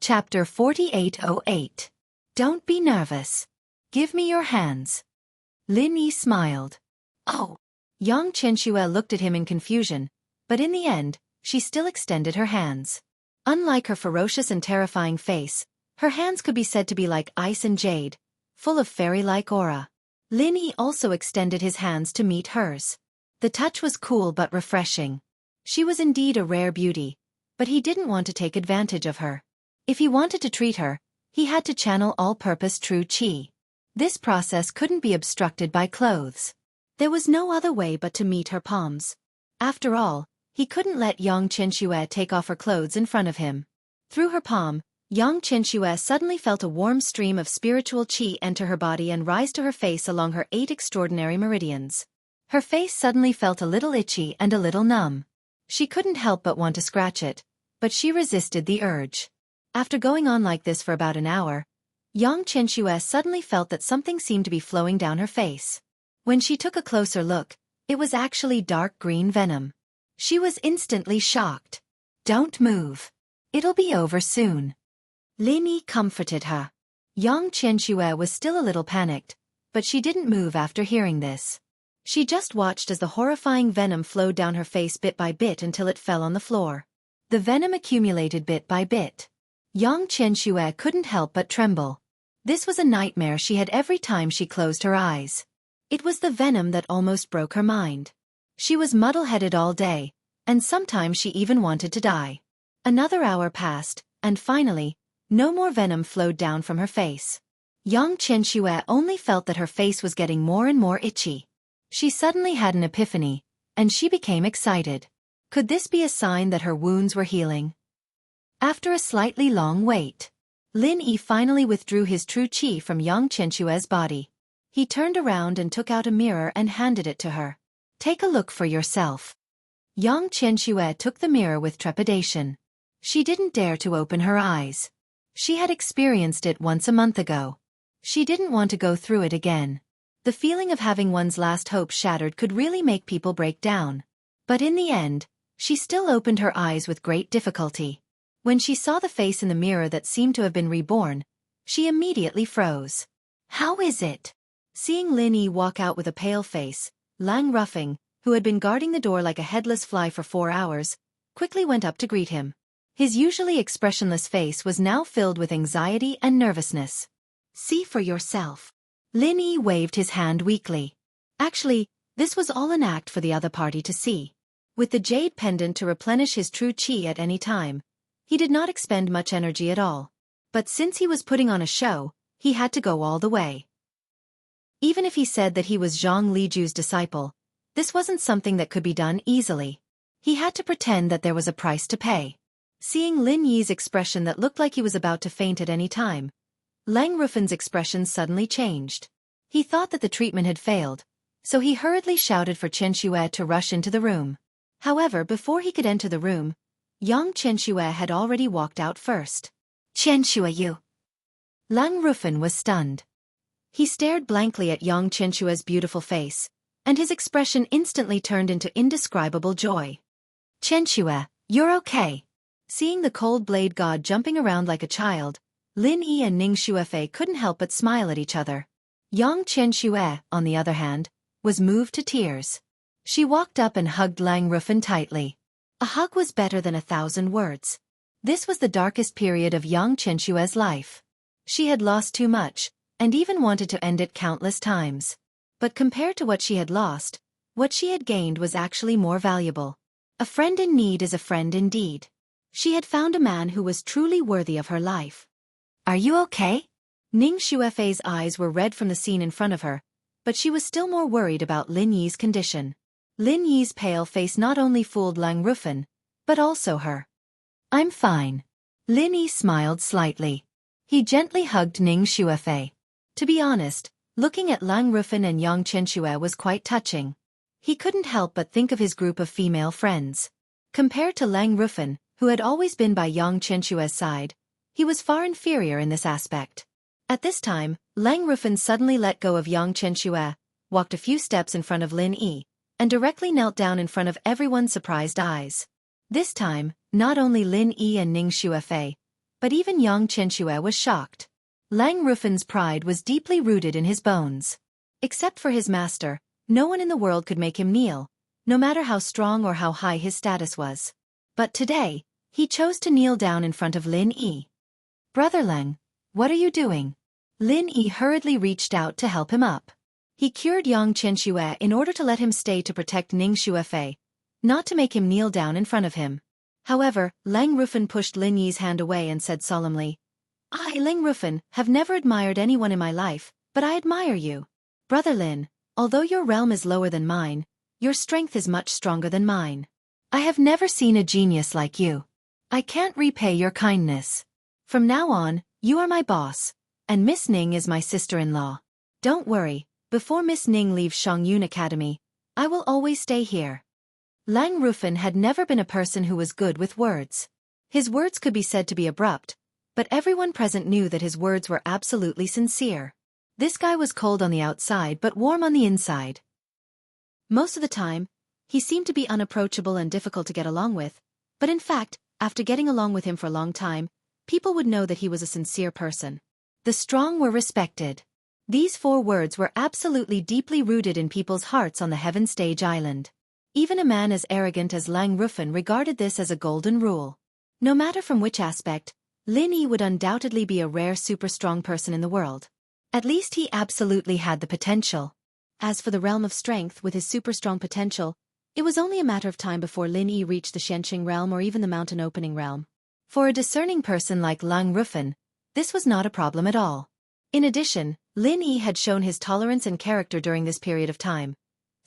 Chapter 4808. Don't be nervous. Give me your hands. Lin Yi smiled. Oh. Yang Qianxue looked at him in confusion, but in the end, she still extended her hands. Unlike her ferocious and terrifying face, her hands could be said to be like ice and jade, full of fairy-like aura. Lin Yi also extended his hands to meet hers. The touch was cool but refreshing. She was indeed a rare beauty, but he didn't want to take advantage of her. If he wanted to treat her, he had to channel all-purpose true qi. This process couldn't be obstructed by clothes. There was no other way but to meet her palms. After all, he couldn't let Yang Qianxue take off her clothes in front of him. Through her palm, Yang Qianxue suddenly felt a warm stream of spiritual qi enter her body and rise to her face along her 8 extraordinary meridians. Her face suddenly felt a little itchy and a little numb. She couldn't help but want to scratch it, but she resisted the urge. After going on like this for about an hour, Yang Qianxue suddenly felt that something seemed to be flowing down her face. When she took a closer look, it was actually dark green venom. She was instantly shocked. Don't move. It'll be over soon. Lin Yi comforted her. Yang Qianxue was still a little panicked, but she didn't move after hearing this. She just watched as the horrifying venom flowed down her face bit by bit until it fell on the floor. The venom accumulated bit by bit. Yang Qianxue couldn't help but tremble. This was a nightmare she had every time she closed her eyes. It was the venom that almost broke her mind. She was muddle-headed all day, and sometimes she even wanted to die. Another hour passed, and finally, no more venom flowed down from her face. Yang Qianxue only felt that her face was getting more and more itchy. She suddenly had an epiphany, and she became excited. Could this be a sign that her wounds were healing? After a slightly long wait, Lin Yi finally withdrew his true qi from Yang Qianxue's body. He turned around and took out a mirror and handed it to her. Take a look for yourself. Yang Qianxue took the mirror with trepidation. She didn't dare to open her eyes. She had experienced it once a month ago. She didn't want to go through it again. The feeling of having one's last hope shattered could really make people break down. But in the end, she still opened her eyes with great difficulty. When she saw the face in the mirror that seemed to have been reborn, she immediately froze. How is it? Seeing Lin Yi walk out with a pale face, Lang Ruffing, who had been guarding the door like a headless fly for 4 hours, quickly went up to greet him. His usually expressionless face was now filled with anxiety and nervousness. See for yourself. Lin Yi waved his hand weakly. Actually, this was all an act for the other party to see. With the jade pendant to replenish his true qi at any time, he did not expend much energy at all. But since he was putting on a show, he had to go all the way. Even if he said that he was Zhang Liju's disciple, this wasn't something that could be done easily. He had to pretend that there was a price to pay. Seeing Lin Yi's expression that looked like he was about to faint at any time, Lang Ruffin's expression suddenly changed. He thought that the treatment had failed, so he hurriedly shouted for Qianxue to rush into the room. However, before he could enter the room, Yang Qianxue had already walked out first. Qianxue, you! Lang Ruffin was stunned. He stared blankly at Yang Qianxue's beautiful face, and his expression instantly turned into indescribable joy. Qianxue, you're okay. Seeing the cold blade god jumping around like a child, Lin Yi and Ning Xuefei couldn't help but smile at each other. Yang Qianxue, on the other hand, was moved to tears. She walked up and hugged Lang Ruffin tightly. A hug was better than 1,000 words. This was the darkest period of Yang Qianxue's life. She had lost too much, and even wanted to end it countless times. But compared to what she had lost, what she had gained was actually more valuable. A friend in need is a friend indeed. She had found a man who was truly worthy of her life. Are you okay? Ning Xuefei's eyes were red from the scene in front of her, but she was still more worried about Lin Yi's condition. Lin Yi's pale face not only fooled Lang Ruffin, but also her. I'm fine. Lin Yi smiled slightly. He gently hugged Ning Xuefei. To be honest, looking at Lang Ruffin and Yang Qianxue was quite touching. He couldn't help but think of his group of female friends. Compared to Lang Ruffin, who had always been by Yang Qianxue's side, he was far inferior in this aspect. At this time, Lang Ruffin suddenly let go of Yang Qianxue, walked a few steps in front of Lin Yi, and directly knelt down in front of everyone's surprised eyes. This time, not only Lin Yi and Ning Xuefei, but even Yang Chenxue was shocked. Lang Rufan's pride was deeply rooted in his bones. Except for his master, no one in the world could make him kneel, no matter how strong or how high his status was. But today, he chose to kneel down in front of Lin Yi. "Brother Lang, what are you doing?" Lin Yi hurriedly reached out to help him up. He cured Yang Chenxue in order to let him stay to protect Ning Xuefei, not to make him kneel down in front of him. However, Lang Rufan pushed Lin Yi's hand away and said solemnly, "I, Lang Rufan, have never admired anyone in my life, but I admire you. Brother Lin, although your realm is lower than mine, your strength is much stronger than mine. I have never seen a genius like you. I can't repay your kindness. From now on, you are my boss, and Miss Ning is my sister-in-law. Don't worry, before Miss Ning leaves Shangyun Academy, I will always stay here." Lang Rufan had never been a person who was good with words. His words could be said to be abrupt, but everyone present knew that his words were absolutely sincere. This guy was cold on the outside but warm on the inside. Most of the time, he seemed to be unapproachable and difficult to get along with, but in fact, after getting along with him for a long time, people would know that he was a sincere person. The strong were respected. These 4 words were absolutely deeply rooted in people's hearts on the Heaven Stage Island. Even a man as arrogant as Lang Rufan regarded this as a golden rule. No matter from which aspect, Lin Yi would undoubtedly be a rare super strong person in the world. At least he absolutely had the potential. As for the realm of strength with his super strong potential, it was only a matter of time before Lin Yi reached the Shenqing realm or even the mountain opening realm. For a discerning person like Lang Rufan, this was not a problem at all. In addition, Lin Yi had shown his tolerance and character during this period of time,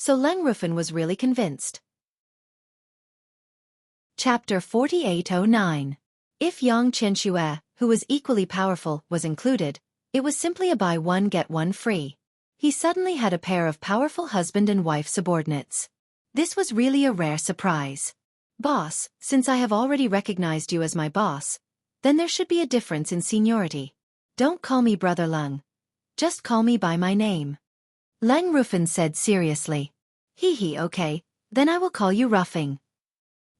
so Lang Rufan was really convinced. Chapter 4809. If Yang Chenxue, who was equally powerful, was included, it was simply a buy one get one free. He suddenly had a pair of powerful husband and wife subordinates. This was really a rare surprise. "Boss, since I have already recognized you as my boss, then there should be a difference in seniority. Don't call me Brother Lang. Just call me by my name." Lang Rufan said seriously. Hee, okay, then I will call you Ruffing."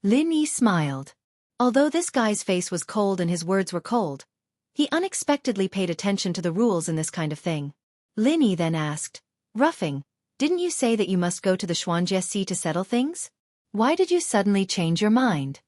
Lin Yi smiled. Although this guy's face was cold and his words were cold, he unexpectedly paid attention to the rules in this kind of thing. Lin Yi then asked, "Ruffing, didn't you say that you must go to the Xuanjie Sea to settle things? Why did you suddenly change your mind?"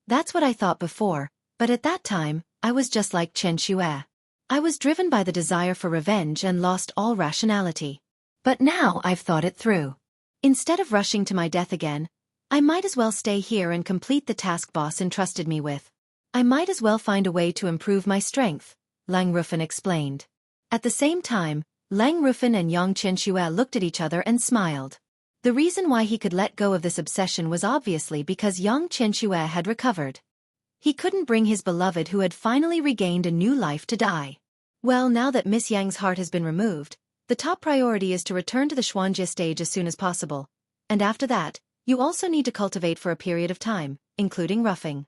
"That's what I thought before, but at that time, I was just like Chen Xue. I was driven by the desire for revenge and lost all rationality. But now I've thought it through. Instead of rushing to my death again, I might as well stay here and complete the task boss entrusted me with. I might as well find a way to improve my strength," Lang Rufan explained. At the same time, Lang Rufan and Yang Chenxue looked at each other and smiled. The reason why he could let go of this obsession was obviously because Yang Chenxue had recovered. He couldn't bring his beloved who had finally regained a new life to die. Well, now that Miss Yang's heart has been removed, the top priority is to return to the Xuanjie stage as soon as possible. And after that, you also need to cultivate for a period of time, including roughing.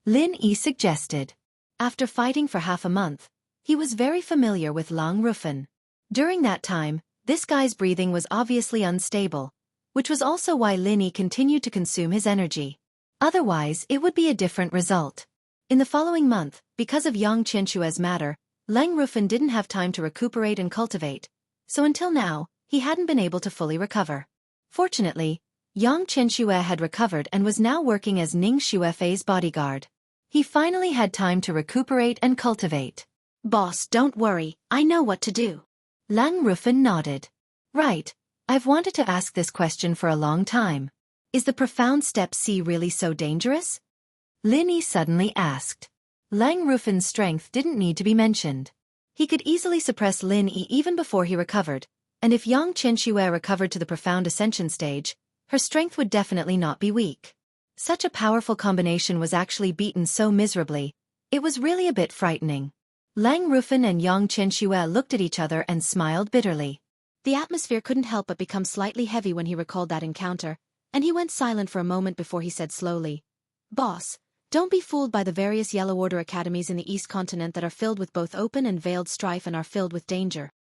Lin Yi suggested. After fighting for half a month, he was very familiar with Lang Rufan. During that time, this guy's breathing was obviously unstable, which was also why Lin Yi continued to consume his energy. Otherwise, it would be a different result. In the following month, because of Yang Chenxue's matter, Lang Rufan didn't have time to recuperate and cultivate, so until now, he hadn't been able to fully recover. Fortunately, Yang Chenxue had recovered and was now working as Ning Xuefei's bodyguard. He finally had time to recuperate and cultivate. "Boss, don't worry, I know what to do." Lang Rufan nodded. "Right, I've wanted to ask this question for a long time. Is the profound step C really so dangerous?" Lin Yi suddenly asked. Lang Rufan's strength didn't need to be mentioned. He could easily suppress Lin Yi even before he recovered, and if Yang Chenxue recovered to the profound ascension stage, her strength would definitely not be weak. Such a powerful combination was actually beaten so miserably, it was really a bit frightening. Lang Rufan and Yang Chenxue looked at each other and smiled bitterly. The atmosphere couldn't help but become slightly heavy when he recalled that encounter, and he went silent for a moment before he said slowly, "Boss, don't be fooled by the various Yellow Order academies in the East Continent that are filled with both open and veiled strife and are filled with danger.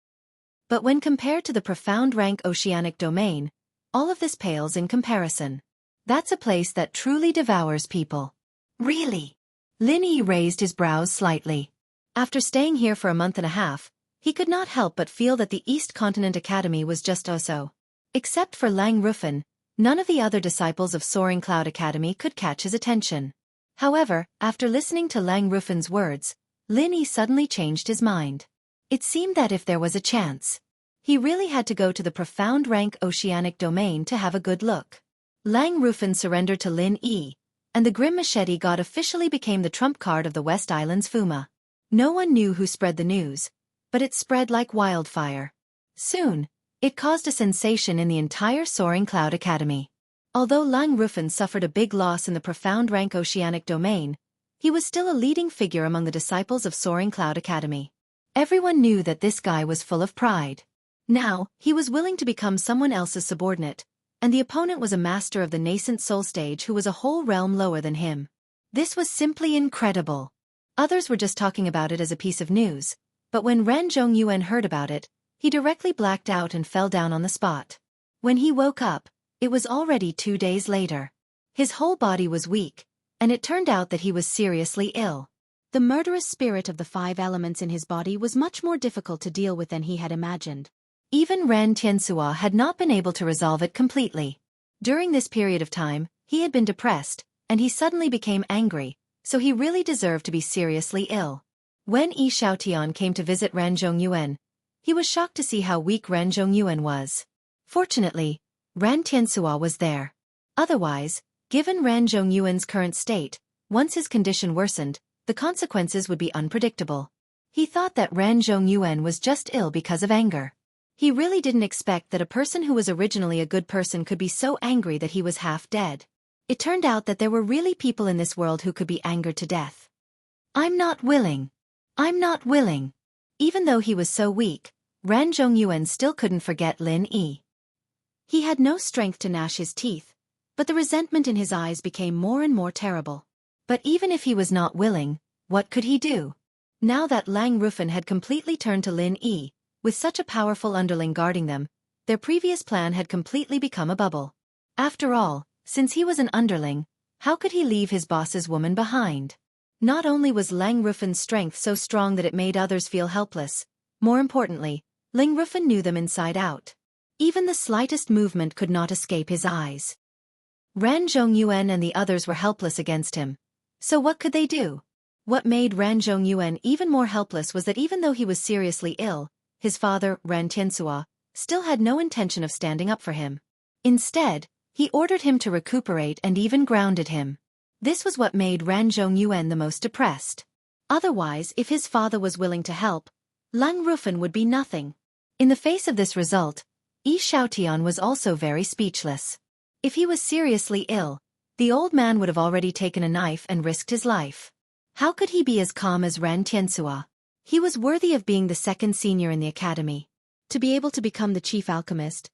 But when compared to the profound rank oceanic domain, all of this pales in comparison. That's a place that truly devours people." "Really?" Lin Yi raised his brows slightly. After staying here for a month and a half, he could not help but feel that the East Continent Academy was just so. Except for Lang Rufen, none of the other disciples of Soaring Cloud Academy could catch his attention. However, after listening to Lang Rufen's words, Lin Yi suddenly changed his mind. It seemed that if there was a chance, he really had to go to the profound rank oceanic domain to have a good look. Lang Rufen surrendered to Lin Yi, and the Grim Machete God officially became the trump card of the West Island's Fuma. No one knew who spread the news, but it spread like wildfire. Soon, it caused a sensation in the entire Soaring Cloud Academy. Although Lang Rufen suffered a big loss in the profound rank oceanic domain, he was still a leading figure among the disciples of Soaring Cloud Academy. Everyone knew that this guy was full of pride. Now, he was willing to become someone else's subordinate, and the opponent was a master of the nascent soul stage who was a whole realm lower than him. This was simply incredible. Others were just talking about it as a piece of news, but when Ren Zhongyuan heard about it, he directly blacked out and fell down on the spot. When he woke up, it was already 2 days later. His whole body was weak, and it turned out that he was seriously ill. The murderous spirit of the 5 elements in his body was much more difficult to deal with than he had imagined. Even Ran Tianxua had not been able to resolve it completely. During this period of time, he had been depressed, and he suddenly became angry, so he really deserved to be seriously ill. When Yi Xiaotian came to visit Ran Zhongyuan, he was shocked to see how weak Ran Zhongyuan was. Fortunately, Ran Tianxua was there. Otherwise, given Ran Zhongyuan's current state, once his condition worsened, the consequences would be unpredictable. He thought that Ran Zhongyuan was just ill because of anger. He really didn't expect that a person who was originally a good person could be so angry that he was half dead. It turned out that there were really people in this world who could be angered to death. I'm not willing. I'm not willing. Even though he was so weak, Ran Zhongyuan still couldn't forget Lin Yi. He had no strength to gnash his teeth, but the resentment in his eyes became more and more terrible. But even if he was not willing, what could he do? Now that Lang Rufen had completely turned to Lin Yi, with such a powerful underling guarding them, their previous plan had completely become a bubble. After all, since he was an underling, how could he leave his boss's woman behind? Not only was Lang Rufen's strength so strong that it made others feel helpless, more importantly, Lang Rufen knew them inside out. Even the slightest movement could not escape his eyes. Ran Zhongyuan and the others were helpless against him. So what could they do? What made Ran Zhongyuan even more helpless was that even though he was seriously ill, his father, Ran Tianxua, still had no intention of standing up for him. Instead, he ordered him to recuperate and even grounded him. This was what made Ran Zhongyuan the most depressed. Otherwise, if his father was willing to help, Lang Rufen would be nothing. In the face of this result, Yi Xiaotian was also very speechless. If he was seriously ill, the old man would have already taken a knife and risked his life. How could he be as calm as Ran Tianxua? He was worthy of being the second senior in the academy. To be able to become the chief alchemist,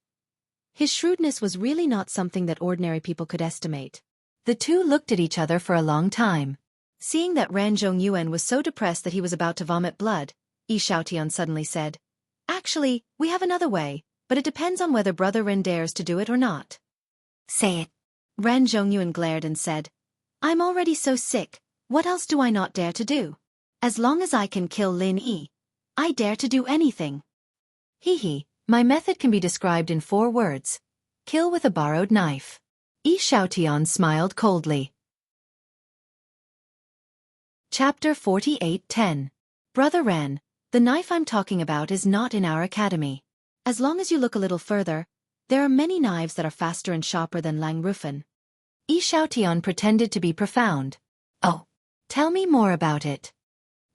his shrewdness was really not something that ordinary people could estimate. The two looked at each other for a long time. Seeing that Ran Zhongyuan was so depressed that he was about to vomit blood, Yi Xiaotian suddenly said, "Actually, we have another way, but it depends on whether Brother Ren dares to do it or not." "Say it." Ran Zhongyuan glared and said, "I'm already so sick, what else do I not dare to do? As long as I can kill Lin Yi, I dare to do anything." Hee, my method can be described in 4 words. Kill with a borrowed knife. Yi Xiaotian smiled coldly. Chapter 48:10. Brother Ren, the knife I'm talking about is not in our academy. As long as you look a little further, there are many knives that are faster and sharper than Lang Rufen. Yi Xiaotian pretended to be profound. Oh, tell me more about it.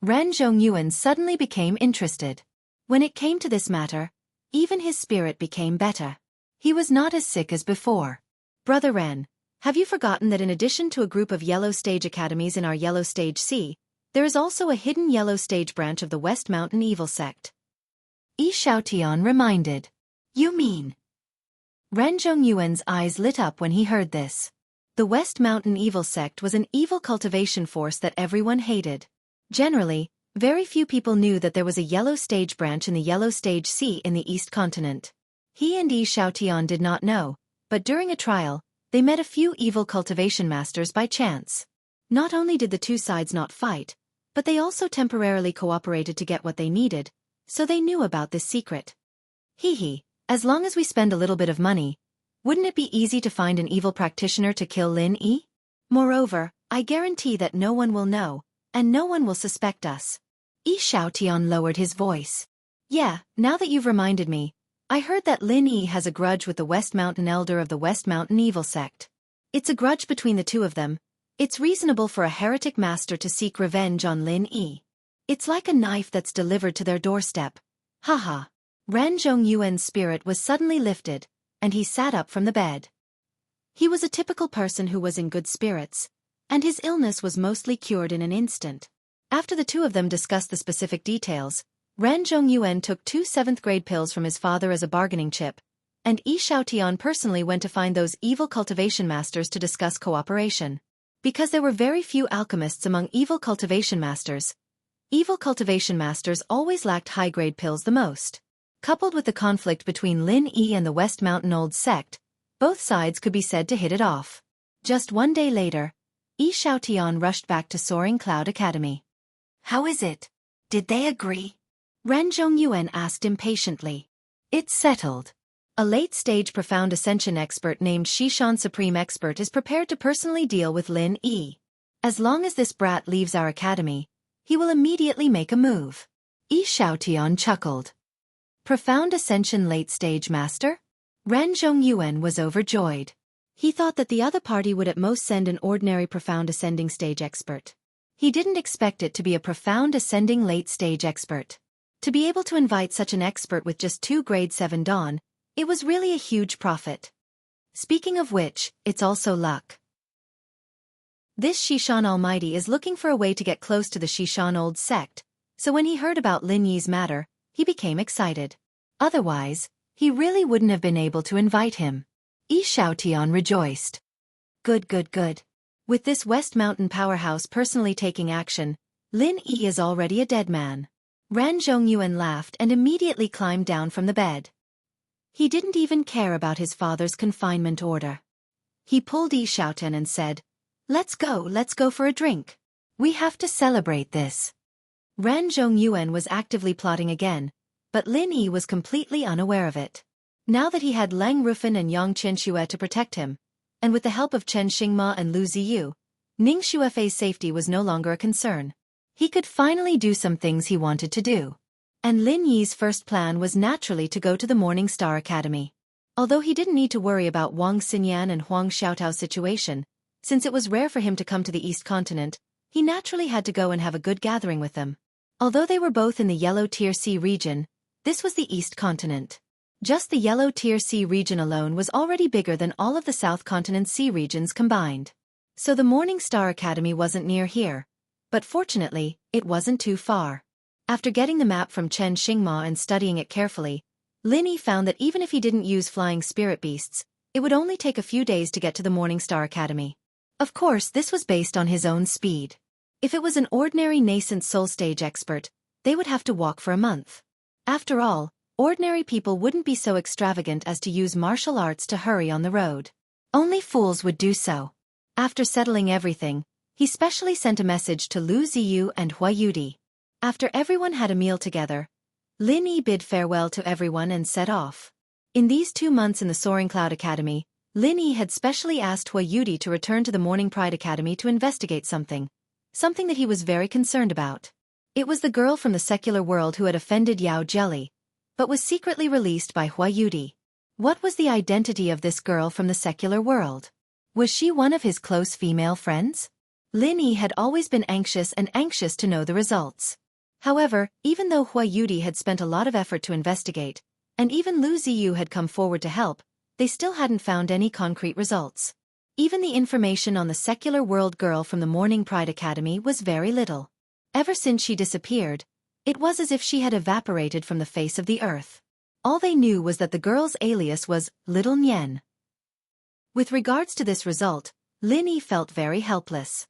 Ran Zhongyuan suddenly became interested. When it came to this matter, even his spirit became better. He was not as sick as before. Brother Ren, have you forgotten that in addition to a group of Yellow Stage academies in our Yellow Stage Sea, there is also a hidden Yellow Stage branch of the West Mountain Evil Sect? Yi Xiaotian reminded. You mean? Ran Zhongyuan's eyes lit up when he heard this. The West Mountain Evil Sect was an evil cultivation force that everyone hated. Generally, very few people knew that there was a Yellow Stage branch in the Yellow Stage Sea in the East Continent. He and Yi Xiaotian did not know, but during a trial, they met a few evil cultivation masters by chance. Not only did the two sides not fight, but they also temporarily cooperated to get what they needed, so they knew about this secret. Hee, as long as we spend a little bit of money, wouldn't it be easy to find an evil practitioner to kill Lin Yi? Moreover, I guarantee that no one will know, and no one will suspect us. Yi Xiaotian lowered his voice. Yeah, now that you've reminded me, I heard that Lin Yi has a grudge with the West Mountain Elder of the West Mountain Evil Sect. It's a grudge between the two of them. It's reasonable for a heretic master to seek revenge on Lin Yi. It's like a knife that's delivered to their doorstep. Haha. Ran Zhongyuan's spirit was suddenly lifted, and he sat up from the bed. He was a typical person who was in good spirits, and his illness was mostly cured in an instant. After the two of them discussed the specific details, Ran Zhongyuan took 2 7th-grade pills from his father as a bargaining chip, and Yi Xiaotian personally went to find those evil cultivation masters to discuss cooperation. Because there were very few alchemists among evil cultivation masters always lacked high-grade pills the most. Coupled with the conflict between Lin Yi and the West Mountain Old Sect, both sides could be said to hit it off. Just one day later, Yi Xiaotian rushed back to Soaring Cloud Academy. How is it? Did they agree? Ran Zhongyuan asked impatiently. It's settled. A late-stage profound ascension expert named Shishan Supreme Expert is prepared to personally deal with Lin Yi. As long as this brat leaves our academy, he will immediately make a move. Yi Xiaotian chuckled. Profound Ascension Late-Stage Master? Ran Zhongyuan was overjoyed. He thought that the other party would at most send an ordinary Profound Ascending Stage Expert. He didn't expect it to be a Profound Ascending Late-Stage Expert. To be able to invite such an expert with just 2 grade 7 dawn, it was really a huge profit. Speaking of which, it's also luck. This Shishan Almighty is looking for a way to get close to the Shishan Old Sect, so when he heard about Lin Yi's matter, he became excited. Otherwise, he really wouldn't have been able to invite him. Yi Xiaotian rejoiced. Good. With this West Mountain powerhouse personally taking action, Lin Yi is already a dead man. Ran Zhongyuan laughed and immediately climbed down from the bed. He didn't even care about his father's confinement order. He pulled Yi Xiaotian and said, let's go for a drink. We have to celebrate this. Ran Zhongyuan was actively plotting again, but Lin Yi was completely unaware of it. Now that he had Leng Rufin and Yang Qianxue to protect him, and with the help of Chen Xingma and Lu Ziyu, Ning Xuefei's safety was no longer a concern. He could finally do some things he wanted to do. And Lin Yi's first plan was naturally to go to the Morning Star Academy. Although he didn't need to worry about Wang Xinyan and Huang Xiaotao's situation, since it was rare for him to come to the East Continent, he naturally had to go and have a good gathering with them. Although they were both in the Yellow Tier C region, this was the East Continent. Just the Yellow Tier C region alone was already bigger than all of the South Continent C regions combined. So the Morning Star Academy wasn't near here. But fortunately, it wasn't too far. After getting the map from Chen Xingma and studying it carefully, Lin Yi found that even if he didn't use flying spirit beasts, it would only take a few days to get to the Morning Star Academy. Of course, this was based on his own speed. If it was an ordinary nascent soul stage expert, they would have to walk for a month. After all, ordinary people wouldn't be so extravagant as to use martial arts to hurry on the road. Only fools would do so. After settling everything, he specially sent a message to Lu Ziyu and Hua Yudi. After everyone had a meal together, Lin Yi bid farewell to everyone and set off. In these 2 months in the Soaring Cloud Academy, Lin Yi had specially asked Hua Yudi to return to the Morning Pride Academy to investigate something that he was very concerned about. It was the girl from the secular world who had offended Yao Jelly, but was secretly released by Hua Yudi. What was the identity of this girl from the secular world? Was she one of his close female friends? Lin Yi had always been anxious to know the results. However, even though Hua Yudi had spent a lot of effort to investigate, and even Lu Ziyu had come forward to help, they still hadn't found any concrete results. Even the information on the secular world girl from the Morning Pride Academy was very little. Ever since she disappeared, it was as if she had evaporated from the face of the earth. All they knew was that the girl's alias was Little Nian. With regards to this result, Lin Yi felt very helpless.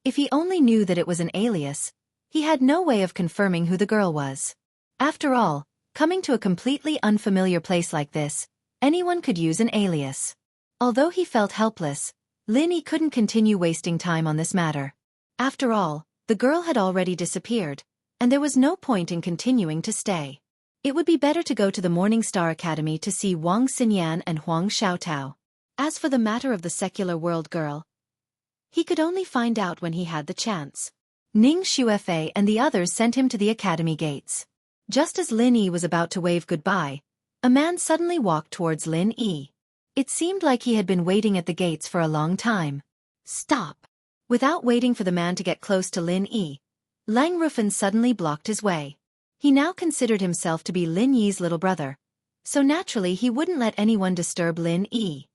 If he only knew that it was an alias, he had no way of confirming who the girl was. After all, coming to a completely unfamiliar place like this, anyone could use an alias. Although he felt helpless, Lin Yi couldn't continue wasting time on this matter. After all, the girl had already disappeared, and there was no point in continuing to stay. It would be better to go to the Morning Star Academy to see Wang Xinyan and Huang Xiaotao. As for the matter of the secular world girl, he could only find out when he had the chance. Ning Xuefei and the others sent him to the academy gates. Just as Lin Yi was about to wave goodbye, a man suddenly walked towards Lin Yi. It seemed like he had been waiting at the gates for a long time. Stop! Without waiting for the man to get close to Lin Yi, Lang Rufin suddenly blocked his way. He now considered himself to be Lin Yi's little brother, so naturally he wouldn't let anyone disturb Lin Yi.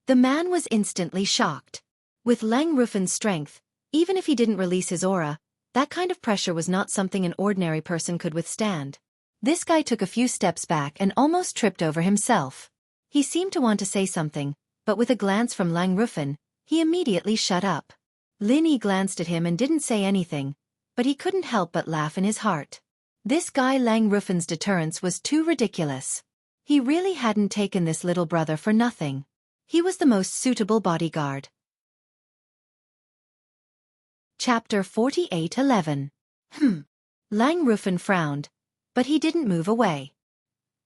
The man was instantly shocked. With Lang Rufin's strength, even if he didn't release his aura, that kind of pressure was not something an ordinary person could withstand. This guy took a few steps back and almost tripped over himself. He seemed to want to say something, but with a glance from Lang Rufin, he immediately shut up. Lin Yi glanced at him and didn't say anything, but he couldn't help but laugh in his heart. This guy Lang Rufin's deterrence was too ridiculous. He really hadn't taken this little brother for nothing. He was the most suitable bodyguard. Chapter 48:11. Lang Rufin frowned, but he didn't move away.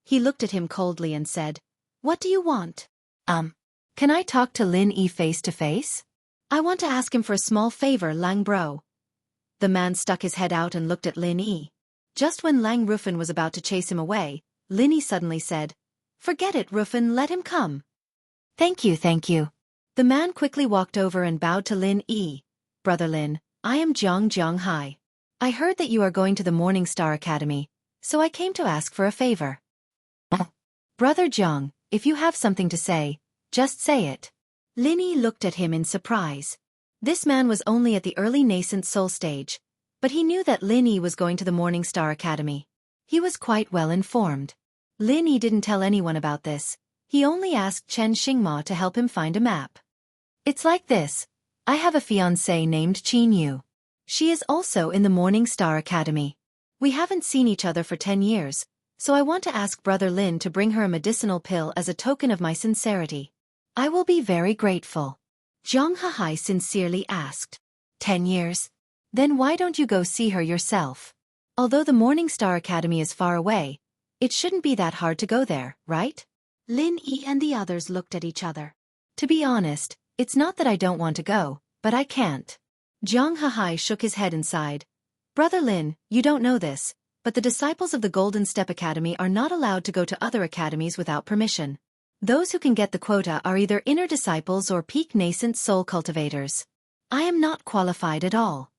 He looked at him coldly and said, "What do you want?" Can I talk to Lin Yi face to face? I want to ask him for a small favor, Lang bro." The man stuck his head out and looked at Lin Yi. Just when Lang Rufin was about to chase him away, Lin Yi suddenly said, "Forget it, Rufin, let him come." Thank you. The man quickly walked over and bowed to Lin Yi. "Brother Lin, I am Jiang Hai. I heard that you are going to the Morning Star Academy, so I came to ask for a favor." "Brother Jiang, if you have something to say, just say it." Lin Yi looked at him in surprise. This man was only at the early nascent soul stage, but he knew that Lin Yi was going to the Morning Star Academy. He was quite well informed. Lin Yi didn't tell anyone about this. He only asked Chen Xingma to help him find a map. "It's like this. I have a fiancée named Qin Yu. She is also in the Morning Star Academy. We haven't seen each other for 10 years, so I want to ask Brother Lin to bring her a medicinal pill as a token of my sincerity. I will be very grateful." Zhang Hahai sincerely asked. 10 years? Then why don't you go see her yourself? Although the Morning Star Academy is far away, it shouldn't be that hard to go there, right? Lin Yi and the others looked at each other. To be honest, it's not that I don't want to go, but I can't. Zhang Hahai shook his head and sighed. "Brother Lin, you don't know this, but the disciples of the Golden Step Academy are not allowed to go to other academies without permission. Those who can get the quota are either inner disciples or peak nascent soul cultivators. I am not qualified at all."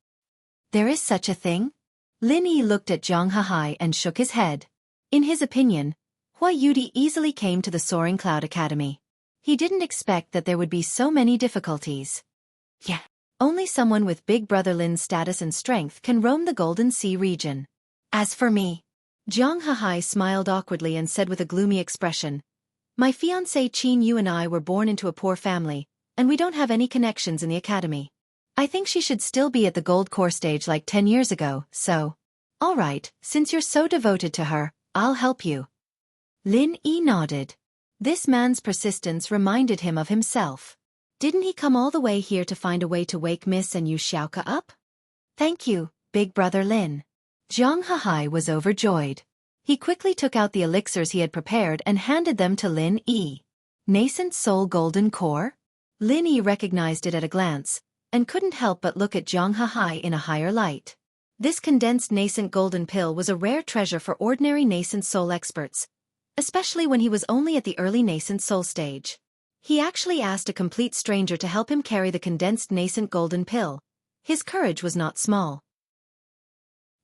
"There is such a thing?" Lin Yi looked at Zhang Hahai and shook his head. In his opinion, Hua Yudi easily came to the Soaring Cloud Academy. He didn't expect that there would be so many difficulties. Yeah, only someone with Big Brother Lin's status and strength can roam the Golden Sea region. As for me, Zhang Hahai smiled awkwardly and said with a gloomy expression, "My fiancé Qin Yu and I were born into a poor family, and we don't have any connections in the academy. I think she should still be at the gold core stage like 10 years ago, so... All right, since you're so devoted to her, I'll help you." Lin Yi nodded. This man's persistence reminded him of himself. Didn't he come all the way here to find a way to wake Miss and Yu Xiaoka up? "Thank you, Big Brother Lin." Zhang Hahai was overjoyed. He quickly took out the elixirs he had prepared and handed them to Lin Yi. Nascent Soul Golden Core? Lin Yi recognized it at a glance, and couldn't help but look at Zhang Hahai in a higher light. This condensed nascent golden pill was a rare treasure for ordinary nascent soul experts, especially when he was only at the early nascent soul stage. He actually asked a complete stranger to help him carry the condensed nascent golden pill. His courage was not small.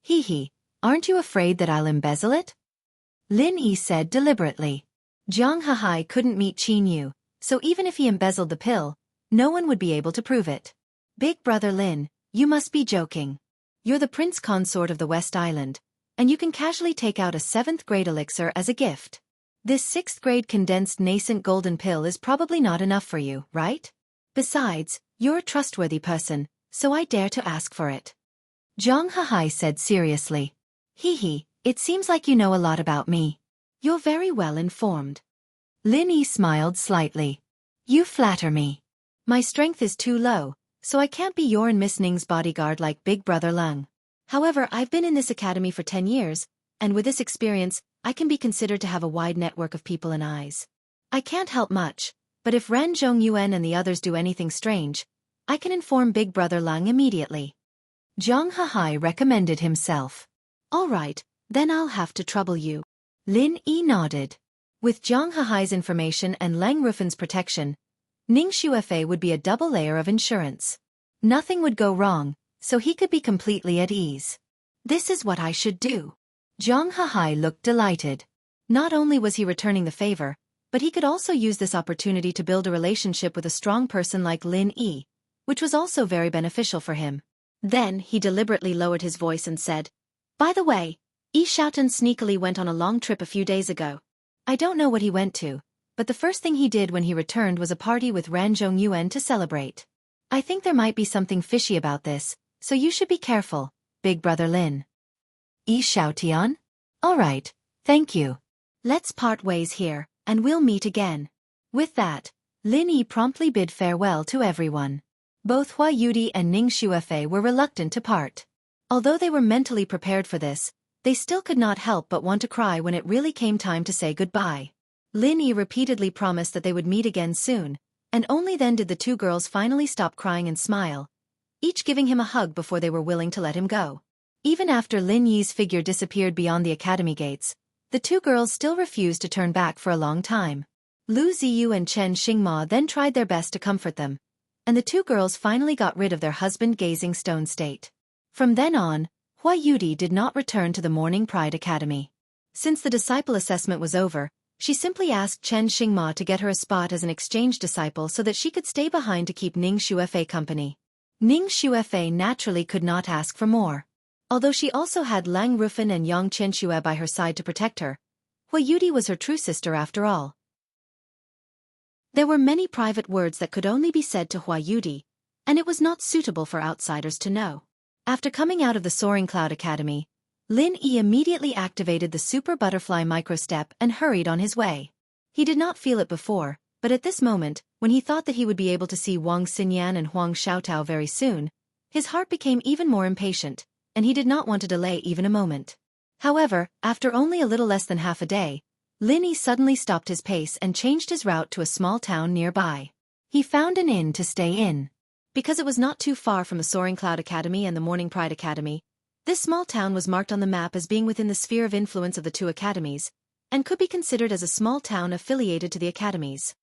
"Hee, aren't you afraid that I'll embezzle it?" Lin Yi said deliberately. Zhang Hahai couldn't meet Qin Yu, so even if he embezzled the pill, no one would be able to prove it. "Big Brother Lin, you must be joking. You're the prince consort of the West Island, and you can casually take out a 7th grade elixir as a gift. This 6th grade condensed nascent golden pill is probably not enough for you, right? Besides, you're a trustworthy person, so I dare to ask for it." Zhang Hahai said seriously. Hee, it seems like you know a lot about me. You're very well informed." Lin Yi smiled slightly. "You flatter me. My strength is too low, so I can't be your and Miss Ning's bodyguard like Big Brother Lung. However, I've been in this academy for 10 years, and with this experience, I can be considered to have a wide network of people and eyes. I can't help much, but if Ren Zhongyuan and the others do anything strange, I can inform Big Brother Lung immediately. Zhang Hahai recommended himself. All right, then I'll have to trouble you. Lin Yi nodded. With Zhang Hahai's information and Lang Rufan's protection, Ning Xuefei would be a double layer of insurance. Nothing would go wrong, so he could be completely at ease. This is what I should do. Zhang Hahai looked delighted. Not only was he returning the favor, but he could also use this opportunity to build a relationship with a strong person like Lin Yi, which was also very beneficial for him. Then he deliberately lowered his voice and said, "By the way, Yi Xiaotan sneakily went on a long trip a few days ago. I don't know what he went to, but the first thing he did when he returned was a party with Ran Zhongyuan to celebrate. I think there might be something fishy about this, so you should be careful, Big Brother Lin." Yi Xiaotian? All right, thank you. Let's part ways here, and we'll meet again. With that, Lin Yi promptly bid farewell to everyone. Both Hua Yudi and Ning Xuefei were reluctant to part. Although they were mentally prepared for this, they still could not help but want to cry when it really came time to say goodbye. Lin Yi repeatedly promised that they would meet again soon, and only then did the two girls finally stop crying and smile, each giving him a hug before they were willing to let him go. Even after Lin Yi's figure disappeared beyond the academy gates, the two girls still refused to turn back for a long time. Lu Ziyu and Chen Xingma then tried their best to comfort them, and the two girls finally got rid of their husband-gazing stone state. From then on, Hua Yudi did not return to the Morning Pride Academy. Since the disciple assessment was over, she simply asked Chen Xingma to get her a spot as an exchange disciple so that she could stay behind to keep Ning Xuefei company. Ning Xuefei naturally could not ask for more. Although she also had Lang Rufan and Yang Qianxue by her side to protect her, Hua Yudi was her true sister after all. There were many private words that could only be said to Hua Yudi, and it was not suitable for outsiders to know. After coming out of the Soaring Cloud Academy, Lin Yi immediately activated the Super Butterfly Microstep and hurried on his way. He did not feel it before, but at this moment, when he thought that he would be able to see Wang Xinyan and Huang Xiaotao very soon, his heart became even more impatient, and he did not want to delay even a moment. However, after only a little less than half a day, Lin Yi suddenly stopped his pace and changed his route to a small town nearby. He found an inn to stay in. Because it was not too far from the Soaring Cloud Academy and the Morning Pride Academy, this small town was marked on the map as being within the sphere of influence of the two academies, and could be considered as a small town affiliated to the academies.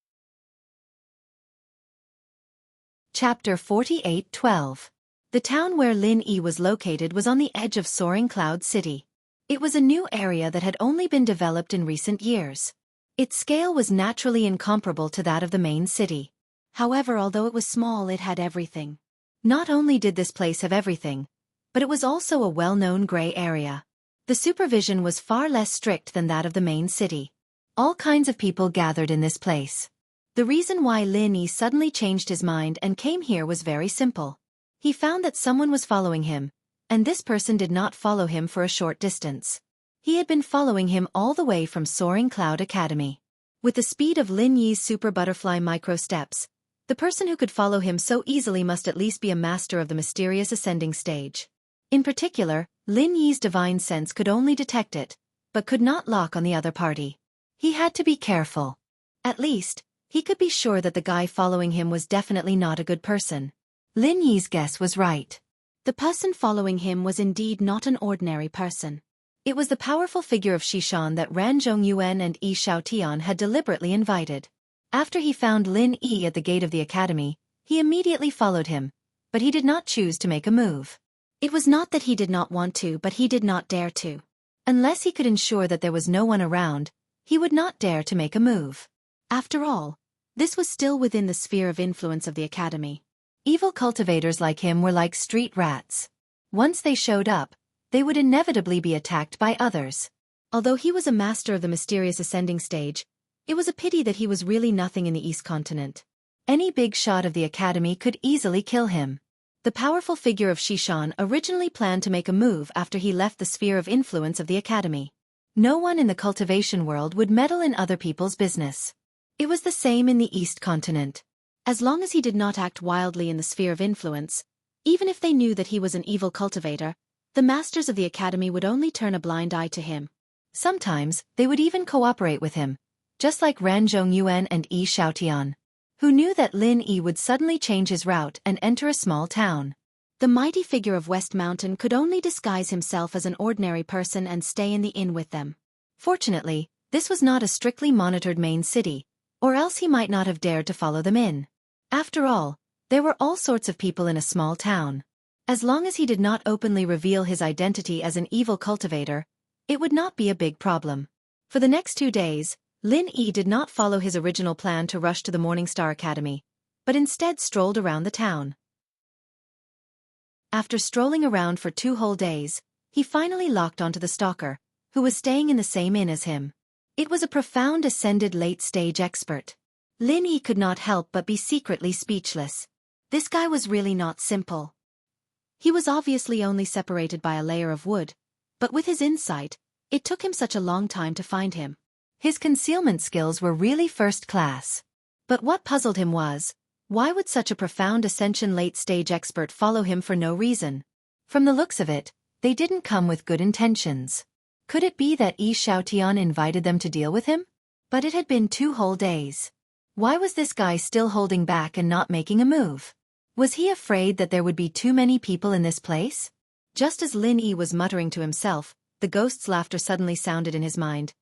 Chapter 48:12. The town where Lin Yi was located was on the edge of Soaring Cloud City. It was a new area that had only been developed in recent years. Its scale was naturally incomparable to that of the main city. However, although it was small, it had everything. Not only did this place have everything, but it was also a well-known gray area. The supervision was far less strict than that of the main city. All kinds of people gathered in this place. The reason why Lin Yi suddenly changed his mind and came here was very simple. He found that someone was following him, and this person did not follow him for a short distance. He had been following him all the way from Soaring Cloud Academy. With the speed of Lin Yi's Super Butterfly Micro-Steps, the person who could follow him so easily must at least be a master of the mysterious ascending stage. In particular, Lin Yi's divine sense could only detect it, but could not lock on the other party. He had to be careful. At least, he could be sure that the guy following him was definitely not a good person. Lin Yi's guess was right. The person following him was indeed not an ordinary person. It was the powerful figure of Shishan that Ran Zhongyuan and Yi Xiaotian had deliberately invited. After he found Lin Yi at the gate of the academy, he immediately followed him, but he did not choose to make a move. It was not that he did not want to, but he did not dare to. Unless he could ensure that there was no one around, he would not dare to make a move. After all, this was still within the sphere of influence of the academy. Evil cultivators like him were like street rats. Once they showed up, they would inevitably be attacked by others. Although he was a master of the mysterious ascending stage, it was a pity that he was really nothing in the East Continent. Any big shot of the academy could easily kill him. The powerful figure of Shishan originally planned to make a move after he left the sphere of influence of the academy. No one in the cultivation world would meddle in other people's business. It was the same in the East Continent. As long as he did not act wildly in the sphere of influence, even if they knew that he was an evil cultivator, the masters of the academy would only turn a blind eye to him. Sometimes, they would even cooperate with him, just like Ran Zhongyuan and Yi Xiaotian, who knew that Lin Yi would suddenly change his route and enter a small town. The mighty figure of West Mountain could only disguise himself as an ordinary person and stay in the inn with them. Fortunately, this was not a strictly monitored main city, or else he might not have dared to follow them in. After all, there were all sorts of people in a small town. As long as he did not openly reveal his identity as an evil cultivator, it would not be a big problem. For the next 2 days, Lin Yi did not follow his original plan to rush to the Morningstar Academy, but instead strolled around the town. After strolling around for 2 whole days, he finally locked onto the stalker, who was staying in the same inn as him. It was a profound ascended late-stage expert. Lin Yi could not help but be secretly speechless. This guy was really not simple. He was obviously only separated by a layer of wood, but with his insight, it took him such a long time to find him. His concealment skills were really first class. But what puzzled him was, why would such a profound ascension late-stage expert follow him for no reason? From the looks of it, they didn't come with good intentions. Could it be that Yi Xiaotian invited them to deal with him? But it had been 2 whole days. Why was this guy still holding back and not making a move? Was he afraid that there would be too many people in this place? Just as Lin Yi was muttering to himself, the ghost's laughter suddenly sounded in his mind.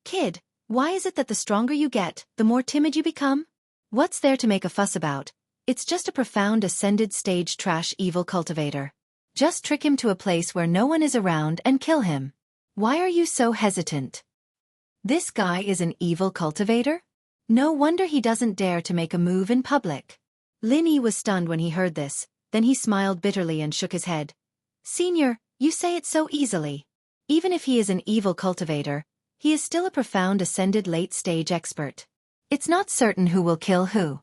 Kid, why is it that the stronger you get, the more timid you become? What's there to make a fuss about? It's just a profound ascended stage trash evil cultivator. Just trick him to a place where no one is around and kill him. Why are you so hesitant? This guy is an evil cultivator? No wonder he doesn't dare to make a move in public. Lin Yi was stunned when he heard this, then he smiled bitterly and shook his head. Senior, you say it so easily. Even if he is an evil cultivator, he is still a profound ascended late-stage expert. It's not certain who will kill who.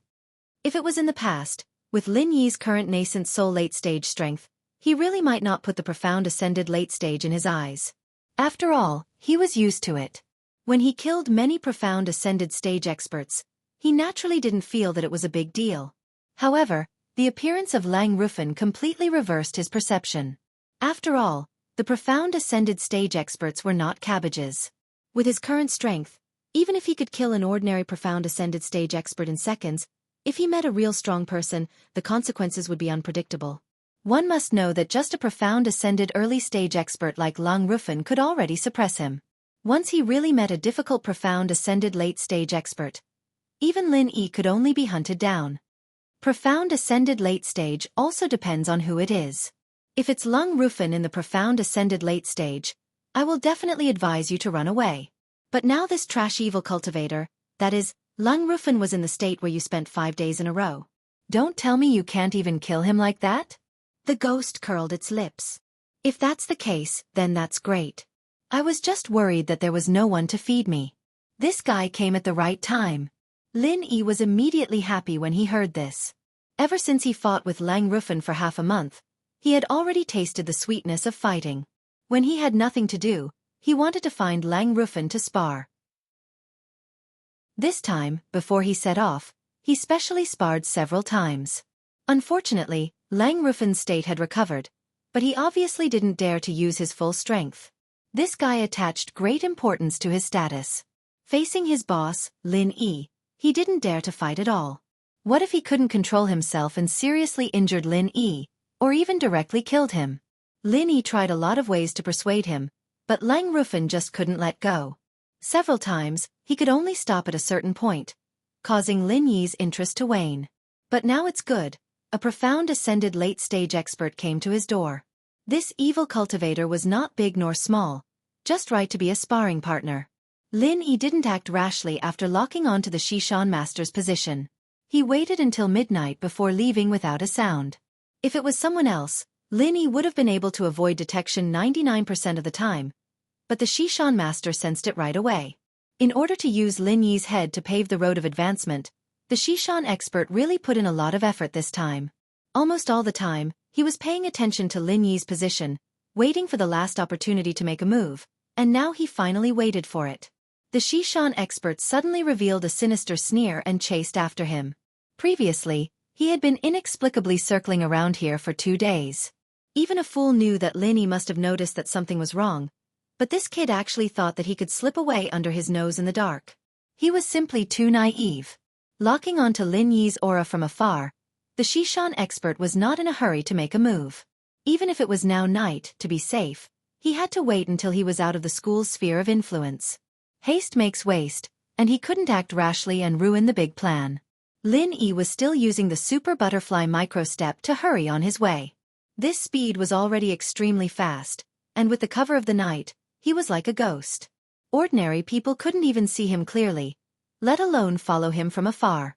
If it was in the past, with Lin Yi's current nascent soul late-stage strength, he really might not put the profound ascended late-stage in his eyes. After all, he was used to it. When he killed many profound ascended stage experts, he naturally didn't feel that it was a big deal. However, the appearance of Lang Rufin completely reversed his perception. After all, the profound ascended stage experts were not cabbages. With his current strength, even if he could kill an ordinary profound ascended stage expert in seconds, if he met a real strong person, the consequences would be unpredictable. One must know that just a profound ascended early stage expert like Lang Rufin could already suppress him. Once he really met a difficult profound ascended late stage expert, even Lin Yi could only be hunted down. Profound ascended late stage also depends on who it is. If it's Lang Rufin in the profound ascended late stage, I will definitely advise you to run away. But now this trash evil cultivator, that is, Lang Rufin was in the state where you spent 5 days in a row. Don't tell me you can't even kill him like that? The ghost curled its lips. If that's the case, then that's great. I was just worried that there was no one to feed me. This guy came at the right time. Lin Yi was immediately happy when he heard this. Ever since he fought with Lang Rufin for half a month, he had already tasted the sweetness of fighting. When he had nothing to do, he wanted to find Lang Rufin to spar. This time, before he set off, he specially sparred several times. Unfortunately, Lang Rufin's state had recovered, but he obviously didn't dare to use his full strength. This guy attached great importance to his status. Facing his boss, Lin Yi, he didn't dare to fight at all. What if he couldn't control himself and seriously injured Lin Yi, or even directly killed him? Lin Yi tried a lot of ways to persuade him, but Lang Rufin just couldn't let go. Several times, he could only stop at a certain point, causing Lin Yi's interest to wane. But now it's good. A profound ascended late-stage expert came to his door. This evil cultivator was not big nor small, just right to be a sparring partner. Lin Yi didn't act rashly after locking onto the Shishan master's position. He waited until midnight before leaving without a sound. If it was someone else, Lin Yi would have been able to avoid detection 99% of the time, but the Shishan master sensed it right away. In order to use Lin Yi's head to pave the road of advancement, the Shishan expert really put in a lot of effort this time. Almost all the time, he was paying attention to Lin Yi's position, waiting for the last opportunity to make a move, and now he finally waited for it. The Shishan expert suddenly revealed a sinister sneer and chased after him. Previously, he had been inexplicably circling around here for 2 days. Even a fool knew that Lin Yi must have noticed that something was wrong, but this kid actually thought that he could slip away under his nose in the dark. He was simply too naive. Locking onto Lin Yi's aura from afar, the Shishan expert was not in a hurry to make a move. Even if it was now night, to be safe, he had to wait until he was out of the school's sphere of influence. Haste makes waste, and he couldn't act rashly and ruin the big plan. Lin Yi was still using the super butterfly micro-step to hurry on his way. This speed was already extremely fast, and with the cover of the night, he was like a ghost. Ordinary people couldn't even see him clearly, let alone follow him from afar.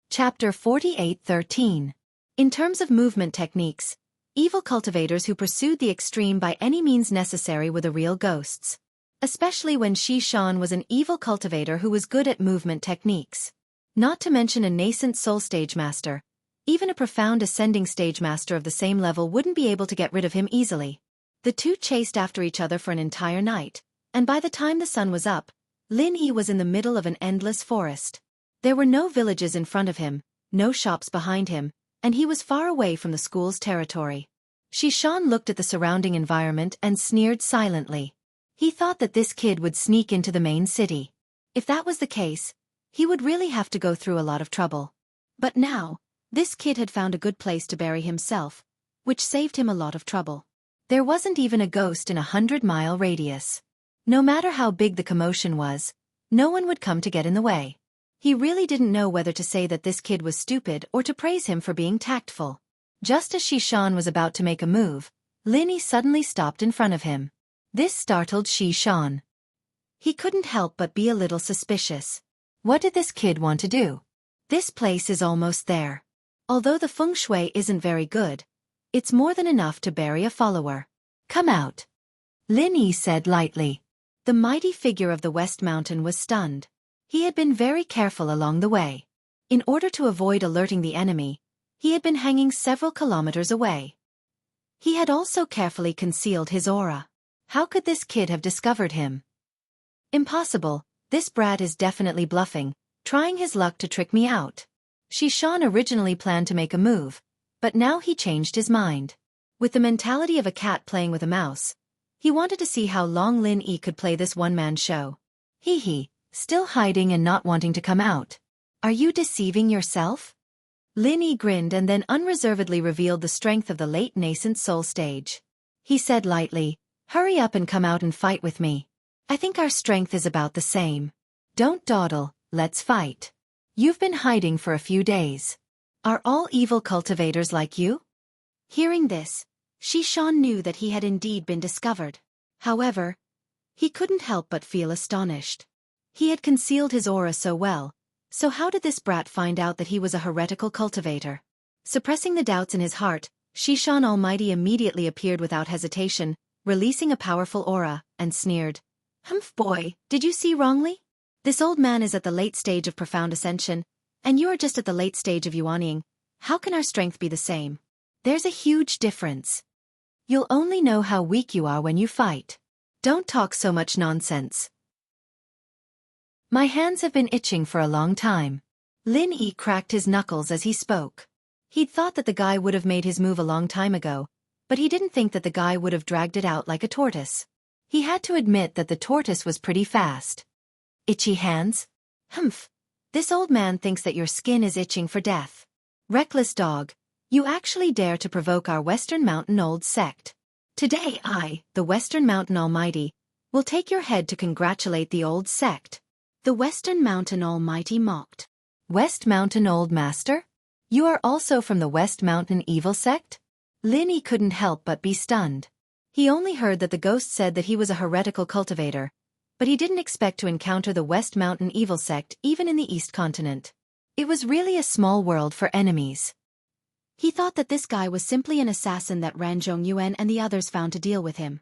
Chapter 48:13. In terms of movement techniques, evil cultivators who pursued the extreme by any means necessary were the real ghosts. Especially when Shishan was an evil cultivator who was good at movement techniques. Not to mention a nascent soul stage master. Even a profound ascending stage master of the same level wouldn't be able to get rid of him easily. The two chased after each other for an entire night, and by the time the sun was up, Lin Yi was in the middle of an endless forest. There were no villages in front of him, no shops behind him, and he was far away from the school's territory. Shishan looked at the surrounding environment and sneered silently. He thought that this kid would sneak into the main city. If that was the case, he would really have to go through a lot of trouble. But now, this kid had found a good place to bury himself, which saved him a lot of trouble. There wasn't even a ghost in a 100-mile radius. No matter how big the commotion was, no one would come to get in the way. He really didn't know whether to say that this kid was stupid or to praise him for being tactful. Just as Shishan was about to make a move, Lin Yi suddenly stopped in front of him. This startled Shishan. He couldn't help but be a little suspicious. What did this kid want to do? This place is almost there. Although the feng shui isn't very good, it's more than enough to bury a follower. Come out. Lin Yi said lightly. The mighty figure of the West Mountain was stunned. He had been very careful along the way. In order to avoid alerting the enemy, he had been hanging several kilometers away. He had also carefully concealed his aura. How could this kid have discovered him? Impossible, this brat is definitely bluffing, trying his luck to trick me out. Shishan originally planned to make a move, but now he changed his mind. With the mentality of a cat playing with a mouse, he wanted to see how long Lin Yi could play this one-man show. Hee. Still hiding and not wanting to come out. Are you deceiving yourself? Lin Yi grinned and then unreservedly revealed the strength of the late nascent soul stage. He said lightly, hurry up and come out and fight with me. I think our strength is about the same. Don't dawdle, let's fight. You've been hiding for a few days. Are all evil cultivators like you? Hearing this, Shishan knew that he had indeed been discovered. However, he couldn't help but feel astonished. He had concealed his aura so well, so how did this brat find out that he was a heretical cultivator? Suppressing the doubts in his heart, Shishan Almighty immediately appeared without hesitation, releasing a powerful aura, and sneered. Humph boy, did you see wrongly? This old man is at the late stage of profound ascension, and you are just at the late stage of yuaning. How can our strength be the same? There's a huge difference. You'll only know how weak you are when you fight. Don't talk so much nonsense. My hands have been itching for a long time. Lin Yi cracked his knuckles as he spoke. He'd thought that the guy would have made his move a long time ago, but he didn't think that the guy would have dragged it out like a tortoise. He had to admit that the tortoise was pretty fast. Itchy hands? Humph. This old man thinks that your skin is itching for death. Reckless dog, you actually dare to provoke our Western Mountain Old sect. Today I, the Western Mountain Almighty, will take your head to congratulate the old sect. The Western Mountain Almighty mocked. West Mountain Old Master? You are also from the West Mountain Evil sect? Lin Yi couldn't help but be stunned. He only heard that the ghost said that he was a heretical cultivator, but he didn't expect to encounter the West Mountain Evil sect even in the East Continent. It was really a small world for enemies. He thought that this guy was simply an assassin that Ranzhong Yuan and the others found to deal with him.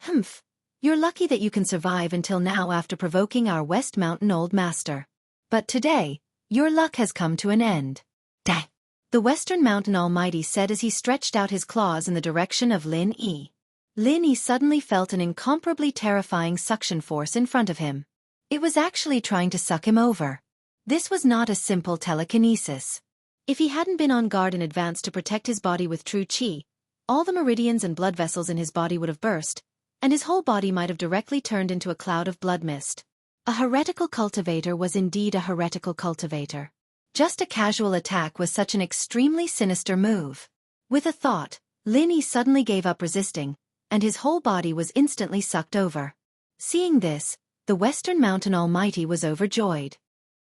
Humph. You're lucky that you can survive until now after provoking our West Mountain Old Master. But today, your luck has come to an end. Dang! The Western Mountain Almighty said as he stretched out his claws in the direction of Lin Yi. Lin Yi suddenly felt an incomparably terrifying suction force in front of him. It was actually trying to suck him over. This was not a simple telekinesis. If he hadn't been on guard in advance to protect his body with true chi, all the meridians and blood vessels in his body would have burst, and his whole body might have directly turned into a cloud of blood mist. A heretical cultivator was indeed a heretical cultivator. Just a casual attack was such an extremely sinister move. With a thought, Lin Yi suddenly gave up resisting, and his whole body was instantly sucked over. Seeing this, the Western Mountain Almighty was overjoyed.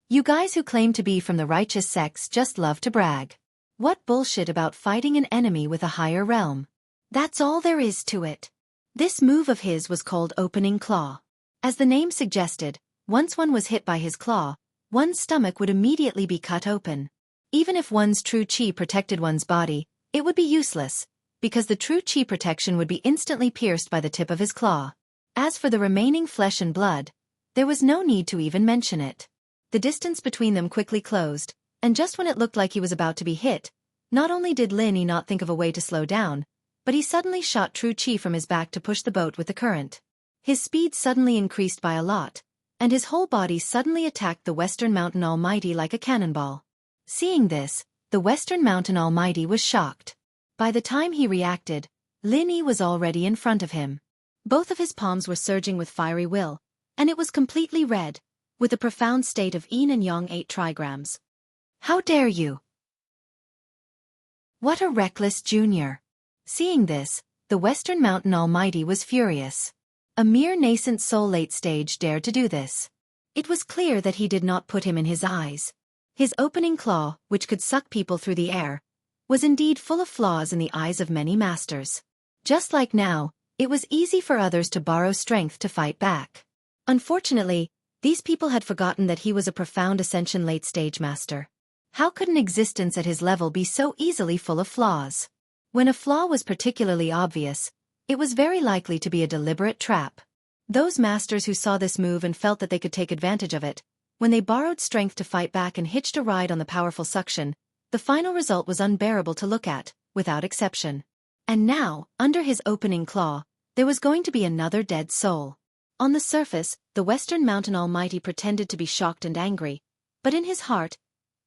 You guys who claim to be from the righteous sects just love to brag. What bullshit about fighting an enemy with a higher realm. That's all there is to it. This move of his was called Opening Claw. As the name suggested, once one was hit by his claw, one's stomach would immediately be cut open. Even if one's true chi protected one's body, it would be useless, because the true chi protection would be instantly pierced by the tip of his claw. As for the remaining flesh and blood, there was no need to even mention it. The distance between them quickly closed, and just when it looked like he was about to be hit, not only did Lin Yi not think of a way to slow down, but he suddenly shot true chi from his back to push the boat with the current. His speed suddenly increased by a lot, and his whole body suddenly attacked the Western Mountain Almighty like a cannonball. Seeing this, the Western Mountain Almighty was shocked. By the time he reacted, Lin Yi was already in front of him. Both of his palms were surging with fiery will, and it was completely red, with a profound state of yin and yang 8 trigrams. How dare you! What a reckless junior! Seeing this, the Western Mountain Almighty was furious. A mere nascent soul late stage dared to do this. It was clear that he did not put him in his eyes. His opening claw, which could suck people through the air, was indeed full of flaws in the eyes of many masters. Just like now, it was easy for others to borrow strength to fight back. Unfortunately, these people had forgotten that he was a profound ascension late-stage master. How could an existence at his level be so easily full of flaws? When a flaw was particularly obvious, it was very likely to be a deliberate trap. Those masters who saw this move and felt that they could take advantage of it, when they borrowed strength to fight back and hitched a ride on the powerful suction, the final result was unbearable to look at, without exception. And now, under his opening claw, there was going to be another dead soul. On the surface, the Western Mountain Almighty pretended to be shocked and angry, but in his heart,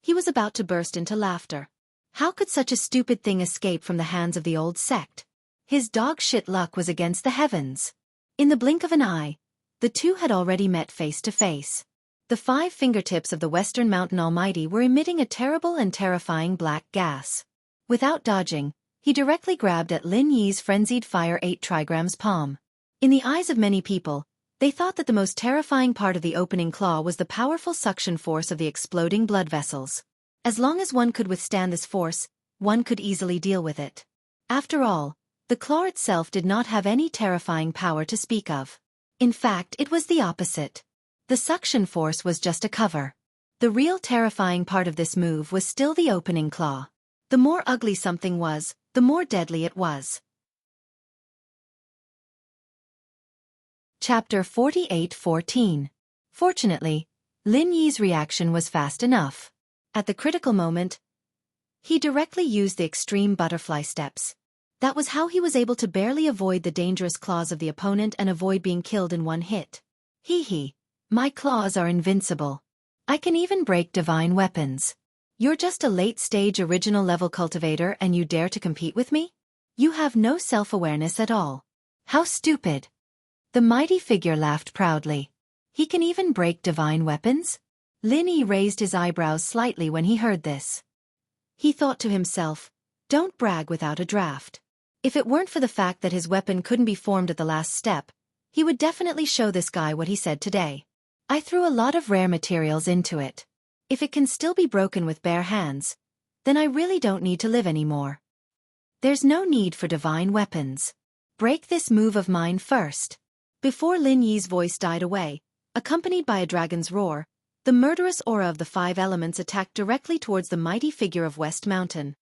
he was about to burst into laughter. How could such a stupid thing escape from the hands of the old sect? His dog-shit luck was against the heavens. In the blink of an eye, the two had already met face to face. The 5 fingertips of the Western Mountain Almighty were emitting a terrible and terrifying black gas. Without dodging, he directly grabbed at Lin Yi's frenzied fire 8 trigrams palm. In the eyes of many people, they thought that the most terrifying part of the opening claw was the powerful suction force of the exploding blood vessels. As long as one could withstand this force, one could easily deal with it. After all, the claw itself did not have any terrifying power to speak of. In fact, it was the opposite. The suction force was just a cover. The real terrifying part of this move was still the opening claw. The more ugly something was, the more deadly it was. Chapter 48:14. Fortunately, Lin Yi's reaction was fast enough. At the critical moment, he directly used the extreme butterfly steps. That was how he was able to barely avoid the dangerous claws of the opponent and avoid being killed in one hit. Hee, my claws are invincible. I can even break divine weapons. You're just a late-stage original level cultivator and you dare to compete with me? You have no self-awareness at all. How stupid. The mighty figure laughed proudly. He can even break divine weapons? Lin Yi raised his eyebrows slightly when he heard this. He thought to himself, don't brag without a draft. If it weren't for the fact that his weapon couldn't be formed at the last step, he would definitely show this guy what he said today. I threw a lot of rare materials into it. If it can still be broken with bare hands, then I really don't need to live anymore. There's no need for divine weapons. Break this move of mine first. Before Lin Yi's voice died away, accompanied by a dragon's roar, the murderous aura of the 5 elements attacked directly towards the mighty figure of West Mountain.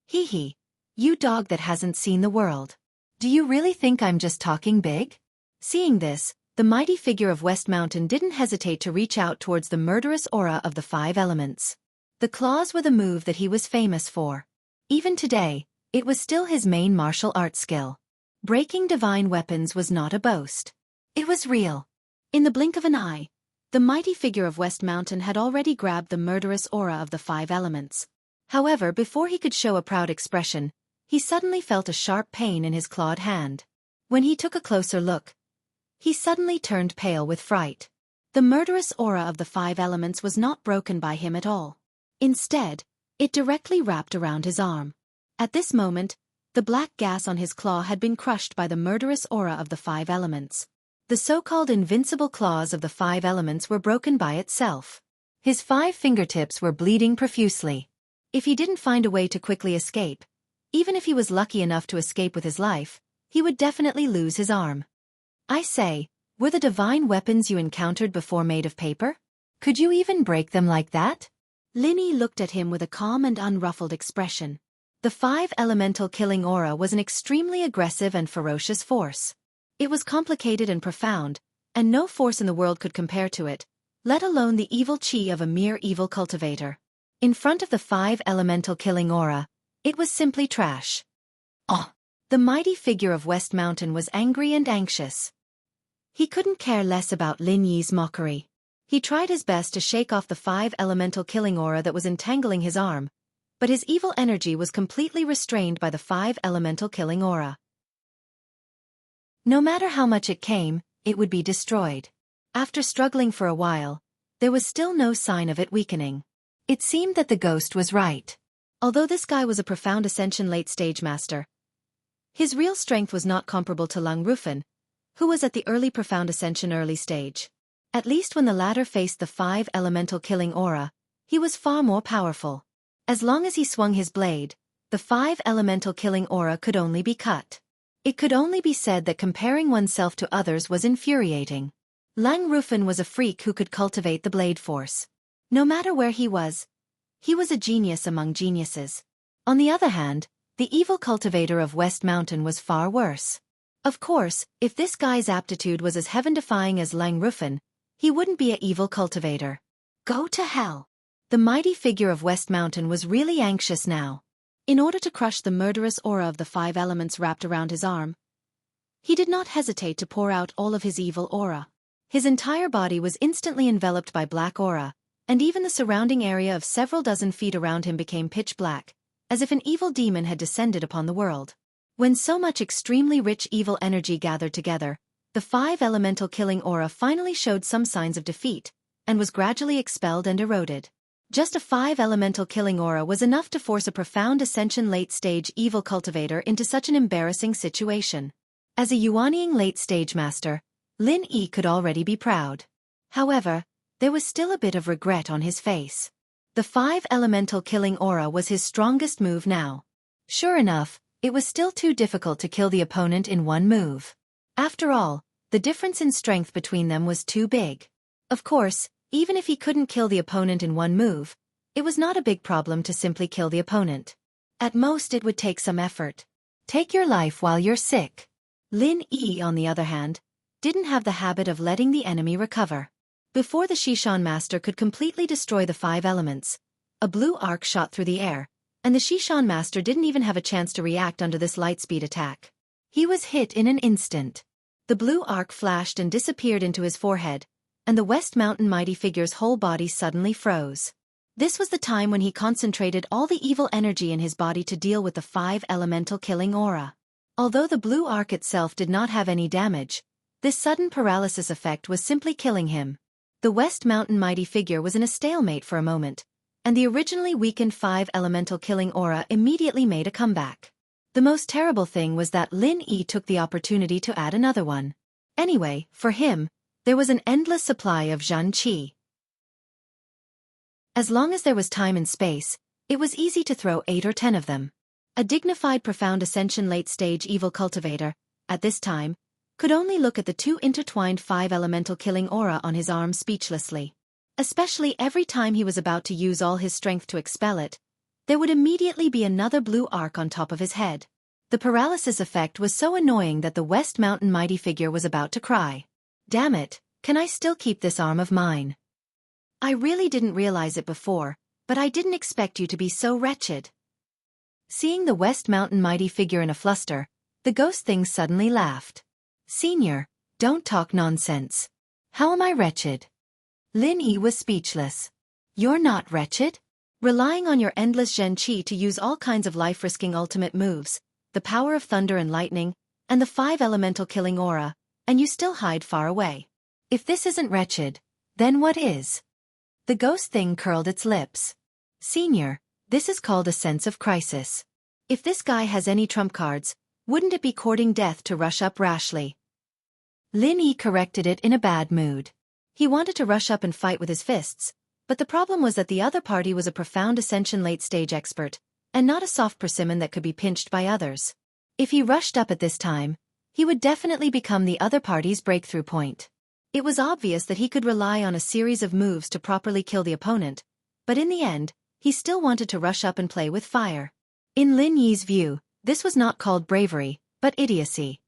Hee, you dog that hasn't seen the world. Do you really think I'm just talking big? Seeing this, the mighty figure of West Mountain didn't hesitate to reach out towards the murderous aura of the 5 elements. The claws were the move that he was famous for. Even today, it was still his main martial arts skill. Breaking divine weapons was not a boast. It was real. In the blink of an eye, The mighty figure of West Mountain had already grabbed the murderous aura of the 5 elements. However, before he could show a proud expression, he suddenly felt a sharp pain in his clawed hand. When he took a closer look, he suddenly turned pale with fright. The murderous aura of the 5 elements was not broken by him at all. Instead, it directly wrapped around his arm. At this moment, the black gas on his claw had been crushed by the murderous aura of the 5 elements. The so-called invincible claws of the 5 elements were broken by itself. His 5 fingertips were bleeding profusely. If he didn't find a way to quickly escape, even if he was lucky enough to escape with his life, he would definitely lose his arm. I say, were the divine weapons you encountered before made of paper? Could you even break them like that? Linny looked at him with a calm and unruffled expression. The 5 elemental killing aura was an extremely aggressive and ferocious force. It was complicated and profound, and no force in the world could compare to it, let alone the evil chi of a mere evil cultivator. In front of the 5 elemental killing aura, it was simply trash. Oh! The mighty figure of West Mountain was angry and anxious. He couldn't care less about Lin Yi's mockery. He tried his best to shake off the 5 elemental killing aura that was entangling his arm, but his evil energy was completely restrained by the 5 elemental killing aura. No matter how much it came, it would be destroyed. After struggling for a while, there was still no sign of it weakening. It seemed that the ghost was right. Although this guy was a profound ascension late-stage master, his real strength was not comparable to Lung Rufin, who was at the early profound ascension early stage. At least when the latter faced the 5 elemental killing aura, he was far more powerful. As long as he swung his blade, the 5 elemental killing aura could only be cut. It could only be said that comparing oneself to others was infuriating. Lung Rufin was a freak who could cultivate the blade force. No matter where he was a genius among geniuses. On the other hand, the evil cultivator of West Mountain was far worse. Of course, if this guy's aptitude was as heaven-defying as Lung Rufin, he wouldn't be an evil cultivator. Go to hell! The mighty figure of West Mountain was really anxious now. In order to crush the murderous aura of the 5 elements wrapped around his arm, he did not hesitate to pour out all of his evil aura. His entire body was instantly enveloped by black aura, and even the surrounding area of several dozen feet around him became pitch black, as if an evil demon had descended upon the world. When so much extremely rich evil energy gathered together, the 5 elemental killing aura finally showed some signs of defeat, and was gradually expelled and eroded. Just a 5 elemental killing aura was enough to force a profound ascension late-stage evil cultivator into such an embarrassing situation. As a Yuanying late-stage master, Lin Yi could already be proud. However, there was still a bit of regret on his face. The 5 elemental killing aura was his strongest move now. Sure enough, it was still too difficult to kill the opponent in one move. After all, the difference in strength between them was too big. Of course, even if he couldn't kill the opponent in one move, it was not a big problem to simply kill the opponent. At most it would take some effort. Take your life while you're sick. Lin Yi, on the other hand, didn't have the habit of letting the enemy recover. Before the Shishan master could completely destroy the 5 elements, a blue arc shot through the air, and the Shishan master didn't even have a chance to react under this lightspeed attack. He was hit in an instant. The blue arc flashed and disappeared into his forehead, and the West Mountain mighty figure's whole body suddenly froze. This was the time when he concentrated all the evil energy in his body to deal with the 5 elemental killing aura. Although the blue arc itself did not have any damage, this sudden paralysis effect was simply killing him. The West Mountain mighty figure was in a stalemate for a moment, and the originally weakened 5 elemental killing aura immediately made a comeback. The most terrible thing was that Lin Yi took the opportunity to add another one. Anyway, for him, there was an endless supply of Zhan Qi. As long as there was time and space, it was easy to throw 8 or 10 of them. A dignified profound ascension late-stage evil cultivator, at this time, could only look at the 2 intertwined 5 elemental killing aura on his arm speechlessly. Especially every time he was about to use all his strength to expel it, there would immediately be another blue arc on top of his head. The paralysis effect was so annoying that the West Mountain mighty figure was about to cry. Damn it, can I still keep this arm of mine? I really didn't realize it before, but I didn't expect you to be so wretched. Seeing the West Mountain mighty figure in a fluster, the ghost thing suddenly laughed. Senior, don't talk nonsense. How am I wretched? Lin Yi was speechless. You're not wretched? Relying on your endless Zhen Qi to use all kinds of life-risking ultimate moves, the power of thunder and lightning, and the 5 elemental killing aura, and you still hide far away. If this isn't wretched, then what is? The ghost thing curled its lips. Senior, this is called a sense of crisis. If this guy has any trump cards, wouldn't it be courting death to rush up rashly? Lin Yi corrected it in a bad mood. He wanted to rush up and fight with his fists, but the problem was that the other party was a profound ascension late-stage expert, and not a soft persimmon that could be pinched by others. If he rushed up at this time, he would definitely become the other party's breakthrough point. It was obvious that he could rely on a series of moves to properly kill the opponent, but in the end, he still wanted to rush up and play with fire. In Lin Yi's view, this was not called bravery, but idiocy.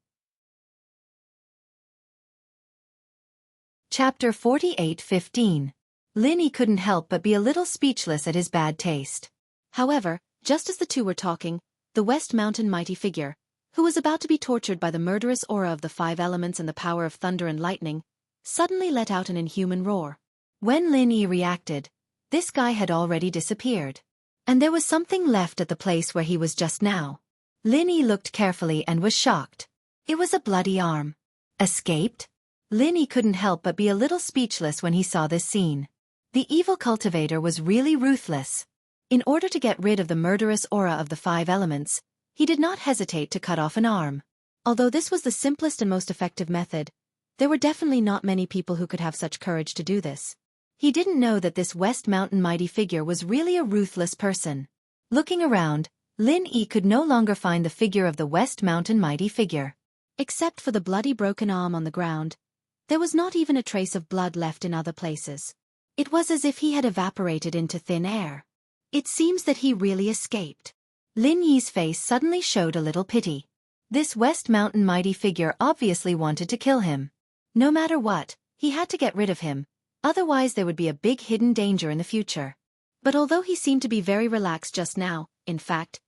Chapter 48:15. Lin Yi couldn't help but be a little speechless at his bad taste. However, just as the two were talking, the West Mountain mighty figure, who was about to be tortured by the murderous aura of the 5 elements and the power of thunder and lightning, suddenly let out an inhuman roar. When Lin Yi reacted, this guy had already disappeared. And there was something left at the place where he was just now. Lin Yi looked carefully and was shocked. It was a bloody arm. Escaped? Lin Yi couldn't help but be a little speechless when he saw this scene. The evil cultivator was really ruthless. In order to get rid of the murderous aura of the 5 elements, he did not hesitate to cut off an arm. Although this was the simplest and most effective method, there were definitely not many people who could have such courage to do this. He didn't know that this West Mountain mighty figure was really a ruthless person. Looking around, Lin Yi could no longer find the figure of the West Mountain mighty figure. Except for the bloody broken arm on the ground, there was not even a trace of blood left in other places. It was as if he had evaporated into thin air. It seems that he really escaped. Lin Yi's face suddenly showed a little pity. This West Mountain mighty figure obviously wanted to kill him. No matter what, he had to get rid of him, otherwise there would be a big hidden danger in the future. But although he seemed to be very relaxed just now, in fact,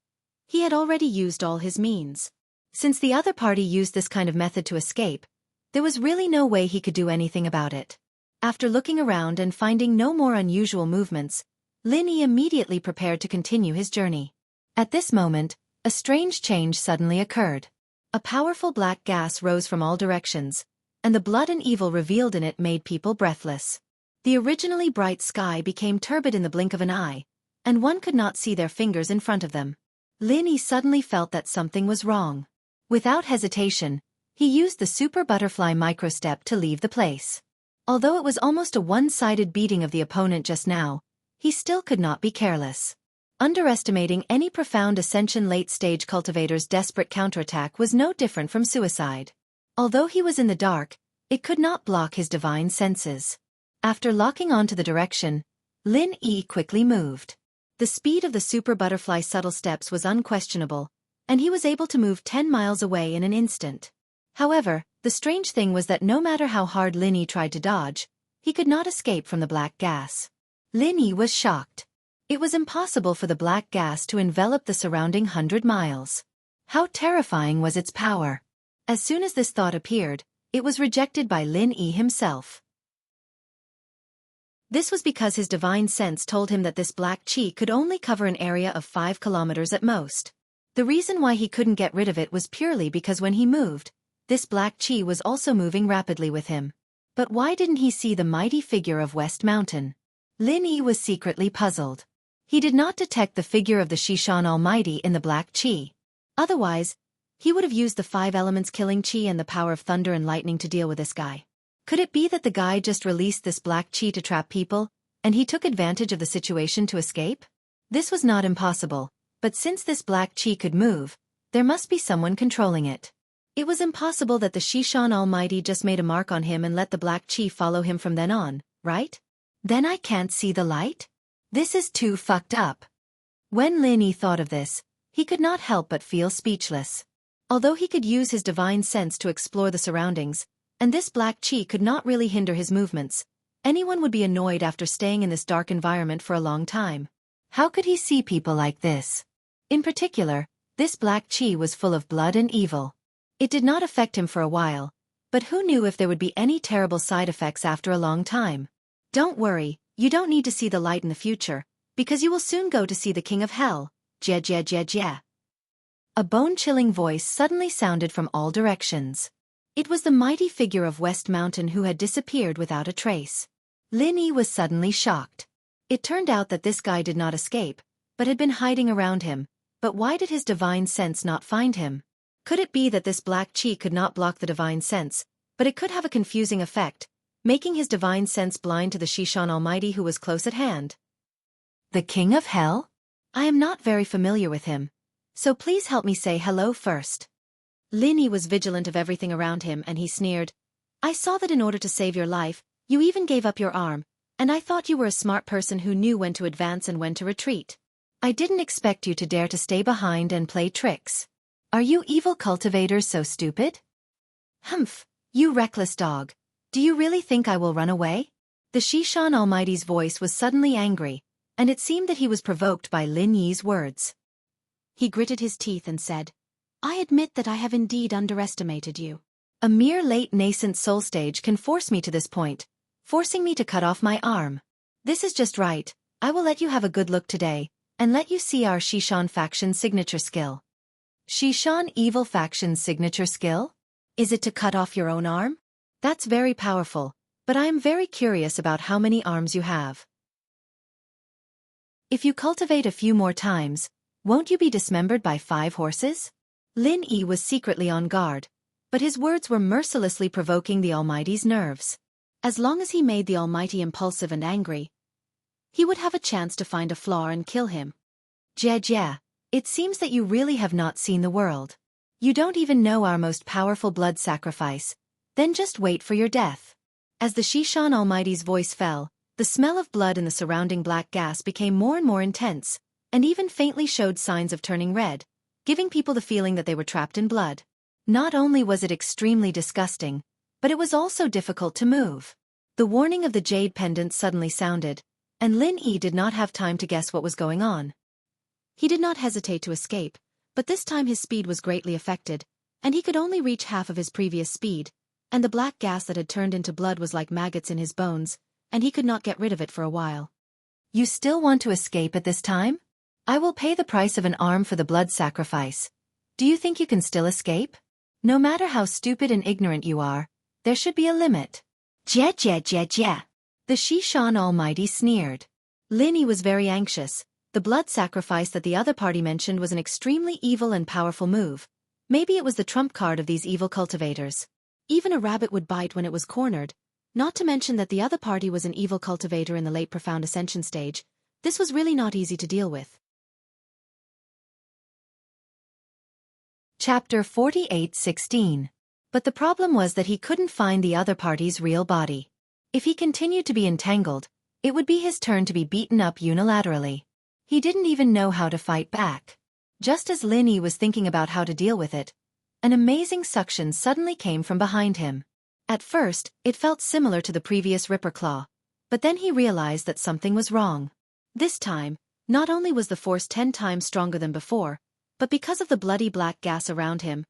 he had already used all his means. Since the other party used this kind of method to escape, there was really no way he could do anything about it. After looking around and finding no more unusual movements, Lin Yi immediately prepared to continue his journey. At this moment, a strange change suddenly occurred. A powerful black gas rose from all directions, and the blood and evil revealed in it made people breathless. The originally bright sky became turbid in the blink of an eye, and one could not see their fingers in front of them. Lin Yi suddenly felt that something was wrong. Without hesitation, he used the super butterfly microstep to leave the place. Although it was almost a one-sided beating of the opponent just now, he still could not be careless. Underestimating any profound ascension late-stage cultivator's desperate counterattack was no different from suicide. Although he was in the dark, it could not block his divine senses. After locking onto the direction, Lin Yi quickly moved. The speed of the super butterfly subtle steps was unquestionable, and he was able to move 10 miles away in an instant. However, the strange thing was that no matter how hard Lin Yi tried to dodge, he could not escape from the black gas. Lin Yi was shocked. It was impossible for the black gas to envelop the surrounding 100 miles. How terrifying was its power! As soon as this thought appeared, it was rejected by Lin Yi himself. This was because his divine sense told him that this black chi could only cover an area of 5 kilometers at most. The reason why he couldn't get rid of it was purely because when he moved, this black chi was also moving rapidly with him. But why didn't he see the mighty figure of West Mountain? Lin Yi was secretly puzzled. He did not detect the figure of the Shishan Almighty in the black chi. Otherwise, he would have used the 5 elements killing chi and the power of thunder and lightning to deal with this guy. Could it be that the guy just released this black chi to trap people, and he took advantage of the situation to escape? This was not impossible, but since this black chi could move, there must be someone controlling it. It was impossible that the Shishan Almighty just made a mark on him and let the black chi follow him from then on, right? Then I can't see the light? This is too fucked up. When Lin Yi thought of this, he could not help but feel speechless. Although he could use his divine sense to explore the surroundings, and this black chi could not really hinder his movements, anyone would be annoyed after staying in this dark environment for a long time. How could he see people like this? In particular, this black chi was full of blood and evil. It did not affect him for a while, but who knew if there would be any terrible side effects after a long time? Don't worry, you don't need to see the light in the future, because you will soon go to see the King of Hell. Jia jia jia jia. A bone-chilling voice suddenly sounded from all directions. It was the mighty figure of West Mountain who had disappeared without a trace. Lin Yi was suddenly shocked. It turned out that this guy did not escape, but had been hiding around him. But why did his divine sense not find him? Could it be that this black chi could not block the divine sense, but it could have a confusing effect, making his divine sense blind to the Shishan Almighty who was close at hand? The King of Hell? I am not very familiar with him, so please help me say hello first. Lin Yi was vigilant of everything around him and he sneered. I saw that in order to save your life, you even gave up your arm, and I thought you were a smart person who knew when to advance and when to retreat. I didn't expect you to dare to stay behind and play tricks. Are you evil cultivators so stupid? Humph, you reckless dog. Do you really think I will run away? The Shishan Almighty's voice was suddenly angry, and it seemed that he was provoked by Lin Yi's words. He gritted his teeth and said, I admit that I have indeed underestimated you. A mere late nascent soul stage can force me to this point, forcing me to cut off my arm. This is just right. I will let you have a good look today, and let you see our Shishan faction's signature skill. Shishan evil faction's signature skill? Is it to cut off your own arm? That's very powerful, but I am very curious about how many arms you have. If you cultivate a few more times, won't you be dismembered by 5 horses? Lin Yi was secretly on guard, but his words were mercilessly provoking the Almighty's nerves. As long as he made the Almighty impulsive and angry, he would have a chance to find a flaw and kill him. Jia jia, it seems that you really have not seen the world. You don't even know our most powerful blood sacrifice. Then just wait for your death. As the Shishan Almighty's voice fell, the smell of blood in the surrounding black gas became more and more intense, and even faintly showed signs of turning red, giving people the feeling that they were trapped in blood. Not only was it extremely disgusting, but it was also difficult to move. The warning of the jade pendant suddenly sounded, and Lin Yi did not have time to guess what was going on. He did not hesitate to escape, but this time his speed was greatly affected, and he could only reach half of his previous speed, and the black gas that had turned into blood was like maggots in his bones, and he could not get rid of it for a while. You still want to escape at this time? I will pay the price of an arm for the blood sacrifice. Do you think you can still escape? No matter how stupid and ignorant you are, there should be a limit. Jia jia jia jia. The Shishan Almighty sneered. Lin Yi was very anxious. The blood sacrifice that the other party mentioned was an extremely evil and powerful move. Maybe it was the trump card of these evil cultivators. Even a rabbit would bite when it was cornered. Not to mention that the other party was an evil cultivator in the late profound ascension stage. This was really not easy to deal with. Chapter 48:16. But the problem was that he couldn't find the other party's real body. If he continued to be entangled, it would be his turn to be beaten up unilaterally. He didn't even know how to fight back. Just as Lin Yi was thinking about how to deal with it, an amazing suction suddenly came from behind him. At first, it felt similar to the previous Ripper Claw, but then he realized that something was wrong. This time, not only was the force 10 times stronger than before, but because of the bloody black gas around him,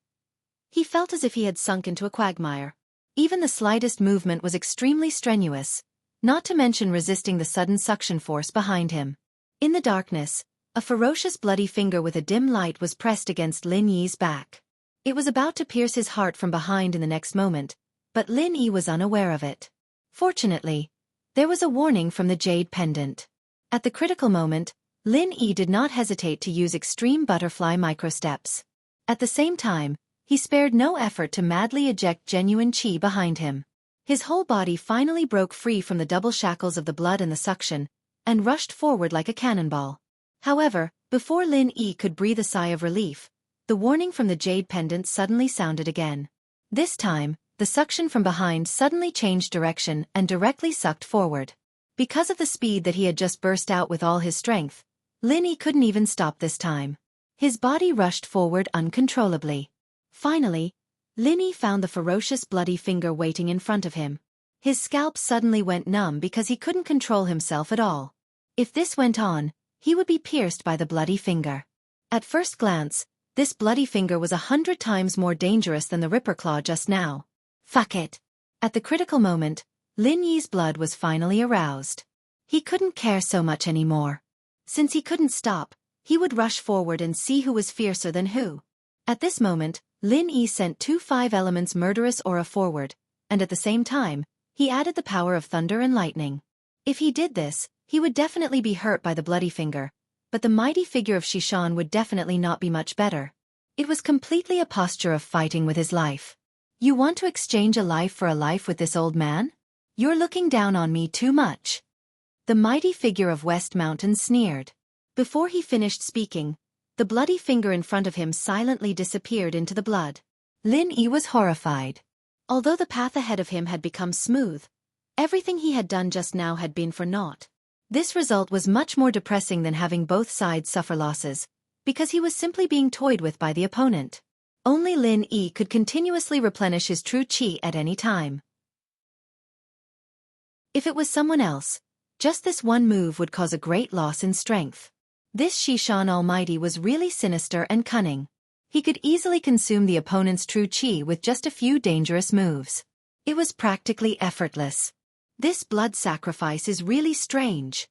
he felt as if he had sunk into a quagmire. Even the slightest movement was extremely strenuous, not to mention resisting the sudden suction force behind him. In the darkness, a ferocious bloody finger with a dim light was pressed against Lin Yi's back. It was about to pierce his heart from behind in the next moment, but Lin Yi was unaware of it. Fortunately, there was a warning from the jade pendant. At the critical moment, Lin Yi did not hesitate to use extreme butterfly microsteps. At the same time, he spared no effort to madly eject genuine chi behind him. His whole body finally broke free from the double shackles of the blood and the suction, and rushed forward like a cannonball. However, before Lin Yi could breathe a sigh of relief, the warning from the jade pendant suddenly sounded again. This time, the suction from behind suddenly changed direction and directly sucked forward. Because of the speed that he had just burst out with all his strength, Lin Yi couldn't even stop this time. His body rushed forward uncontrollably. Finally, Lin Yi found the ferocious bloody finger waiting in front of him. His scalp suddenly went numb because he couldn't control himself at all. If this went on, he would be pierced by the bloody finger. At first glance, this bloody finger was 100 times more dangerous than the Ripper Claw just now. Fuck it. At the critical moment, Lin Yi's blood was finally aroused. He couldn't care so much anymore. Since he couldn't stop, he would rush forward and see who was fiercer than who. At this moment, Lin Yi sent 2 5-elements murderous aura forward, and at the same time, he added the power of thunder and lightning. If he did this, he would definitely be hurt by the bloody finger, but the mighty figure of Shishan would definitely not be much better. It was completely a posture of fighting with his life. You want to exchange a life for a life with this old man? You're looking down on me too much. The mighty figure of West Mountain sneered. Before he finished speaking, the bloody finger in front of him silently disappeared into the blood. Lin Yi was horrified. Although the path ahead of him had become smooth, everything he had done just now had been for naught. This result was much more depressing than having both sides suffer losses, because he was simply being toyed with by the opponent. Only Lin Yi could continuously replenish his true qi at any time. If it was someone else, just this one move would cause a great loss in strength. This Shishan Almighty was really sinister and cunning. He could easily consume the opponent's true qi with just a few dangerous moves. It was practically effortless. This blood sacrifice is really strange.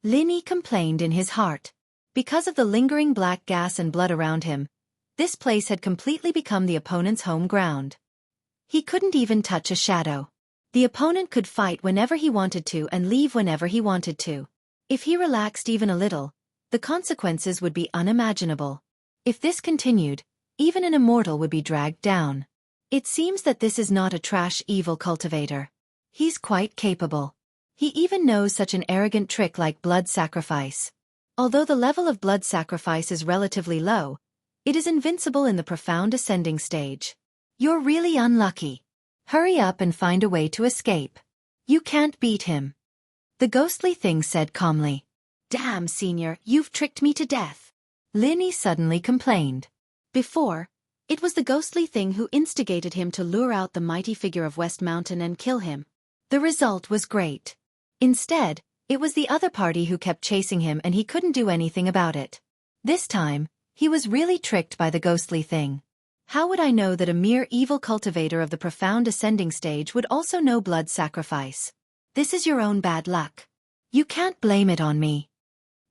Lin Yi complained in his heart. Because of the lingering black gas and blood around him, this place had completely become the opponent's home ground. He couldn't even touch a shadow. The opponent could fight whenever he wanted to and leave whenever he wanted to. If he relaxed even a little, the consequences would be unimaginable. If this continued, even an immortal would be dragged down. It seems that this is not a trash evil cultivator. He's quite capable. He even knows such an arrogant trick like blood sacrifice. Although the level of blood sacrifice is relatively low, it is invincible in the profound ascending stage. You're really unlucky. Hurry up and find a way to escape. You can't beat him. The ghostly thing said calmly. Damn, Senior, you've tricked me to death. Lin Yi suddenly complained. Before, it was the ghostly thing who instigated him to lure out the mighty figure of West Mountain and kill him. The result was great. Instead, it was the other party who kept chasing him and he couldn't do anything about it. This time, he was really tricked by the ghostly thing. How would I know that a mere evil cultivator of the profound ascending stage would also know blood sacrifice? This is your own bad luck. You can't blame it on me.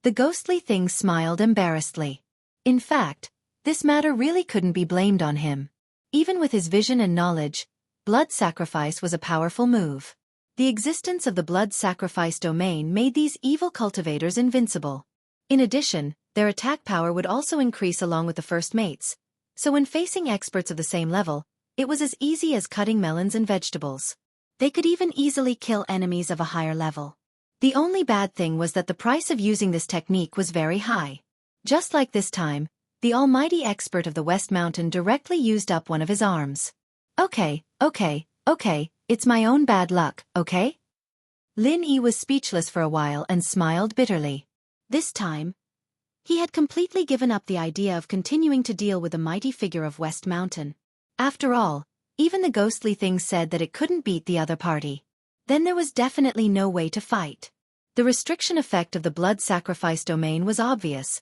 The ghostly thing smiled embarrassedly. In fact, this matter really couldn't be blamed on him. Even with his vision and knowledge, blood sacrifice was a powerful move. The existence of the blood sacrifice domain made these evil cultivators invincible. In addition, their attack power would also increase along with the first mates. So when facing experts of the same level, it was as easy as cutting melons and vegetables. They could even easily kill enemies of a higher level. The only bad thing was that the price of using this technique was very high. Just like this time, the almighty expert of the West Mountain directly used up one of his arms. Okay, it's my own bad luck, okay? Lin Yi was speechless for a while and smiled bitterly. This time, he had completely given up the idea of continuing to deal with the mighty figure of West Mountain. After all, even the ghostly thing said that it couldn't beat the other party. Then there was definitely no way to fight. The restriction effect of the blood sacrifice domain was obvious,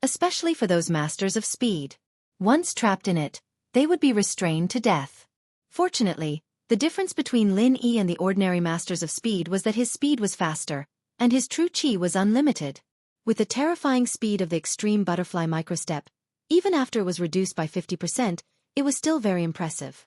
especially for those masters of speed. Once trapped in it, they would be restrained to death. Fortunately, the difference between Lin Yi and the ordinary masters of speed was that his speed was faster, and his true qi was unlimited. With the terrifying speed of the extreme butterfly microstep, even after it was reduced by 50%, it was still very impressive.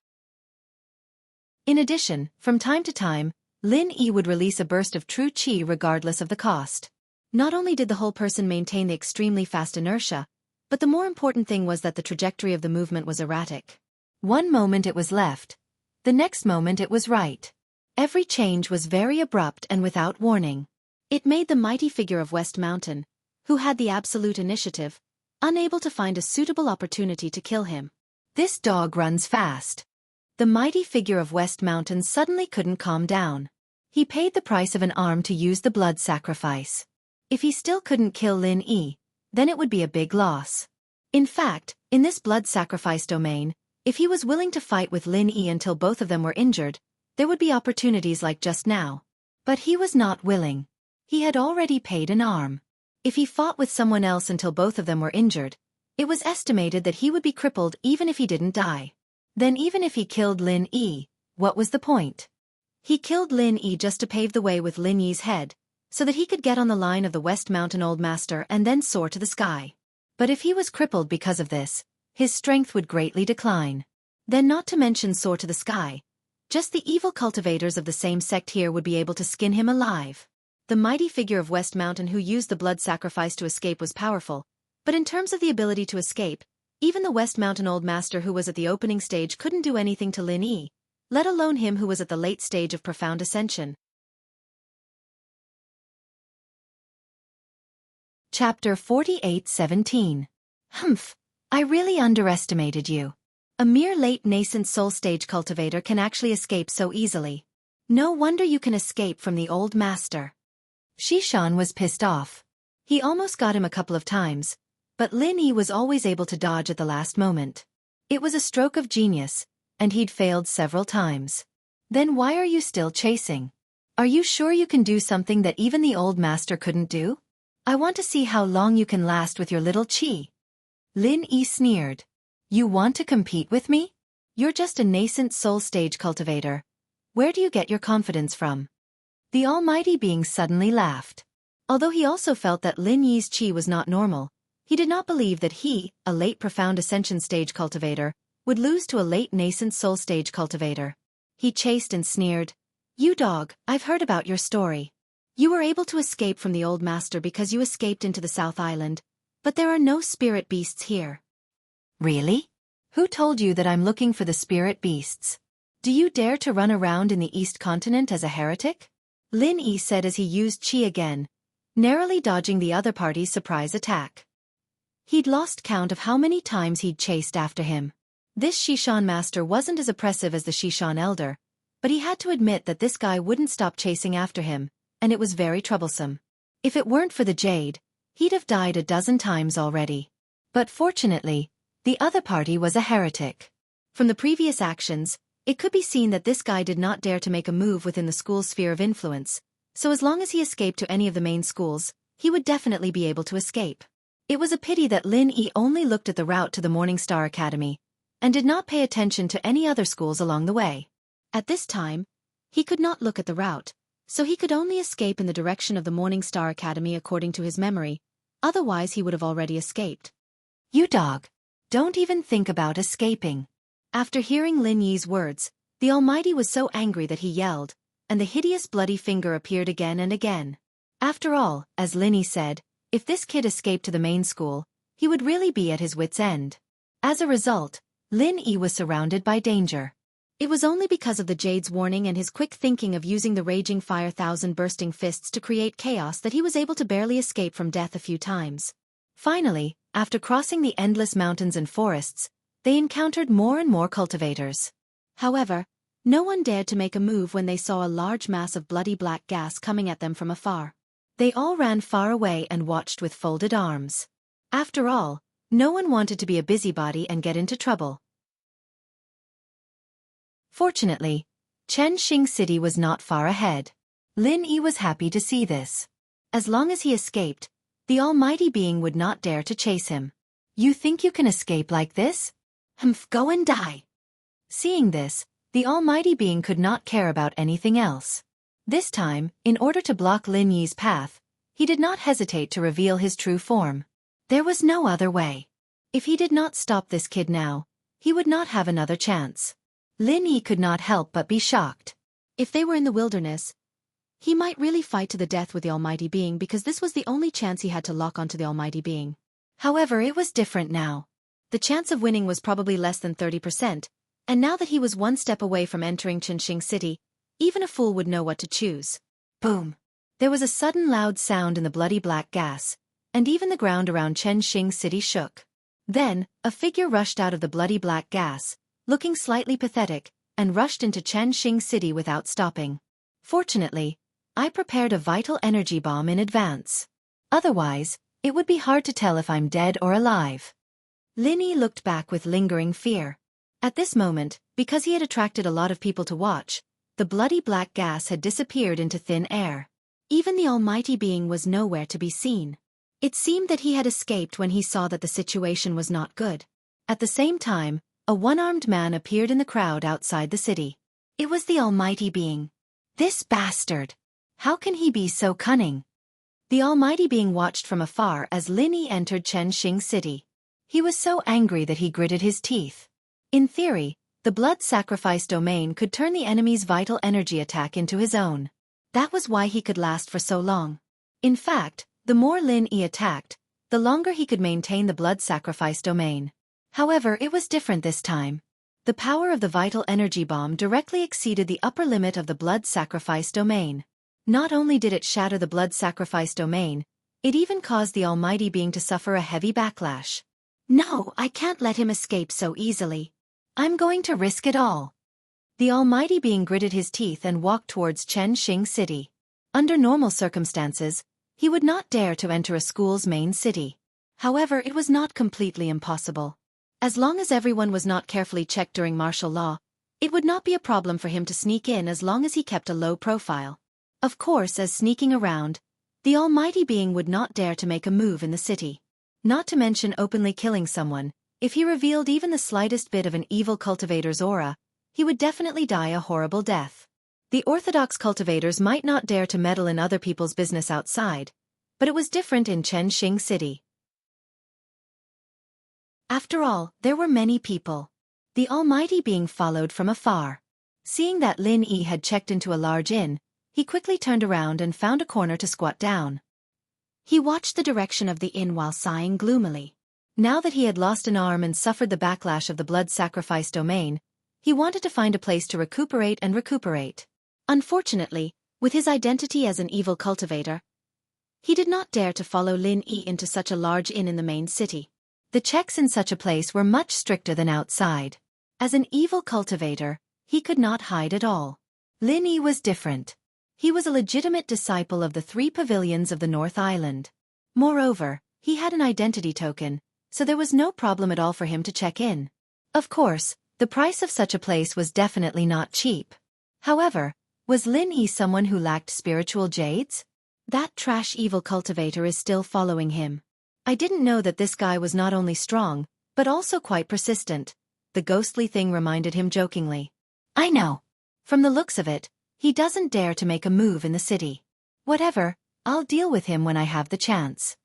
In addition, from time to time, Lin Yi would release a burst of true qi regardless of the cost. Not only did the whole person maintain the extremely fast inertia, but the more important thing was that the trajectory of the movement was erratic. One moment it was left, the next moment it was right. Every change was very abrupt and without warning. It made the mighty figure of West Mountain, who had the absolute initiative, unable to find a suitable opportunity to kill him. This dog runs fast. The mighty figure of West Mountain suddenly couldn't calm down. He paid the price of an arm to use the blood sacrifice. If he still couldn't kill Lin Yi, then it would be a big loss. In fact, in this blood sacrifice domain, if he was willing to fight with Lin Yi until both of them were injured, there would be opportunities like just now. But he was not willing. He had already paid an arm. If he fought with someone else until both of them were injured, it was estimated that he would be crippled even if he didn't die. Then even if he killed Lin Yi, what was the point? He killed Lin Yi just to pave the way with Lin Yi's head, so that he could get on the line of the West Mountain Old Master and then soar to the sky. But if he was crippled because of this, his strength would greatly decline. Then not to mention soar to the sky, just the evil cultivators of the same sect here would be able to skin him alive. The mighty figure of West Mountain who used the blood sacrifice to escape was powerful, but in terms of the ability to escape, even the West Mountain Old Master who was at the opening stage couldn't do anything to Lin Yi, let alone him who was at the late stage of profound ascension. Chapter 48:17. Humph, I really underestimated you. A mere late nascent soul stage cultivator can actually escape so easily. No wonder you can escape from the old master. Shishan was pissed off. He almost got him a couple of times, but Lin Yi was always able to dodge at the last moment. It was a stroke of genius, and he'd failed several times. Then why are you still chasing? Are you sure you can do something that even the old master couldn't do? I want to see how long you can last with your little chi. Lin Yi sneered. You want to compete with me? You're just a nascent soul stage cultivator. Where do you get your confidence from? The almighty being suddenly laughed. Although he also felt that Lin Yi's chi was not normal, he did not believe that he, a late profound ascension stage cultivator, would lose to a late nascent soul stage cultivator. He chased and sneered. You dog, I've heard about your story. You were able to escape from the old master because you escaped into the South Island, but there are no spirit beasts here. Really? Who told you that I'm looking for the spirit beasts? Do you dare to run around in the East Continent as a heretic? Lin Yi said as he used chi again, narrowly dodging the other party's surprise attack. He'd lost count of how many times he'd chased after him. This Shishan master wasn't as oppressive as the Shishan elder, but he had to admit that this guy wouldn't stop chasing after him, and it was very troublesome. If it weren't for the jade, he'd have died a dozen times already. But fortunately, the other party was a heretic. From the previous actions, it could be seen that this guy did not dare to make a move within the school's sphere of influence, so as long as he escaped to any of the main schools, he would definitely be able to escape. It was a pity that Lin Yi only looked at the route to the Morning Star Academy, and did not pay attention to any other schools along the way. At this time, he could not look at the route, so he could only escape in the direction of the Morning Star Academy according to his memory, otherwise he would have already escaped. You dog. Don't even think about escaping. After hearing Lin Yi's words, the Almighty was so angry that he yelled, and the hideous bloody finger appeared again and again. After all, as Lin Yi said, if this kid escaped to the main school, he would really be at his wit's end. As a result, Lin Yi was surrounded by danger. It was only because of the Jade's warning and his quick thinking of using the raging fire thousand bursting fists to create chaos that he was able to barely escape from death a few times. Finally, after crossing the endless mountains and forests, they encountered more and more cultivators. However, no one dared to make a move when they saw a large mass of bloody black gas coming at them from afar. They all ran far away and watched with folded arms. After all, no one wanted to be a busybody and get into trouble. Fortunately, Chengxing City was not far ahead. Lin Yi was happy to see this. As long as he escaped, the almighty being would not dare to chase him. You think you can escape like this? Humph, go and die. Seeing this, the almighty being could not care about anything else. This time, in order to block Lin Yi's path, he did not hesitate to reveal his true form. There was no other way. If he did not stop this kid now, he would not have another chance. Lin Yi could not help but be shocked. If they were in the wilderness, he might really fight to the death with the almighty being because this was the only chance he had to lock onto the almighty being. However, it was different now. The chance of winning was probably less than 30%, and now that he was one step away from entering Chengxing City, even a fool would know what to choose. Boom! There was a sudden loud sound in the bloody black gas, and even the ground around Chengxing City shook. Then, a figure rushed out of the bloody black gas, looking slightly pathetic, and rushed into Chengxing City without stopping. Fortunately, I prepared a vital energy bomb in advance. Otherwise, it would be hard to tell if I'm dead or alive. Lin Yi looked back with lingering fear. At this moment, because he had attracted a lot of people to watch, the bloody black gas had disappeared into thin air. Even the almighty being was nowhere to be seen. It seemed that he had escaped when he saw that the situation was not good. At the same time, a one-armed man appeared in the crowd outside the city. It was the almighty being. This bastard! How can he be so cunning? The almighty being watched from afar as Lin Yi entered Chenxing City. He was so angry that he gritted his teeth. In theory, the blood sacrifice domain could turn the enemy's vital energy attack into his own. That was why he could last for so long. In fact, the more Lin Yi attacked, the longer he could maintain the blood sacrifice domain. However, it was different this time. The power of the vital energy bomb directly exceeded the upper limit of the blood sacrifice domain. Not only did it shatter the blood sacrifice domain, it even caused the almighty being to suffer a heavy backlash. No, I can't let him escape so easily. I'm going to risk it all. The almighty being gritted his teeth and walked towards Chenxing City. Under normal circumstances, he would not dare to enter a school's main city. However, it was not completely impossible. As long as everyone was not carefully checked during martial law, it would not be a problem for him to sneak in as long as he kept a low profile. Of course, as sneaking around, the almighty being would not dare to make a move in the city. Not to mention openly killing someone. If he revealed even the slightest bit of an evil cultivator's aura, he would definitely die a horrible death. The orthodox cultivators might not dare to meddle in other people's business outside, but it was different in Chenxing City. After all, there were many people. The almighty being followed from afar. Seeing that Lin Yi had checked into a large inn, he quickly turned around and found a corner to squat down. He watched the direction of the inn while sighing gloomily. Now that he had lost an arm and suffered the backlash of the blood sacrifice domain, he wanted to find a place to recuperate. Unfortunately, with his identity as an evil cultivator, he did not dare to follow Lin Yi into such a large inn in the main city. The checks in such a place were much stricter than outside. As an evil cultivator, he could not hide at all. Lin Yi was different. He was a legitimate disciple of the 3 pavilions of the North Island. Moreover, he had an identity token, so there was no problem at all for him to check in. Of course, the price of such a place was definitely not cheap. However, was Lin Yi someone who lacked spiritual jades? That trash evil cultivator is still following him. I didn't know that this guy was not only strong, but also quite persistent, the ghostly thing reminded him jokingly. I know. From the looks of it, he doesn't dare to make a move in the city. Whatever, I'll deal with him when I have the chance.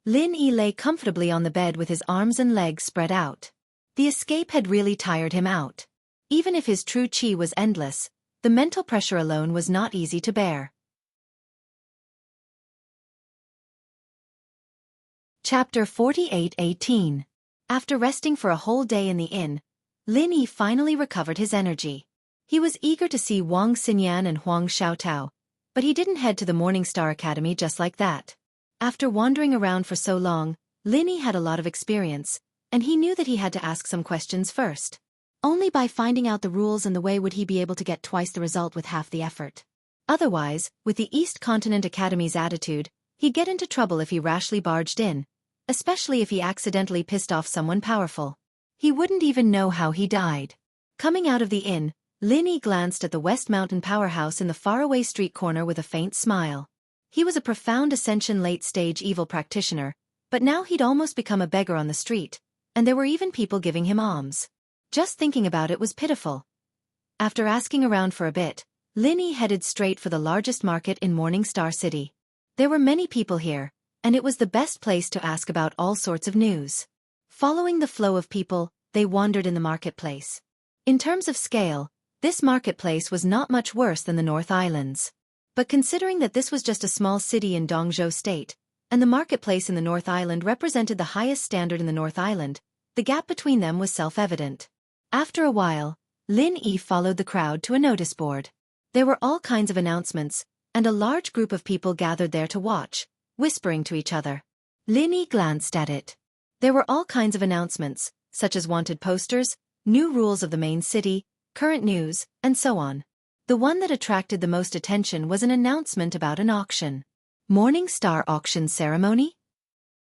Lin Yi lay comfortably on the bed with his arms and legs spread out. The escape had really tired him out. Even if his true chi was endless, the mental pressure alone was not easy to bear. Chapter 48:18. After resting for a whole day in the inn, Lin Yi finally recovered his energy. He was eager to see Wang Xinyan and Huang Xiaotao, but he didn't head to the Morning Star Academy just like that. After wandering around for so long, Lin Yi had a lot of experience, and he knew that he had to ask some questions first. Only by finding out the rules and the way would he be able to get twice the result with half the effort. Otherwise, with the East Continent Academy's attitude, he'd get into trouble if he rashly barged in, especially if he accidentally pissed off someone powerful. He wouldn't even know how he died. Coming out of the inn, Lin Yi glanced at the West Mountain powerhouse in the faraway street corner with a faint smile. He was a profound ascension late-stage evil practitioner, but now he'd almost become a beggar on the street, and there were even people giving him alms. Just thinking about it was pitiful. After asking around for a bit, Lin Yi headed straight for the largest market in Morning Star City. There were many people here, and it was the best place to ask about all sorts of news. Following the flow of people, they wandered in the marketplace. In terms of scale, this marketplace was not much worse than the North Islands. But considering that this was just a small city in Dongzhou State, and the marketplace in the North Island represented the highest standard in the North Island, the gap between them was self-evident. After a while, Lin Yi followed the crowd to a notice board. There were all kinds of announcements, and a large group of people gathered there to watch, whispering to each other. Lin Yi glanced at it. There were all kinds of announcements, such as wanted posters, new rules of the main city, current news, and so on. The one that attracted the most attention was an announcement about an auction. Morning Star auction ceremony?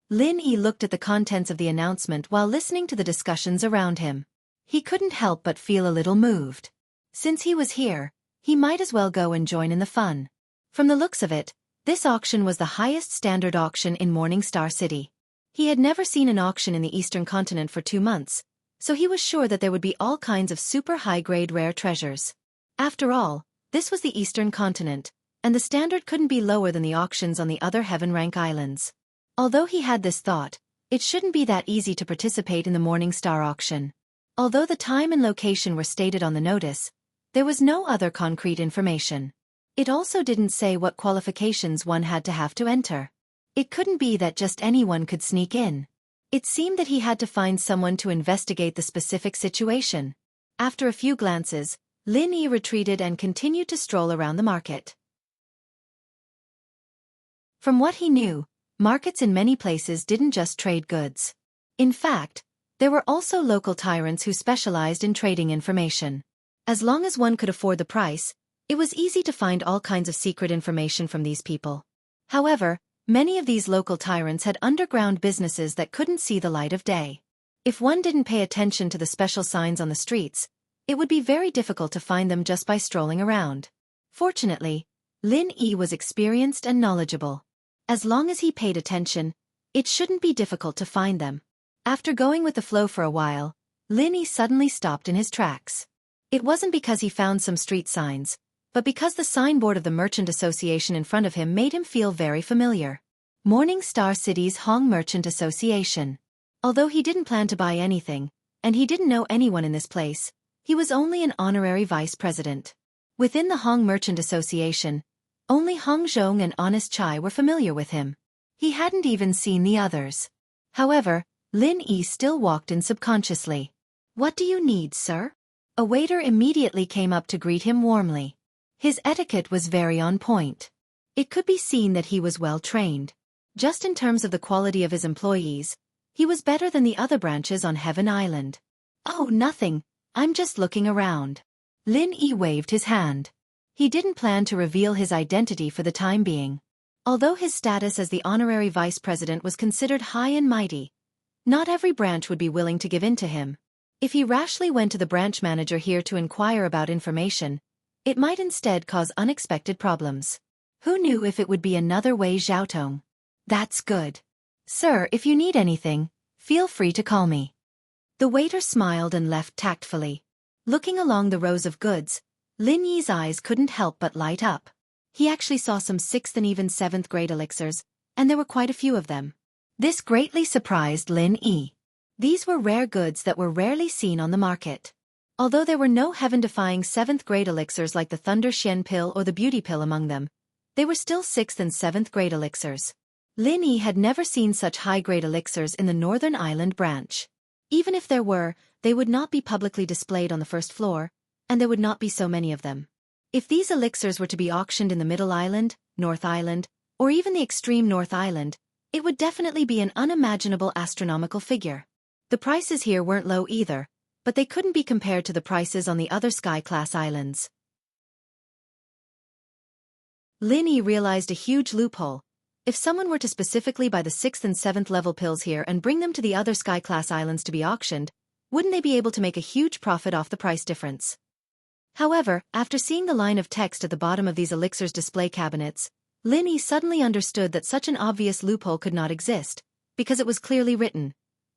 Lin Yi looked at the contents of the announcement while listening to the discussions around him. He couldn't help but feel a little moved. Since he was here, he might as well go and join in the fun. From the looks of it, this auction was the highest standard auction in Morning Star City. He had never seen an auction in the Eastern Continent for 2 months, so he was sure that there would be all kinds of super high-grade rare treasures. After all, This was the Eastern continent, and the standard couldn't be lower than the auctions on the other Heaven Rank Islands. Although he had this thought, it shouldn't be that easy to participate in the Morning Star auction. Although the time and location were stated on the notice, there was no other concrete information. It also didn't say what qualifications one had to have to enter. It couldn't be that just anyone could sneak in. It seemed that he had to find someone to investigate the specific situation. After a few glances, Lin Yi retreated and continued to stroll around the market. From what he knew, markets in many places didn't just trade goods. In fact, there were also local tyrants who specialized in trading information. As long as one could afford the price, it was easy to find all kinds of secret information from these people. However, many of these local tyrants had underground businesses that couldn't see the light of day. If one didn't pay attention to the special signs on the streets, it would be very difficult to find them just by strolling around. Fortunately, Lin Yi was experienced and knowledgeable. As long as he paid attention, it shouldn't be difficult to find them. After going with the flow for a while, Lin Yi suddenly stopped in his tracks. It wasn't because he found some street signs, but because the signboard of the Merchant Association in front of him made him feel very familiar. Morning Star City's Hong Merchant Association. Although he didn't plan to buy anything, and he didn't know anyone in this place, he was only an honorary vice president. Within the Hong Merchant Association, only Hong Zhong and Honest Chai were familiar with him. He hadn't even seen the others. However, Lin Yi still walked in subconsciously. "What do you need, sir?" A waiter immediately came up to greet him warmly. His etiquette was very on point. It could be seen that he was well trained. Just in terms of the quality of his employees, he was better than the other branches on Heaven Island. "Oh, nothing, I'm just looking around." Lin Yi waved his hand. He didn't plan to reveal his identity for the time being. Although his status as the honorary vice president was considered high and mighty, not every branch would be willing to give in to him. If he rashly went to the branch manager here to inquire about information, it might instead cause unexpected problems. Who knew if it would be another Wei Xiaotong? "That's good. Sir, if you need anything, feel free to call me." The waiter smiled and left tactfully. Looking along the rows of goods, Lin Yi's eyes couldn't help but light up. He actually saw some 6th and even 7th grade elixirs, and there were quite a few of them. This greatly surprised Lin Yi. These were rare goods that were rarely seen on the market. Although there were no heaven-defying 7th grade elixirs like the Thunder Xian pill or the Beauty pill among them, they were still 6th and 7th grade elixirs. Lin Yi had never seen such high-grade elixirs in the Northern Island branch. Even if there were, they would not be publicly displayed on the first floor, and there would not be so many of them. If these elixirs were to be auctioned in the Middle Island, North Island, or even the extreme North Island, it would definitely be an unimaginable astronomical figure. The prices here weren't low either, but they couldn't be compared to the prices on the other sky-class islands. Lin Yi realized a huge loophole. If someone were to specifically buy the 6th and 7th level pills here and bring them to the other sky-class islands to be auctioned, wouldn't they be able to make a huge profit off the price difference? However, after seeing the line of text at the bottom of these elixirs display cabinets, Lin Yi suddenly understood that such an obvious loophole could not exist, because it was clearly written,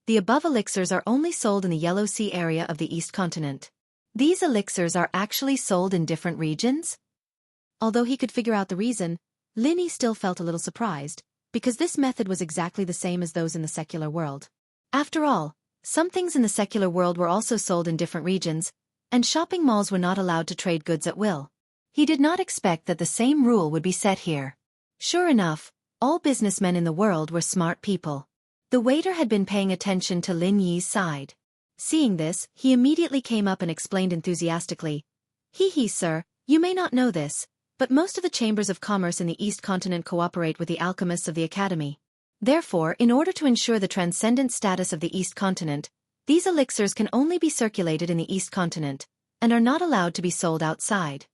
"The above elixirs are only sold in the Yellow Sea area of the East Continent." These elixirs are actually sold in different regions? Although he could figure out the reason, Lin Yi still felt a little surprised, because this method was exactly the same as those in the secular world. After all, some things in the secular world were also sold in different regions, and shopping malls were not allowed to trade goods at will. He did not expect that the same rule would be set here. Sure enough, all businessmen in the world were smart people. The waiter had been paying attention to Lin Yi's side. Seeing this, he immediately came up and explained enthusiastically, "Hee, sir, you may not know this, but most of the chambers of commerce in the East Continent cooperate with the alchemists of the Academy. Therefore, in order to ensure the transcendent status of the East Continent, these elixirs can only be circulated in the East Continent, and are not allowed to be sold outside."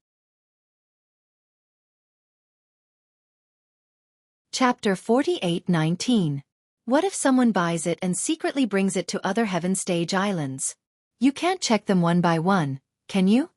Chapter 48:19. What if someone buys it and secretly brings it to other Heaven Stage Islands? You can't check them one by one, can you?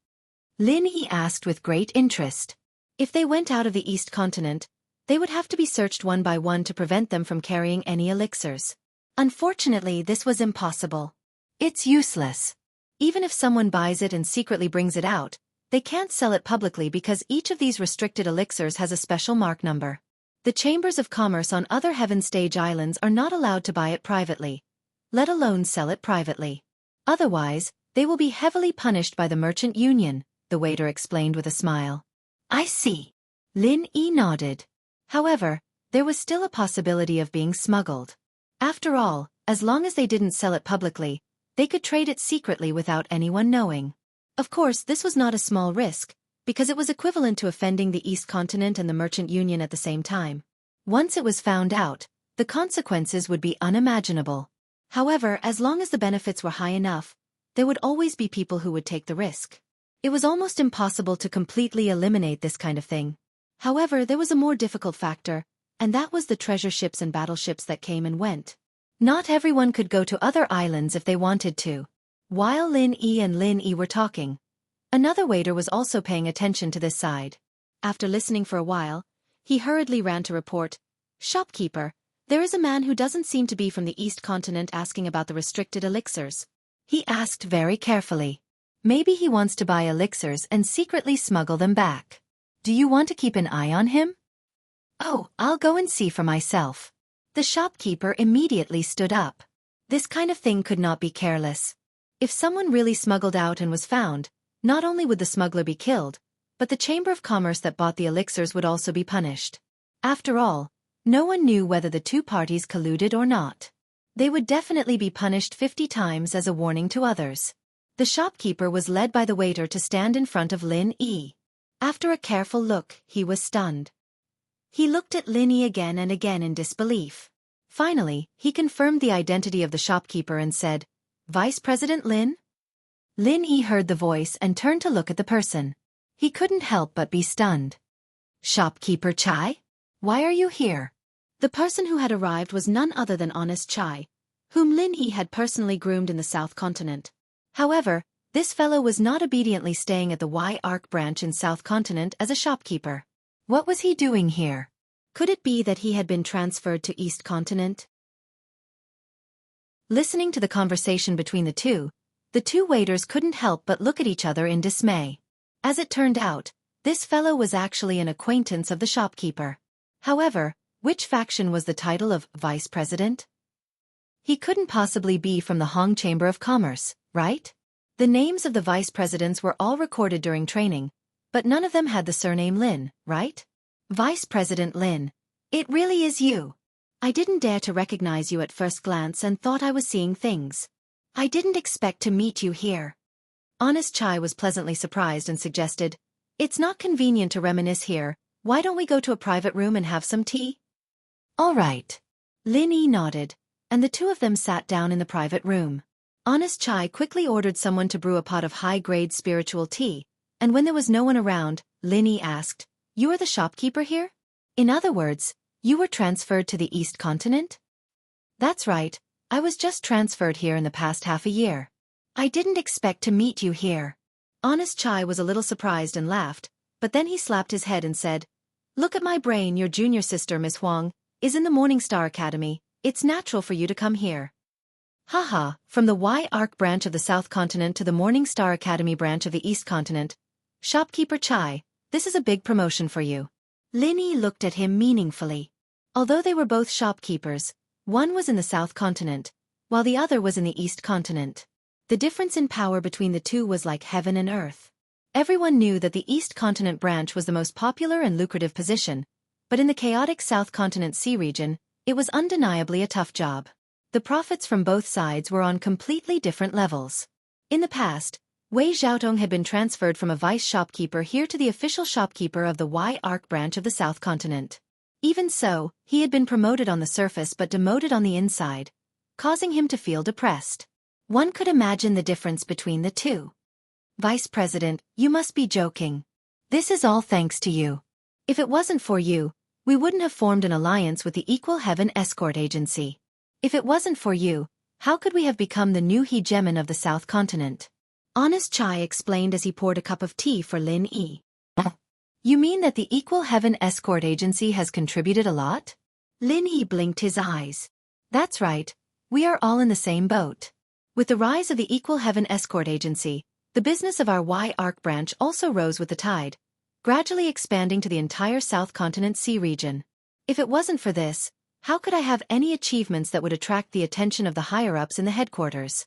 Lin Yi asked with great interest. If they went out of the East Continent, they would have to be searched one by one to prevent them from carrying any elixirs. Unfortunately, this was impossible. It's useless. Even if someone buys it and secretly brings it out, They can't sell it publicly because each of these restricted elixirs has a special mark number. The chambers of commerce on other Heaven Stage islands are not allowed to buy it privately, let alone sell it privately. Otherwise, they will be heavily punished by the merchant union, the waiter explained with a smile. I see. Lin Yi nodded. However, there was still a possibility of being smuggled. After all, as long as they didn't sell it publicly, they could trade it secretly without anyone knowing. Of course, this was not a small risk, because it was equivalent to offending the East Continent and the Merchant Union at the same time. Once it was found out, the consequences would be unimaginable. However, as long as the benefits were high enough, there would always be people who would take the risk. It was almost impossible to completely eliminate this kind of thing. However, there was a more difficult factor, and that was the treasure ships and battleships that came and went. Not everyone could go to other islands if they wanted to. While Lin Yi and Lin Yi were talking, another waiter was also paying attention to this side. After listening for a while, he hurriedly ran to report, "Shopkeeper, there is a man who doesn't seem to be from the East Continent asking about the restricted elixirs." He asked very carefully. Maybe he wants to buy elixirs and secretly smuggle them back. Do you want to keep an eye on him? Oh, I'll go and see for myself. The shopkeeper immediately stood up. This kind of thing could not be careless. If someone really smuggled out and was found, not only would the smuggler be killed, but the Chamber of Commerce that bought the elixirs would also be punished. After all, no one knew whether the two parties colluded or not. They would definitely be punished 50 times as a warning to others. The shopkeeper was led by the waiter to stand in front of Lin Yi. After a careful look, he was stunned. He looked at Lin Yi again and again in disbelief. Finally, he confirmed the identity of the shopkeeper and said, "Vice President Lin?" Lin Yi heard the voice and turned to look at the person. He couldn't help but be stunned. "Shopkeeper Chai? Why are you here?" The person who had arrived was none other than Honest Chai, whom Lin Yi had personally groomed in the South Continent. However, this fellow was not obediently staying at the Y-Arc branch in South Continent as a shopkeeper. What was he doing here? Could it be that he had been transferred to East Continent? Listening to the conversation between the two waiters couldn't help but look at each other in dismay. As it turned out, this fellow was actually an acquaintance of the shopkeeper. However, which faction was the title of Vice President? He couldn't possibly be from the Hong Chamber of Commerce, right? The names of the vice presidents were all recorded during training, but none of them had the surname Lin, right? Vice President Lin, it really is you. I didn't dare to recognize you at first glance and thought I was seeing things. I didn't expect to meet you here. Honest Chai was pleasantly surprised and suggested, "It's not convenient to reminisce here, why don't we go to a private room and have some tea?" "All right." Lin Yi nodded, and the two of them sat down in the private room. Honest Chai quickly ordered someone to brew a pot of high-grade spiritual tea, and when there was no one around, Lin Yi asked, "You are the shopkeeper here? In other words, you were transferred to the East Continent?" "That's right, I was just transferred here in the past half a year. I didn't expect to meet you here." Honest Chai was a little surprised and laughed, but then he slapped his head and said, "Look at my brain, your junior sister, Miss Huang, is in the Morning Star Academy, it's natural for you to come here." Haha, from the Y-Arc branch of the South Continent to the Morning Star Academy branch of the East Continent. Shopkeeper Chai, this is a big promotion for you. Lin Yi looked at him meaningfully. Although they were both shopkeepers, one was in the South Continent, while the other was in the East Continent. The difference in power between the two was like heaven and earth. Everyone knew that the East Continent branch was the most popular and lucrative position, but in the chaotic South Continent Sea region, it was undeniably a tough job. The profits from both sides were on completely different levels. In the past, Wei Xiaotong had been transferred from a vice shopkeeper here to the official shopkeeper of the Y-Arc branch of the South Continent. Even so, he had been promoted on the surface but demoted on the inside, causing him to feel depressed. One could imagine the difference between the two. "Vice President, you must be joking. This is all thanks to you. If it wasn't for you, we wouldn't have formed an alliance with the Equal Heaven Escort Agency. If it wasn't for you, how could we have become the new hegemon of the South Continent?" Honest Chai explained as he poured a cup of tea for Lin Yi. "You mean that the Equal Heaven Escort Agency has contributed a lot?" Lin Yi blinked his eyes. "That's right, we are all in the same boat. With the rise of the Equal Heaven Escort Agency, The business of our Y-Arc branch also rose with the tide, gradually expanding to the entire South Continent Sea region. If it wasn't for this, how could I have any achievements that would attract the attention of the higher-ups in the headquarters?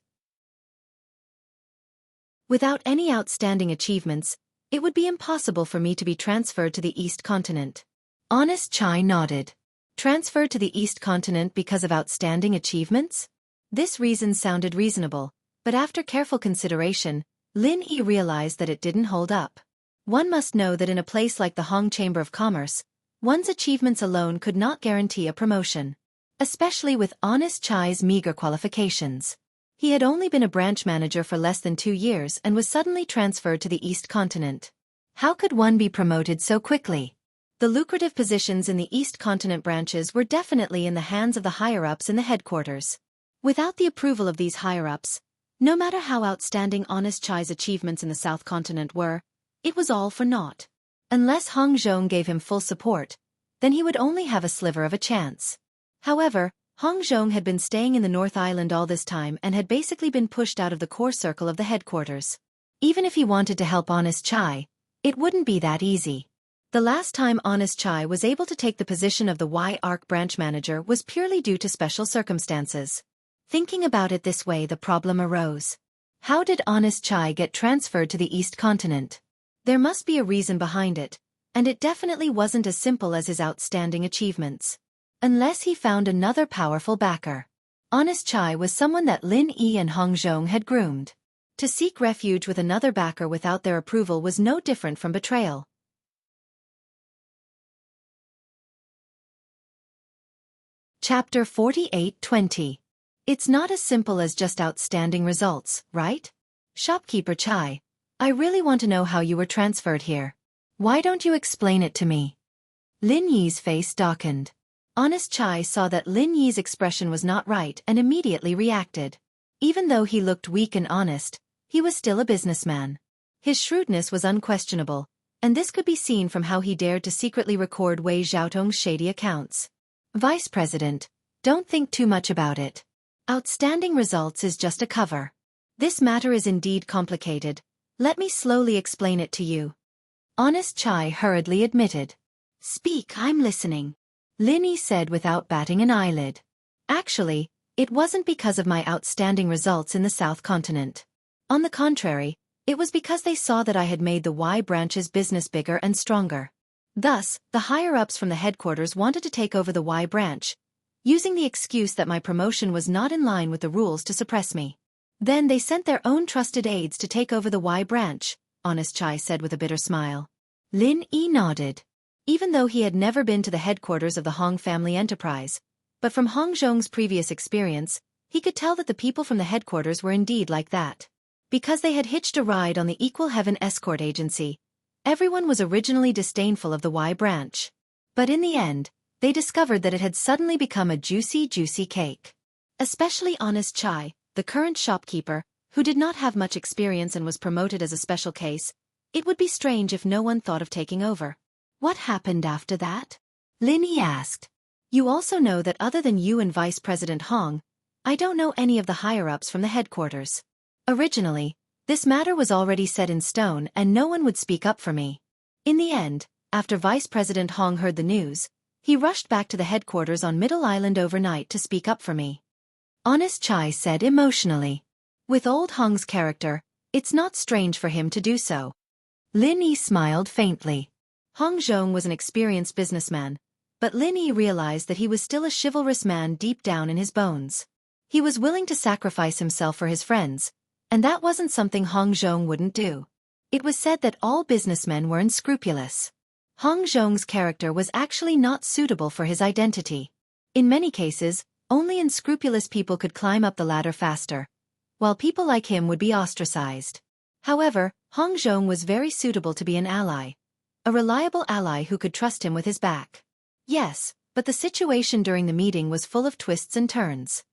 Without any outstanding achievements, it would be impossible for me to be transferred to the East Continent. Honest Chai nodded. Transferred to the East Continent because of outstanding achievements? This reason sounded reasonable, but after careful consideration, Lin Yi realized that it didn't hold up. One must know that in a place like the Hong Chamber of Commerce, one's achievements alone could not guarantee a promotion. Especially with Honest Chai's meager qualifications. He had only been a branch manager for less than 2 years and was suddenly transferred to the East Continent. How could one be promoted so quickly? The lucrative positions in the East Continent branches were definitely in the hands of the higher-ups in the headquarters. Without the approval of these higher-ups, no matter how outstanding Honest Chai's achievements in the South Continent were, it was all for naught. Unless Hong Zhong gave him full support, then he would only have a sliver of a chance. However, Hong Zhong had been staying in the North Island all this time and had basically been pushed out of the core circle of the headquarters. Even if he wanted to help Honest Chai, it wouldn't be that easy. The last time Honest Chai was able to take the position of the Y-Arc branch manager was purely due to special circumstances. Thinking about it this way, the problem arose. How did Honest Chai get transferred to the East Continent? There must be a reason behind it, and it definitely wasn't as simple as his outstanding achievements. Unless he found another powerful backer. Honest Chai was someone that Lin Yi and Hong Zhong had groomed. To seek refuge with another backer without their approval was no different from betrayal. Chapter 48-20. It's not as simple as just outstanding results, right? Shopkeeper Chai, I really want to know how you were transferred here. Why don't you explain it to me? Lin Yi's face darkened. Honest Chai saw that Lin Yi's expression was not right and immediately reacted. Even though he looked weak and honest, he was still a businessman. His shrewdness was unquestionable, and this could be seen from how he dared to secretly record Wei Xiaotong's shady accounts. Vice President, don't think too much about it. Outstanding results is just a cover. This matter is indeed complicated. Let me slowly explain it to you. Honest Chai hurriedly admitted. Speak, I'm listening. Lin Yi said without batting an eyelid. Actually, it wasn't because of my outstanding results in the South Continent. On the contrary, it was because they saw that I had made the Y branch's business bigger and stronger. Thus, the higher-ups from the headquarters wanted to take over the Y branch, using the excuse that my promotion was not in line with the rules to suppress me. Then they sent their own trusted aides to take over the Y branch, Honest Chai said with a bitter smile. Lin Yi nodded. Even though he had never been to the headquarters of the Hong family enterprise, but from Hong Zhong's previous experience, he could tell that the people from the headquarters were indeed like that. Because they had hitched a ride on the Equal Heaven escort agency, everyone was originally disdainful of the Y branch. But in the end, they discovered that it had suddenly become a juicy cake. Especially Honest Chai, the current shopkeeper, who did not have much experience and was promoted as a special case. It would be strange if no one thought of taking over. What happened after that? Lin Yi asked. You also know that other than you and Vice President Hong, I don't know any of the higher-ups from the headquarters. Originally, this matter was already set in stone and no one would speak up for me. In the end, after Vice President Hong heard the news, he rushed back to the headquarters on Middle Island overnight to speak up for me. Honest Chai said emotionally. With old Hong's character, it's not strange for him to do so. Lin Yi smiled faintly. Hong Zhong was an experienced businessman, but Lin Yi realized that he was still a chivalrous man deep down in his bones. He was willing to sacrifice himself for his friends, and that wasn't something Hong Zhong wouldn't do. It was said that all businessmen were unscrupulous. Hong Zhong's character was actually not suitable for his identity. In many cases, only unscrupulous people could climb up the ladder faster, while people like him would be ostracized. However, Hong Zhong was very suitable to be an ally. A reliable ally who could trust him with his back. Yes, but the situation during the meeting was full of twists and turns.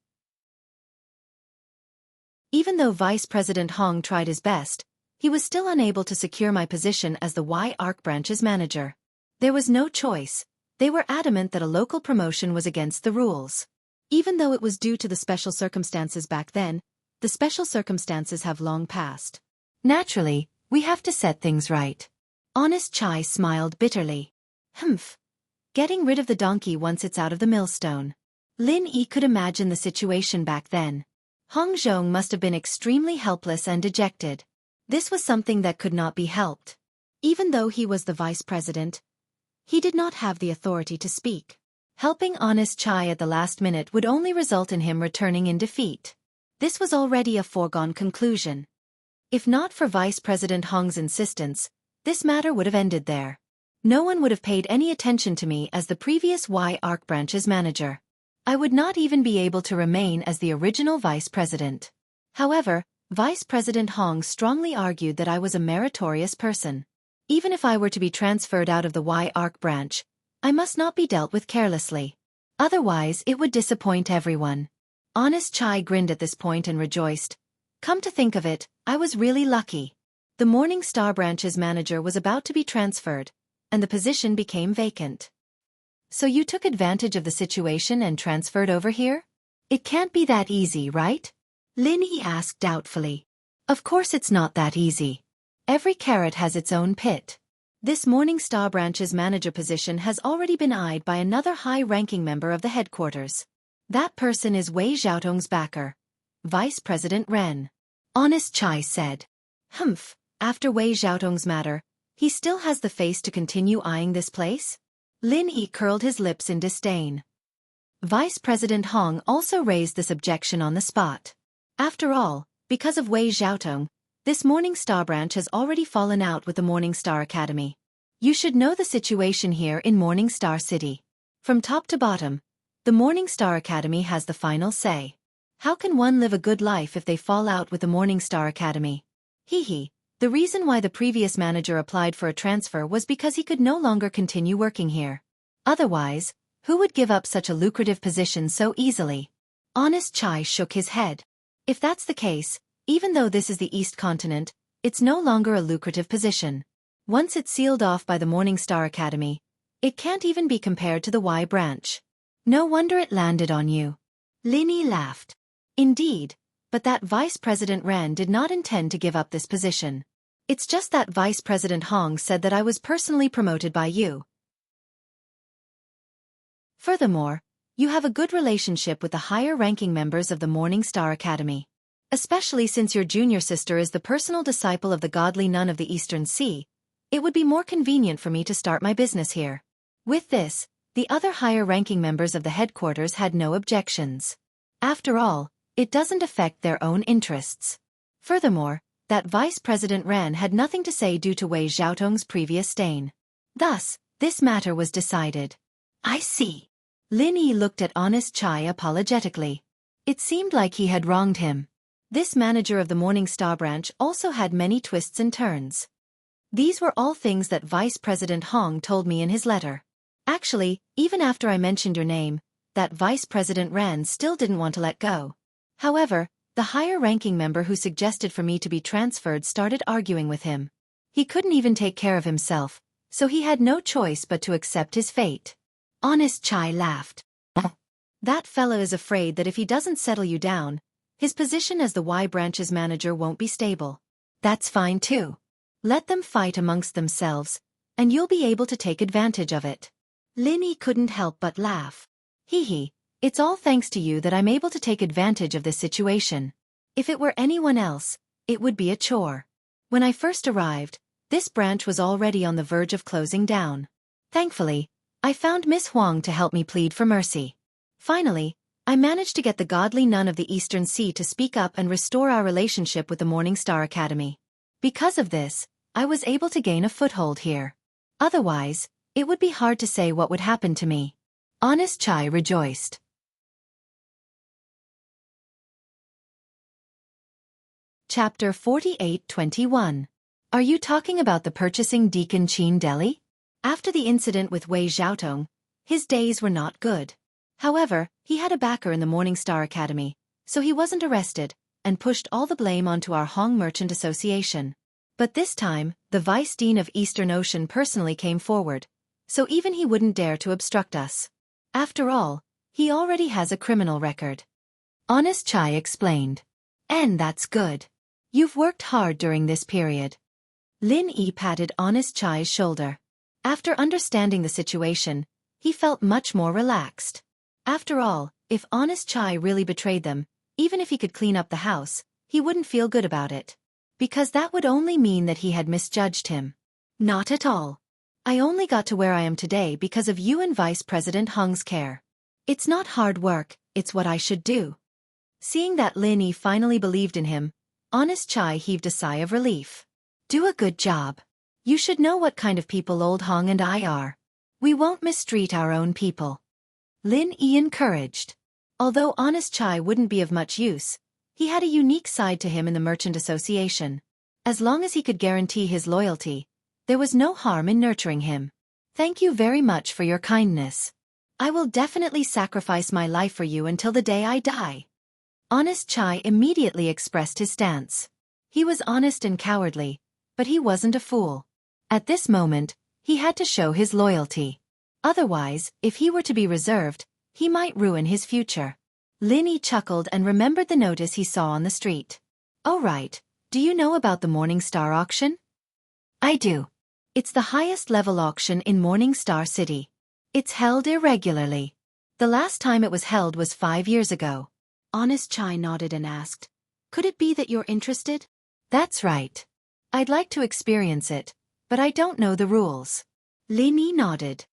Even though Vice President Hong tried his best, he was still unable to secure my position as the Y-Arc branch's manager. There was no choice. They were adamant that a local promotion was against the rules. Even though it was due to the special circumstances back then, the special circumstances have long passed. Naturally, we have to set things right. Honest Chai smiled bitterly. Humph. Getting rid of the donkey once it's out of the millstone. Lin Yi could imagine the situation back then. Hong Zhong must have been extremely helpless and dejected. This was something that could not be helped. Even though he was the vice president, he did not have the authority to speak. Helping Honest Chai at the last minute would only result in him returning in defeat. This was already a foregone conclusion. If not for Vice President Hong's insistence, this matter would have ended there. No one would have paid any attention to me as the previous Y-Arc branch's manager. I would not even be able to remain as the original vice president. However, Vice President Hong strongly argued that I was a meritorious person. Even if I were to be transferred out of the Y-Arc branch, I must not be dealt with carelessly. Otherwise it would disappoint everyone. Honest Chai grinned at this point and rejoiced. Come to think of it, I was really lucky. The Morning Star branch's manager was about to be transferred, and the position became vacant. So you took advantage of the situation and transferred over here? It can't be that easy, right? Lin Yi asked doubtfully. Of course it's not that easy. Every carrot has its own pit. This Morning Star branch's manager position has already been eyed by another high-ranking member of the headquarters. That person is Wei Xiaotong's backer, Vice President Ren. Honest Chai said. Humph, after Wei Xiaotong's matter, he still has the face to continue eyeing this place? Lin Yi curled his lips in disdain. Vice President Hong also raised this objection on the spot. After all, because of Wei Xiaotong, this Morning Star branch has already fallen out with the Morning Star Academy. You should know the situation here in Morning Star City. From top to bottom, the Morning Star Academy has the final say. How can one live a good life if they fall out with the Morning Star Academy? The reason why the previous manager applied for a transfer was because he could no longer continue working here. Otherwise, who would give up such a lucrative position so easily? Honest Chai shook his head. If that's the case, even though this is the East Continent, it's no longer a lucrative position. Once it's sealed off by the Morning Star Academy, it can't even be compared to the Y branch. No wonder it landed on you. Lin Yi laughed. Indeed, but that Vice President Ren did not intend to give up this position. It's just that Vice President Hong said that I was personally promoted by you. Furthermore, you have a good relationship with the higher-ranking members of the Morning Star Academy. Especially since your junior sister is the personal disciple of the godly nun of the Eastern Sea, it would be more convenient for me to start my business here. With this, the other higher-ranking members of the headquarters had no objections. After all, it doesn't affect their own interests. Furthermore, that Vice President Ren had nothing to say due to Wei Xiaotong's previous stain. Thus, this matter was decided. I see. Lin Yi looked at Honest Chai apologetically. It seemed like he had wronged him. This manager of the Morning Star branch also had many twists and turns. These were all things that Vice President Hong told me in his letter. Actually, even after I mentioned your name, that Vice President Ren still didn't want to let go. However, the higher-ranking member who suggested for me to be transferred started arguing with him. He couldn't even take care of himself, so he had no choice but to accept his fate. Honest Chai laughed. That fella is afraid that if he doesn't settle you down, his position as the Y branch's manager won't be stable. That's fine too. Let them fight amongst themselves, and you'll be able to take advantage of it. Lin Yi couldn't help but laugh. It's all thanks to you that I'm able to take advantage of this situation. If it were anyone else, it would be a chore. When I first arrived, this branch was already on the verge of closing down. Thankfully, I found Miss Huang to help me plead for mercy. Finally, I managed to get the godly nun of the Eastern Sea to speak up and restore our relationship with the Morning Star Academy. Because of this, I was able to gain a foothold here. Otherwise, it would be hard to say what would happen to me. Honest Chai rejoiced. Chapter 48-21. Are you talking about the purchasing Deacon Qin Deli? After the incident with Wei Xiaotong, his days were not good. However, he had a backer in the Morning Star Academy, so he wasn't arrested, and pushed all the blame onto our Hong Merchant Association. But this time, the Vice Dean of Eastern Ocean personally came forward, so even he wouldn't dare to obstruct us. After all, he already has a criminal record. Honest Chai explained. And that's good. You've worked hard during this period. Lin Yi patted Honest Chai's shoulder. After understanding the situation, he felt much more relaxed. After all, if Honest Chai really betrayed them, even if he could clean up the house, he wouldn't feel good about it. Because that would only mean that he had misjudged him. Not at all. I only got to where I am today because of you and Vice President Hung's care. It's not hard work, it's what I should do. Seeing that Lin Yi finally believed in him, Honest Chai heaved a sigh of relief. Do a good job. You should know what kind of people old Hong and I are. We won't mistreat our own people. Lin Yi encouraged. Although Honest Chai wouldn't be of much use, he had a unique side to him in the Merchant Association. As long as he could guarantee his loyalty, there was no harm in nurturing him. Thank you very much for your kindness. I will definitely sacrifice my life for you until the day I die. Honest Chai immediately expressed his stance. He was honest and cowardly, but he wasn't a fool. At this moment, he had to show his loyalty. Otherwise, if he were to be reserved, he might ruin his future. Lin Yi chuckled and remembered the notice he saw on the street. Oh right, do you know about the Morning Star auction? I do. It's the highest level auction in Morning Star City. It's held irregularly. The last time it was held was 5 years ago. Honest Chai nodded and asked, could it be that you're interested? That's right. I'd like to experience it, but I don't know the rules. Lin Yi nodded.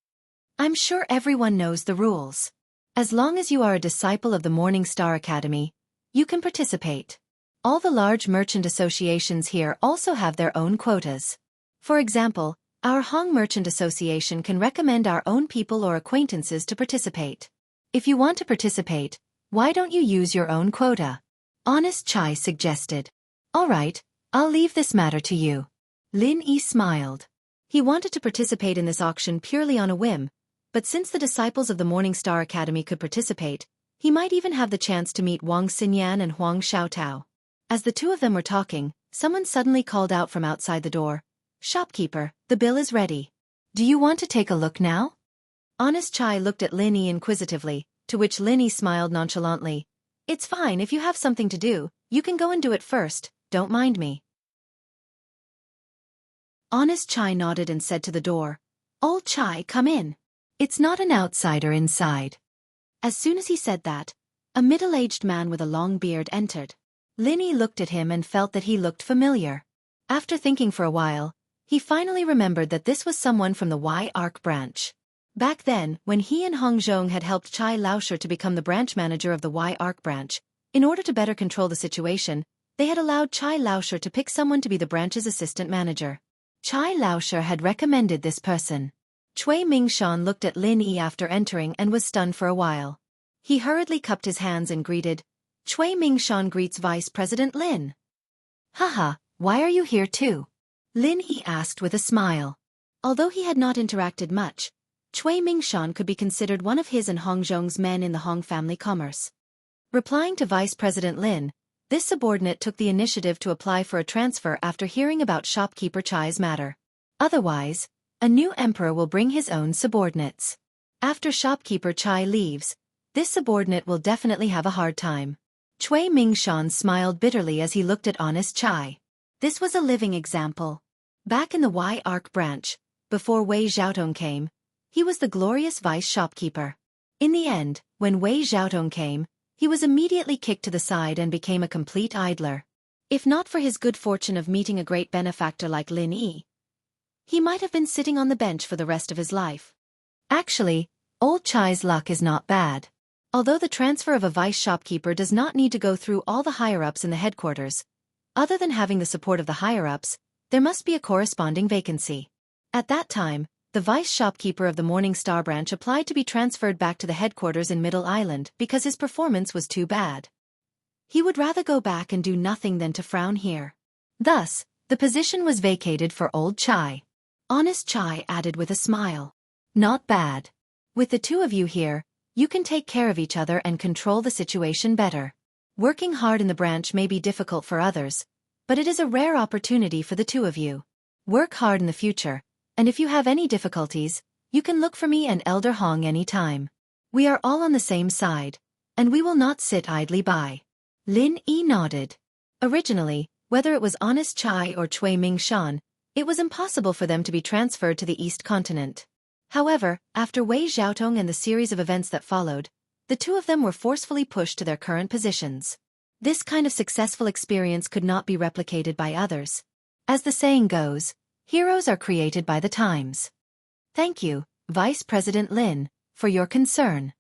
I'm sure everyone knows the rules. As long as you are a disciple of the Morning Star Academy, you can participate. All the large merchant associations here also have their own quotas. For example, our Hong Merchant Association can recommend our own people or acquaintances to participate. If you want to participate, why don't you use your own quota? Honest Chai suggested. All right, I'll leave this matter to you. Lin Yi smiled. He wanted to participate in this auction purely on a whim, but since the disciples of the Morning Star Academy could participate, he might even have the chance to meet Wang Xinyan and Huang Xiaotao. As the two of them were talking, someone suddenly called out from outside the door, Shopkeeper, the bill is ready. Do you want to take a look now? Honest Chai looked at Lin Yi inquisitively, to which Lin Yi smiled nonchalantly. It's fine if you have something to do, you can go and do it first, don't mind me. Honest Chai nodded and said to the door, Old Chai, come in. It's not an outsider inside. As soon as he said that, a middle-aged man with a long beard entered. Lin Yi looked at him and felt that he looked familiar. After thinking for a while, he finally remembered that this was someone from the Y-Arc branch. Back then, when he and Hong Zhong had helped Chai Laosher to become the branch manager of the Y-Arc branch, in order to better control the situation, they had allowed Chai Laosher to pick someone to be the branch's assistant manager. Chai Laosher had recommended this person. Cui Mingshan looked at Lin Yi after entering and was stunned for a while. He hurriedly cupped his hands and greeted, Cui Mingshan greets Vice President Lin. Haha, why are you here too? Lin Yi asked with a smile. Although he had not interacted much, Cui Mingshan could be considered one of his and Hong Zhong's men in the Hong family commerce. Replying to Vice President Lin, this subordinate took the initiative to apply for a transfer after hearing about shopkeeper Chai's matter. Otherwise, a new emperor will bring his own subordinates. After shopkeeper Chai leaves, this subordinate will definitely have a hard time. Cui Mingshan smiled bitterly as he looked at Honest Chai. This was a living example. Back in the Y-Arc branch, before Wei Xiaotong came, he was the glorious vice shopkeeper. In the end, when Wei Xiaotong came, he was immediately kicked to the side and became a complete idler. If not for his good fortune of meeting a great benefactor like Lin Yi, he might have been sitting on the bench for the rest of his life. Actually, old Chai's luck is not bad. Although the transfer of a vice shopkeeper does not need to go through all the higher-ups in the headquarters, other than having the support of the higher-ups, there must be a corresponding vacancy. At that time, the vice shopkeeper of the Morning Star branch applied to be transferred back to the headquarters in Middle Island because his performance was too bad. He would rather go back and do nothing than to frown here. Thus, the position was vacated for old Chai. Honest Chai added with a smile. Not bad. With the two of you here, you can take care of each other and control the situation better. Working hard in the branch may be difficult for others, but it is a rare opportunity for the two of you. Work hard in the future, and if you have any difficulties, you can look for me and Elder Hong any time. We are all on the same side, and we will not sit idly by. Lin Yi nodded. Originally, Whether it was Honest Chai or Cui Mingshan, it was impossible for them to be transferred to the East Continent. However, after Wei Xiaotong and the series of events that followed, the two of them were forcefully pushed to their current positions. This kind of successful experience could not be replicated by others. As the saying goes, heroes are created by the times. Thank you, Vice President Lin, for your concern.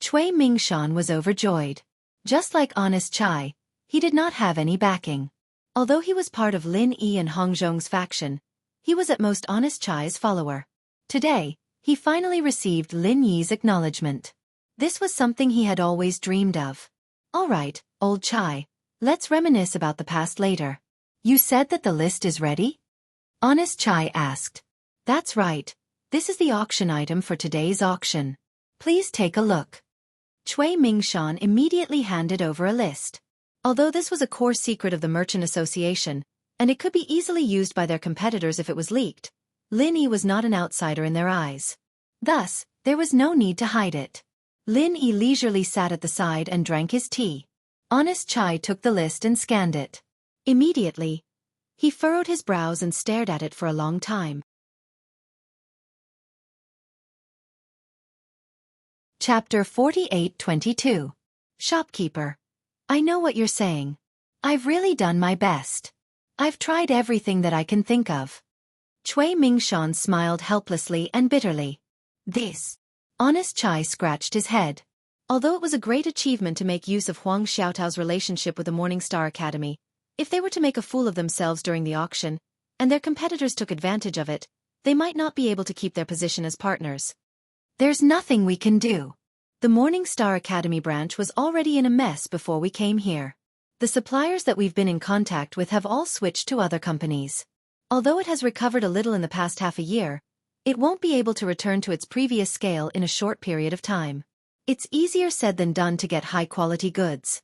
Cui Mingshan was overjoyed. Just like Honest Chai, he did not have any backing. Although he was part of Lin Yi and Hong Zhong's faction, he was at most Honest Chai's follower. Today, he finally received Lin Yi's acknowledgement. This was something he had always dreamed of. All right, old Chai, let's reminisce about the past later. You said that the list is ready? Honest Chai asked. That's right. This is the auction item for today's auction. Please take a look. Cui Mingshan immediately handed over a list. Although this was a core secret of the Merchant Association, and it could be easily used by their competitors if it was leaked, Lin Yi was not an outsider in their eyes. Thus, there was no need to hide it. Lin Yi leisurely sat at the side and drank his tea. Honest Chai took the list and scanned it. Immediately, he furrowed his brows and stared at it for a long time. Chapter 48-22. Shopkeeper. I know what you're saying. I've really done my best. I've tried everything that I can think of. Cui Mingshan smiled helplessly and bitterly. This. Honest Chai scratched his head. Although it was a great achievement to make use of Huang Xiaotao's relationship with the Morning Star Academy, if they were to make a fool of themselves during the auction, and their competitors took advantage of it, they might not be able to keep their position as partners. There's nothing we can do. The Morning Star Academy branch was already in a mess before we came here. The suppliers that we've been in contact with have all switched to other companies. Although it has recovered a little in the past half a year, it won't be able to return to its previous scale in a short period of time. It's easier said than done to get high-quality goods.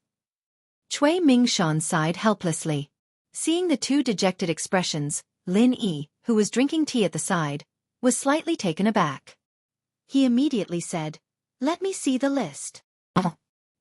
Cui Mingshan sighed helplessly. Seeing the two dejected expressions, Lin Yi, who was drinking tea at the side, was slightly taken aback. He immediately said, "Let me see the list."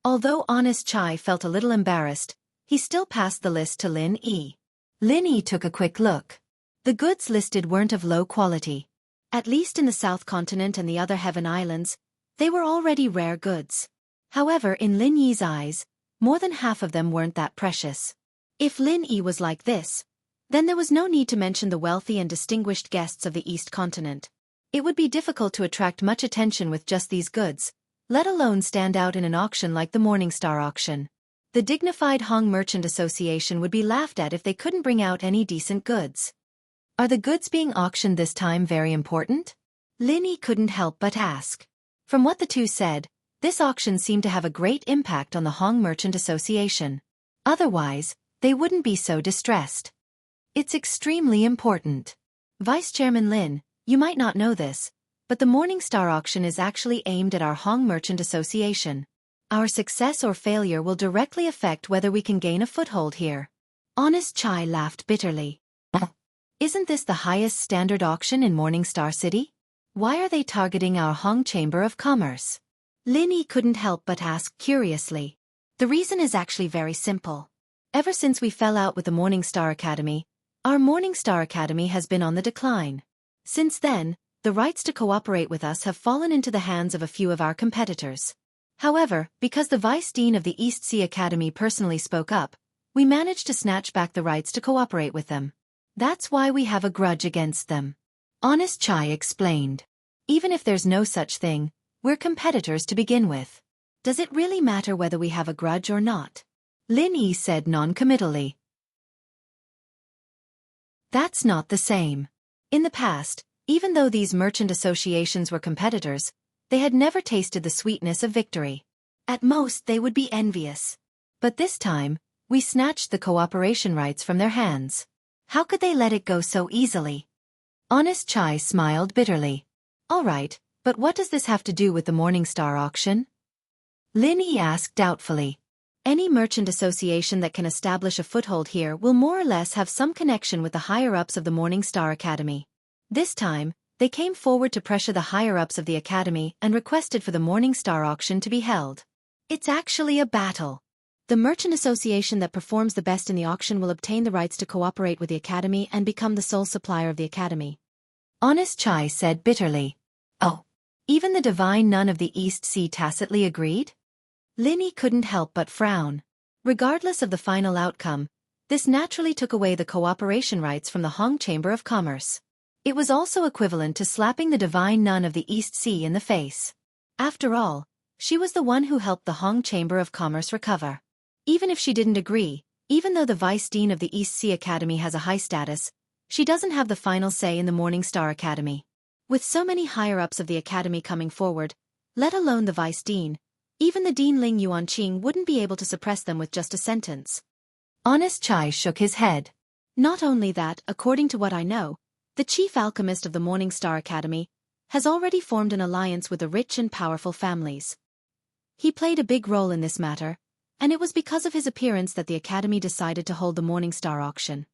Although Honest Chai felt a little embarrassed, he still passed the list to Lin Yi. Lin Yi took a quick look. The goods listed weren't of low quality. At least in the South Continent and the other Heaven Islands, they were already rare goods. However, in Lin Yi's eyes, more than half of them weren't that precious. If Lin Yi was like this, then there was no need to mention the wealthy and distinguished guests of the East Continent. It would be difficult to attract much attention with just these goods, let alone stand out in an auction like the Morning Star auction. The dignified Hong Merchant Association would be laughed at if they couldn't bring out any decent goods. Are the goods being auctioned this time very important? Lin Yi couldn't help but ask. From what the two said, this auction seemed to have a great impact on the Hong Merchant Association. Otherwise, they wouldn't be so distressed. It's extremely important. Vice Chairman Lin, you might not know this, but the Morning Star auction is actually aimed at our Hong Merchant Association. Our success or failure will directly affect whether we can gain a foothold here. Honest Chai laughed bitterly. Isn't this the highest standard auction in Morning Star City? Why are they targeting our Hong Chamber of Commerce? Lin Yi couldn't help but ask curiously. The reason is actually very simple. Ever since we fell out with the Morning Star Academy, our Morning Star Academy has been on the decline. Since then, the rights to cooperate with us have fallen into the hands of a few of our competitors. However, because the Vice Dean of the East Sea Academy personally spoke up, we managed to snatch back the rights to cooperate with them. That's why we have a grudge against them. Honest Chai explained. Even if there's no such thing, we're competitors to begin with. Does it really matter whether we have a grudge or not? Lin Yi said non-committally. That's not the same. In the past, even though these merchant associations were competitors, they had never tasted the sweetness of victory. At most, they would be envious. But this time, we snatched the cooperation rights from their hands. How could they let it go so easily? Honest Chai smiled bitterly. All right, but what does this have to do with the Morning Star auction? Lin Yi asked doubtfully. Any merchant association that can establish a foothold here will more or less have some connection with the higher-ups of the Morning Star Academy. This time, they came forward to pressure the higher-ups of the Academy and requested for the Morning Star auction to be held. It's actually a battle. The merchant association that performs the best in the auction will obtain the rights to cooperate with the Academy and become the sole supplier of the Academy. Honest Chai said bitterly. Oh, even the divine nun of the East Sea tacitly agreed? Linny couldn't help but frown. Regardless of the final outcome, this naturally took away the cooperation rights from the Hong Chamber of Commerce. It was also equivalent to slapping the divine nun of the East Sea in the face. After all, she was the one who helped the Hong Chamber of Commerce recover. Even if she didn't agree, even though the Vice Dean of the East Sea Academy has a high status, she doesn't have the final say in the Morning Star Academy. With so many higher-ups of the Academy coming forward, let alone the Vice Dean, even the Dean Ling Yuanqing wouldn't be able to suppress them with just a sentence. Honest Chai shook his head. Not only that, according to what I know, the chief alchemist of the Morning Star Academy has already formed an alliance with the rich and powerful families. He played a big role in this matter, and it was because of his appearance that the Academy decided to hold the Morning Star auction.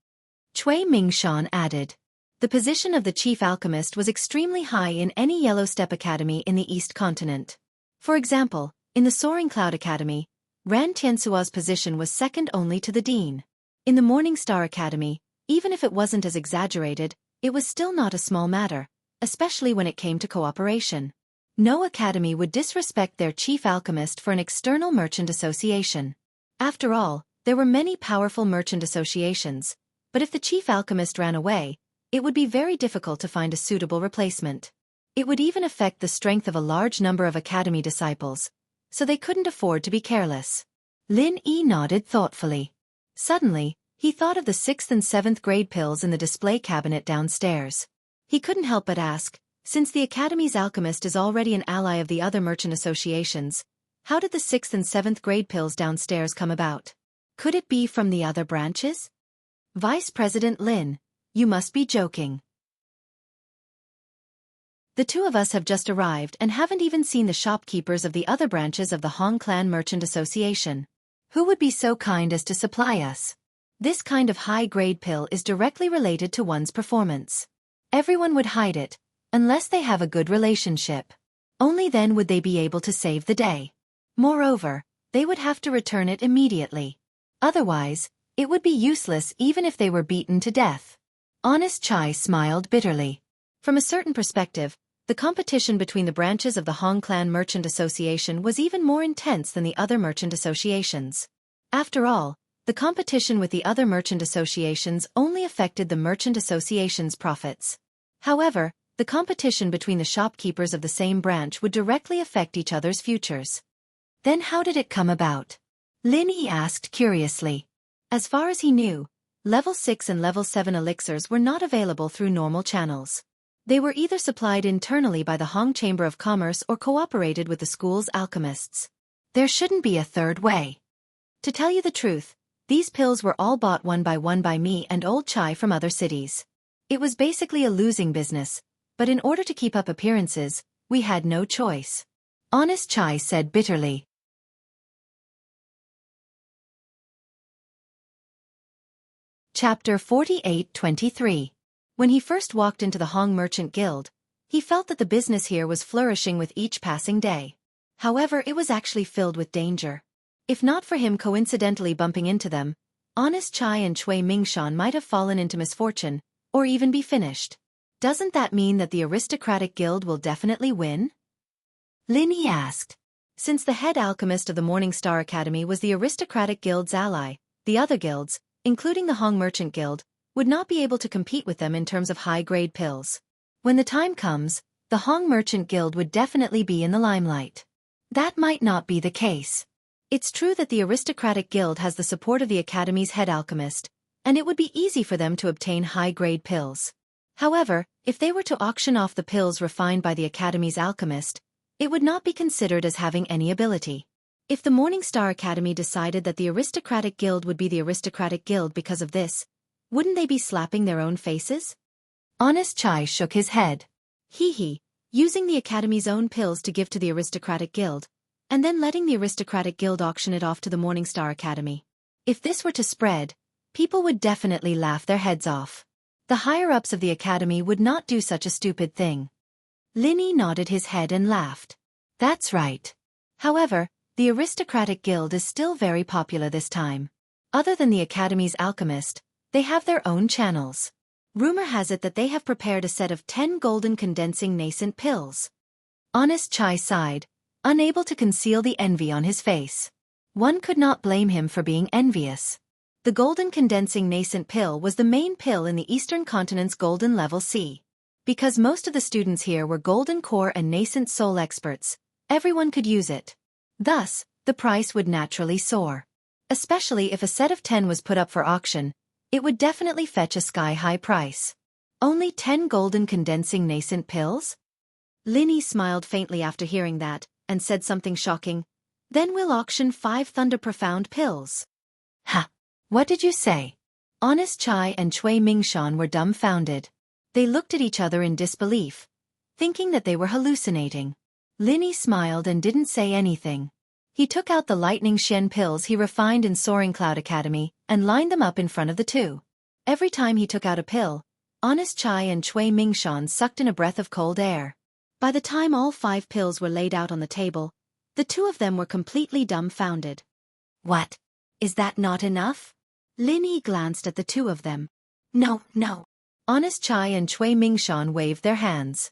Cui Mingshan added. The position of the chief alchemist was extremely high in any Yellow Step Academy in the East Continent. For example, in the Soaring Cloud Academy, Ran Tiansua's position was second only to the dean. In the Morning Star Academy, even if it wasn't as exaggerated, it was still not a small matter, especially when it came to cooperation. No academy would disrespect their chief alchemist for an external merchant association. After all, there were many powerful merchant associations, but if the chief alchemist ran away, it would be very difficult to find a suitable replacement. It would even affect the strength of a large number of academy disciples, so they couldn't afford to be careless. Lin Yi nodded thoughtfully. Suddenly, he thought of the 6th and 7th grade pills in the display cabinet downstairs. He couldn't help but ask, since the Academy's alchemist is already an ally of the other merchant associations, how did the 6th and 7th grade pills downstairs come about? Could it be from the other branches? Vice President Lin, you must be joking. The two of us have just arrived and haven't even seen the shopkeepers of the other branches of the Hong Clan Merchant Association. Who would be so kind as to supply us? This kind of high-grade pill is directly related to one's performance. Everyone would hide it, unless they have a good relationship. Only then would they be able to save the day. Moreover, they would have to return it immediately. Otherwise, it would be useless even if they were beaten to death. Honest Chai smiled bitterly. From a certain perspective, the competition between the branches of the Hong Clan Merchant Association was even more intense than the other merchant associations. After all, the competition with the other merchant associations only affected the merchant association's profits. However, the competition between the shopkeepers of the same branch would directly affect each other's futures. Then how did it come about? Lin Yi asked curiously. As far as he knew, Level 6 and Level 7 elixirs were not available through normal channels. They were either supplied internally by the Hong Chamber of Commerce or cooperated with the school's alchemists. There shouldn't be a third way. To tell you the truth, these pills were all bought one by me and Old Chai from other cities. It was basically a losing business, but in order to keep up appearances, we had no choice. Honest Chai said bitterly. Chapter 48-23. When he first walked into the Hong Merchant Guild, he felt that the business here was flourishing with each passing day. However, it was actually filled with danger. If not for him coincidentally bumping into them, Honest Chai and Cui Mingshan might have fallen into misfortune, or even be finished. Doesn't that mean that the aristocratic guild will definitely win? Lin Yi asked. Since the head alchemist of the Morning Star Academy was the aristocratic guild's ally, the other guilds, including the Hong Merchant Guild, would not be able to compete with them in terms of high-grade pills. When the time comes, the Hong Merchant Guild would definitely be in the limelight. That might not be the case. It's true that the aristocratic guild has the support of the Academy's head alchemist, and it would be easy for them to obtain high-grade pills. However, if they were to auction off the pills refined by the Academy's alchemist, it would not be considered as having any ability. If the Morning Star Academy decided that the aristocratic guild would be the aristocratic guild because of this, wouldn't they be slapping their own faces? Honest Chai shook his head. Using the Academy's own pills to give to the aristocratic guild, and then letting the aristocratic guild auction it off to the Morning Star Academy. If this were to spread, people would definitely laugh their heads off. The higher-ups of the Academy would not do such a stupid thing. Lin Yi nodded his head and laughed. That's right. However, The aristocratic guild is still very popular this time. Other than the Academy's alchemist, they have their own channels. Rumor has it that they have prepared a set of 10 golden condensing nascent pills. Honest Chai sighed, unable to conceal the envy on his face. One could not blame him for being envious. The golden condensing nascent pill was the main pill in the Eastern Continent's golden level C. Because most of the students here were golden core and nascent soul experts, everyone could use it. Thus, the price would naturally soar. Especially if a set of 10 was put up for auction, it would definitely fetch a sky-high price. Only 10 golden condensing nascent pills? Linny smiled faintly after hearing that, and said something shocking. Then we'll auction 5 Thunder Profound pills. Ha! What did you say? Honest Chai and Cui Mingshan were dumbfounded. They looked at each other in disbelief, thinking that they were hallucinating. Linny smiled and didn't say anything. He took out the Lightning Shen pills he refined in Soaring Cloud Academy and lined them up in front of the two. Every time he took out a pill, Honest Chai and Cui Mingshan sucked in a breath of cold air. By the time all 5 pills were laid out on the table, the two of them were completely dumbfounded. What? Is that not enough? Linny glanced at the two of them. No, no. Honest Chai and Cui Mingshan waved their hands.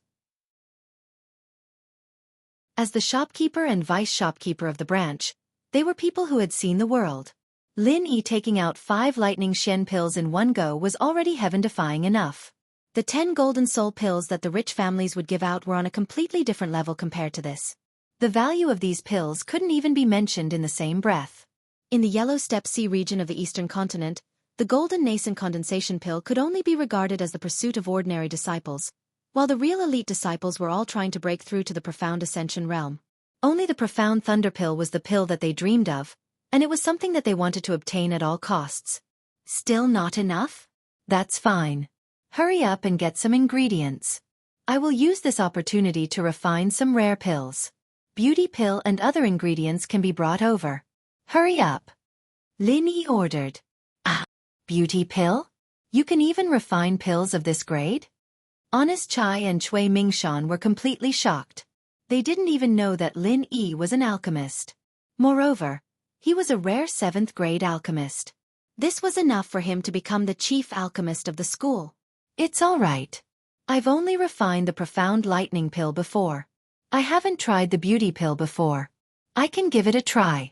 As the shopkeeper and vice shopkeeper of the branch, they were people who had seen the world. Lin Yi taking out 5 Lightning Shen pills in one go was already heaven-defying enough. The 10 golden soul pills that the rich families would give out were on a completely different level compared to this. The value of these pills couldn't even be mentioned in the same breath. In the Yellow Steppe Sea region of the Eastern Continent, the golden nascent condensation pill could only be regarded as the pursuit of ordinary disciples, while the real elite disciples were all trying to break through to the profound ascension realm. Only the profound thunder pill was the pill that they dreamed of, and it was something that they wanted to obtain at all costs. Still not enough? That's fine. Hurry up and get some ingredients. I will use this opportunity to refine some rare pills. Beauty pill and other ingredients can be brought over. Hurry up. Lin Yi ordered. Ah, beauty pill? You can even refine pills of this grade? Honest Chai and Cui Mingshan were completely shocked. They didn't even know that Lin Yi was an alchemist. Moreover, he was a rare 7th grade alchemist. This was enough for him to become the chief alchemist of the school. It's all right. I've only refined the profound lightning pill before. I haven't tried the beauty pill before. I can give it a try.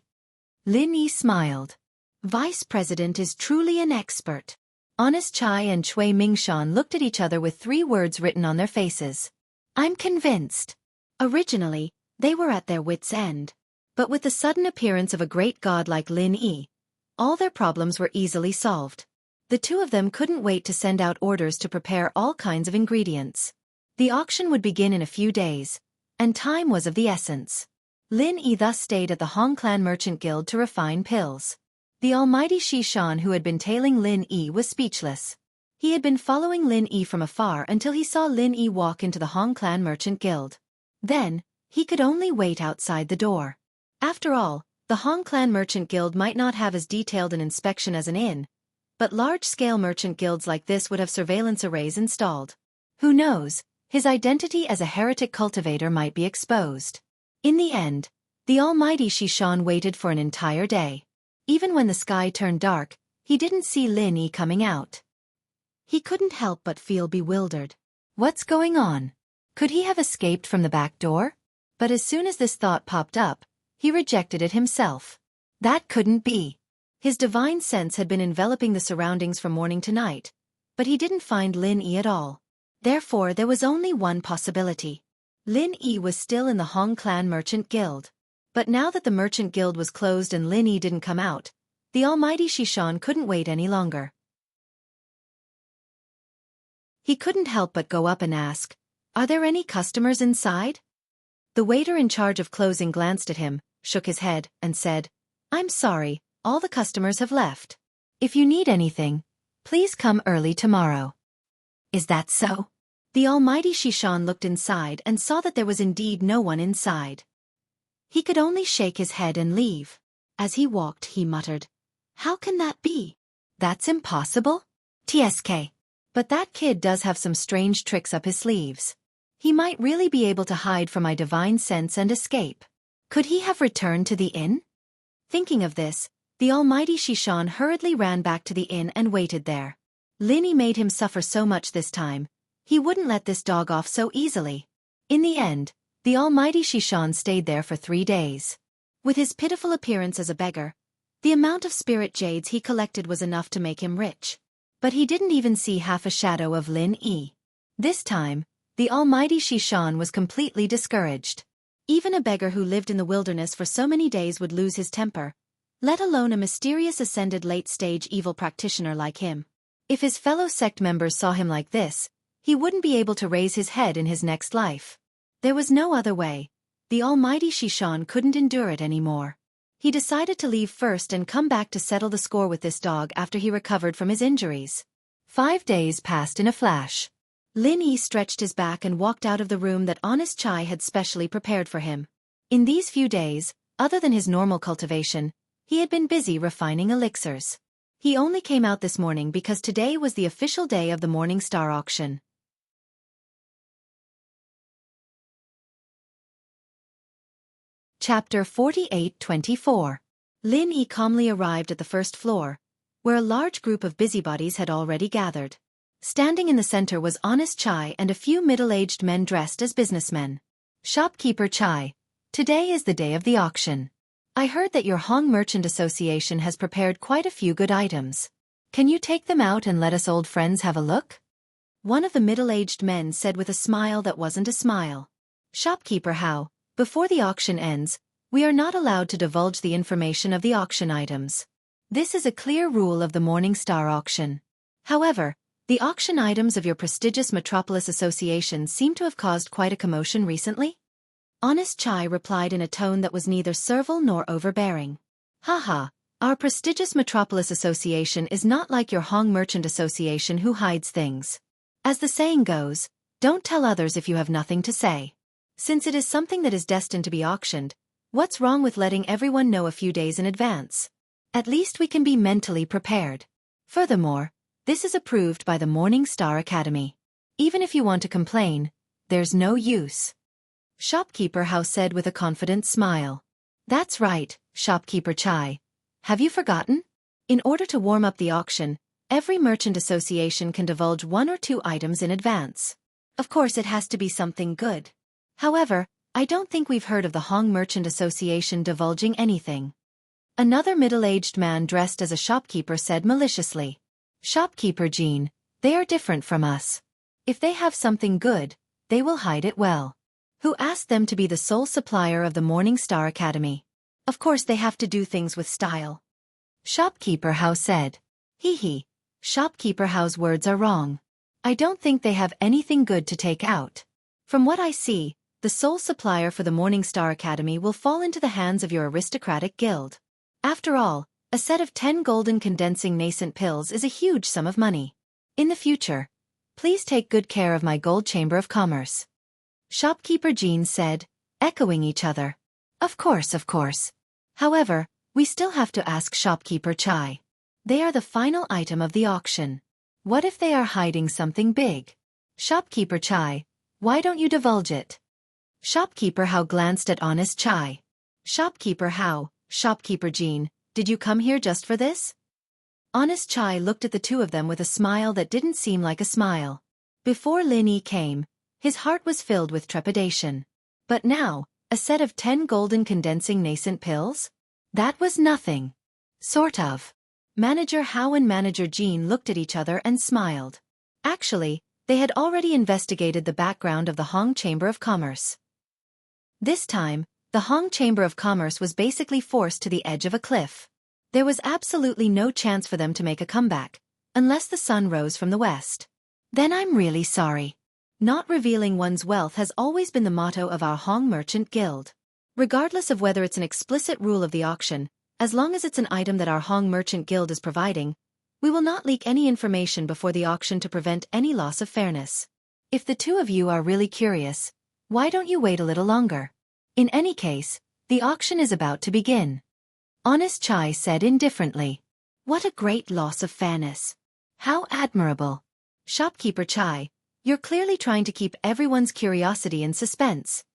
Lin Yi smiled. Vice President is truly an expert. Honest Chai and Cui Mingshan looked at each other with 3 words written on their faces. I'm convinced. Originally, they were at their wits' end. But with the sudden appearance of a great god like Lin Yi, all their problems were easily solved. The two of them couldn't wait to send out orders to prepare all kinds of ingredients. The auction would begin in a few days, and time was of the essence. Lin Yi thus stayed at the Hong Clan Merchant Guild to refine pills. The almighty Shi Shan who had been tailing Lin Yi was speechless. He had been following Lin Yi from afar until he saw Lin Yi walk into the Hong Clan Merchant Guild. Then, he could only wait outside the door. After all, the Hong Clan Merchant Guild might not have as detailed an inspection as an inn, but large-scale merchant guilds like this would have surveillance arrays installed. Who knows, his identity as a heretic cultivator might be exposed. In the end, the almighty Shi Shan waited for an entire day. Even when the sky turned dark, he didn't see Lin Yi coming out. He couldn't help but feel bewildered. What's going on? Could he have escaped from the back door? But as soon as this thought popped up, he rejected it himself. That couldn't be. His divine sense had been enveloping the surroundings from morning to night, but he didn't find Lin Yi at all. Therefore there was only one possibility. Lin Yi was still in the Hong Clan Merchant Guild. But now that the Merchant Guild was closed and Lin Yi didn't come out, the almighty Shi Shan couldn't wait any longer. He couldn't help but go up and ask, "Are there any customers inside?" The waiter in charge of closing glanced at him, shook his head, and said, "I'm sorry, all the customers have left. If you need anything, please come early tomorrow." Is that so? The almighty Shi Shan looked inside and saw that there was indeed no one inside. He could only shake his head and leave. As he walked, he muttered, "How can that be? That's impossible? TSK. But that kid does have some strange tricks up his sleeves. He might really be able to hide from my divine sense and escape." Could he have returned to the inn? Thinking of this, the almighty Shishan hurriedly ran back to the inn and waited there. Linny made him suffer so much this time. He wouldn't let this dog off so easily. In the end, the almighty Shishan stayed there for 3 days. With his pitiful appearance as a beggar, the amount of spirit jades he collected was enough to make him rich. But he didn't even see half a shadow of Lin Yi. This time, the almighty Shishan was completely discouraged. Even a beggar who lived in the wilderness for so many days would lose his temper, let alone a mysterious ascended late-stage evil practitioner like him. If his fellow sect members saw him like this, he wouldn't be able to raise his head in his next life. There was no other way. The almighty Shishan couldn't endure it anymore. He decided to leave first and come back to settle the score with this dog after he recovered from his injuries. 5 days passed in a flash. Lin Yi stretched his back and walked out of the room that Honest Chai had specially prepared for him. In these few days, other than his normal cultivation, he had been busy refining elixirs. He only came out this morning because today was the official day of the Morning Star auction. Chapter 48-24. Lin Yi calmly arrived at the first floor, where a large group of busybodies had already gathered. Standing in the center was Honest Chai and a few middle-aged men dressed as businessmen. Shopkeeper Chai, today is the day of the auction. I heard that your Hong Merchant Association has prepared quite a few good items. Can you take them out and let us old friends have a look? One of the middle-aged men said with a smile that wasn't a smile. Shopkeeper Hao, before the auction ends, we are not allowed to divulge the information of the auction items. This is a clear rule of the Morning Star auction. However, the auction items of your prestigious Metropolis Association seem to have caused quite a commotion recently? Honest Chai replied in a tone that was neither servile nor overbearing. Haha, our prestigious Metropolis Association is not like your Hong Merchant Association who hides things. As the saying goes, don't tell others if you have nothing to say. Since it is something that is destined to be auctioned, what's wrong with letting everyone know a few days in advance? At least we can be mentally prepared. Furthermore, this is approved by the Morning Star Academy. Even if you want to complain, there's no use. Shopkeeper Hao said with a confident smile. That's right, Shopkeeper Chai. Have you forgotten? In order to warm up the auction, every merchant association can divulge 1 or 2 items in advance. Of course it has to be something good. However, I don't think we've heard of the Hong Merchant Association divulging anything. Another middle-aged man dressed as a shopkeeper said maliciously. Shopkeeper Jean, they are different from us. If they have something good, they will hide it well. Who asked them to be the sole supplier of the Morning Star Academy? Of course they have to do things with style. Shopkeeper Hao said. Hee. Shopkeeper Hao's words are wrong. I don't think they have anything good to take out. From what I see, the sole supplier for the Morning Star Academy will fall into the hands of your aristocratic guild. After all, a set of 10 golden condensing nascent pills is a huge sum of money. In the future, please take good care of my gold chamber of commerce. Shopkeeper Jean said, echoing each other. Of course. However, we still have to ask Shopkeeper Chai. They are the final item of the auction. What if they are hiding something big? Shopkeeper Chai, why don't you divulge it? Shopkeeper Hao glanced at Honest Chai. Shopkeeper Hao, Shopkeeper Jean, did you come here just for this? Honest Chai looked at the two of them with a smile that didn't seem like a smile. Before Lin Yi came, his heart was filled with trepidation. But now, a set of 10 golden condensing nascent pills? That was nothing. Sort of. Manager Hao and Manager Jean looked at each other and smiled. Actually, they had already investigated the background of the Hong Chamber of Commerce. This time, the Hong Chamber of Commerce was basically forced to the edge of a cliff. There was absolutely no chance for them to make a comeback, unless the sun rose from the west. Then I'm really sorry. Not revealing one's wealth has always been the motto of our Hong Merchant Guild. Regardless of whether it's an explicit rule of the auction, as long as it's an item that our Hong Merchant Guild is providing, we will not leak any information before the auction to prevent any loss of fairness. If the two of you are really curious, why don't you wait a little longer? In any case, the auction is about to begin. Honest Chai said indifferently. What a great loss of fairness. How admirable. Shopkeeper Chai, you're clearly trying to keep everyone's curiosity in suspense.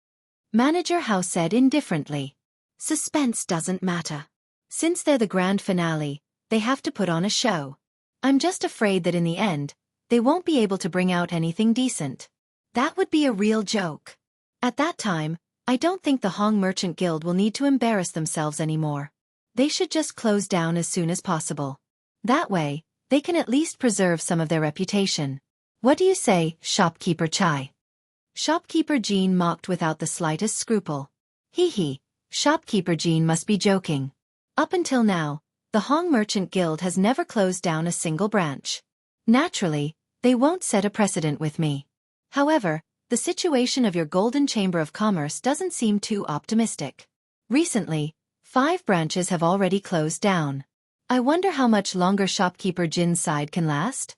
Manager Hao said indifferently. Suspense doesn't matter. Since they're the grand finale, they have to put on a show. I'm just afraid that in the end, they won't be able to bring out anything decent. That would be a real joke. At that time, I don't think the Hong Merchant Guild will need to embarrass themselves anymore. They should just close down as soon as possible. That way, they can at least preserve some of their reputation. What do you say, Shopkeeper Chai? Shopkeeper Jean mocked without the slightest scruple. Hee hee, Shopkeeper Jean must be joking. Up until now, the Hong Merchant Guild has never closed down a single branch. Naturally, they won't set a precedent with me. However, the situation of your Golden Chamber of Commerce doesn't seem too optimistic. Recently, 5 branches have already closed down. I wonder how much longer Shopkeeper Jin's side can last?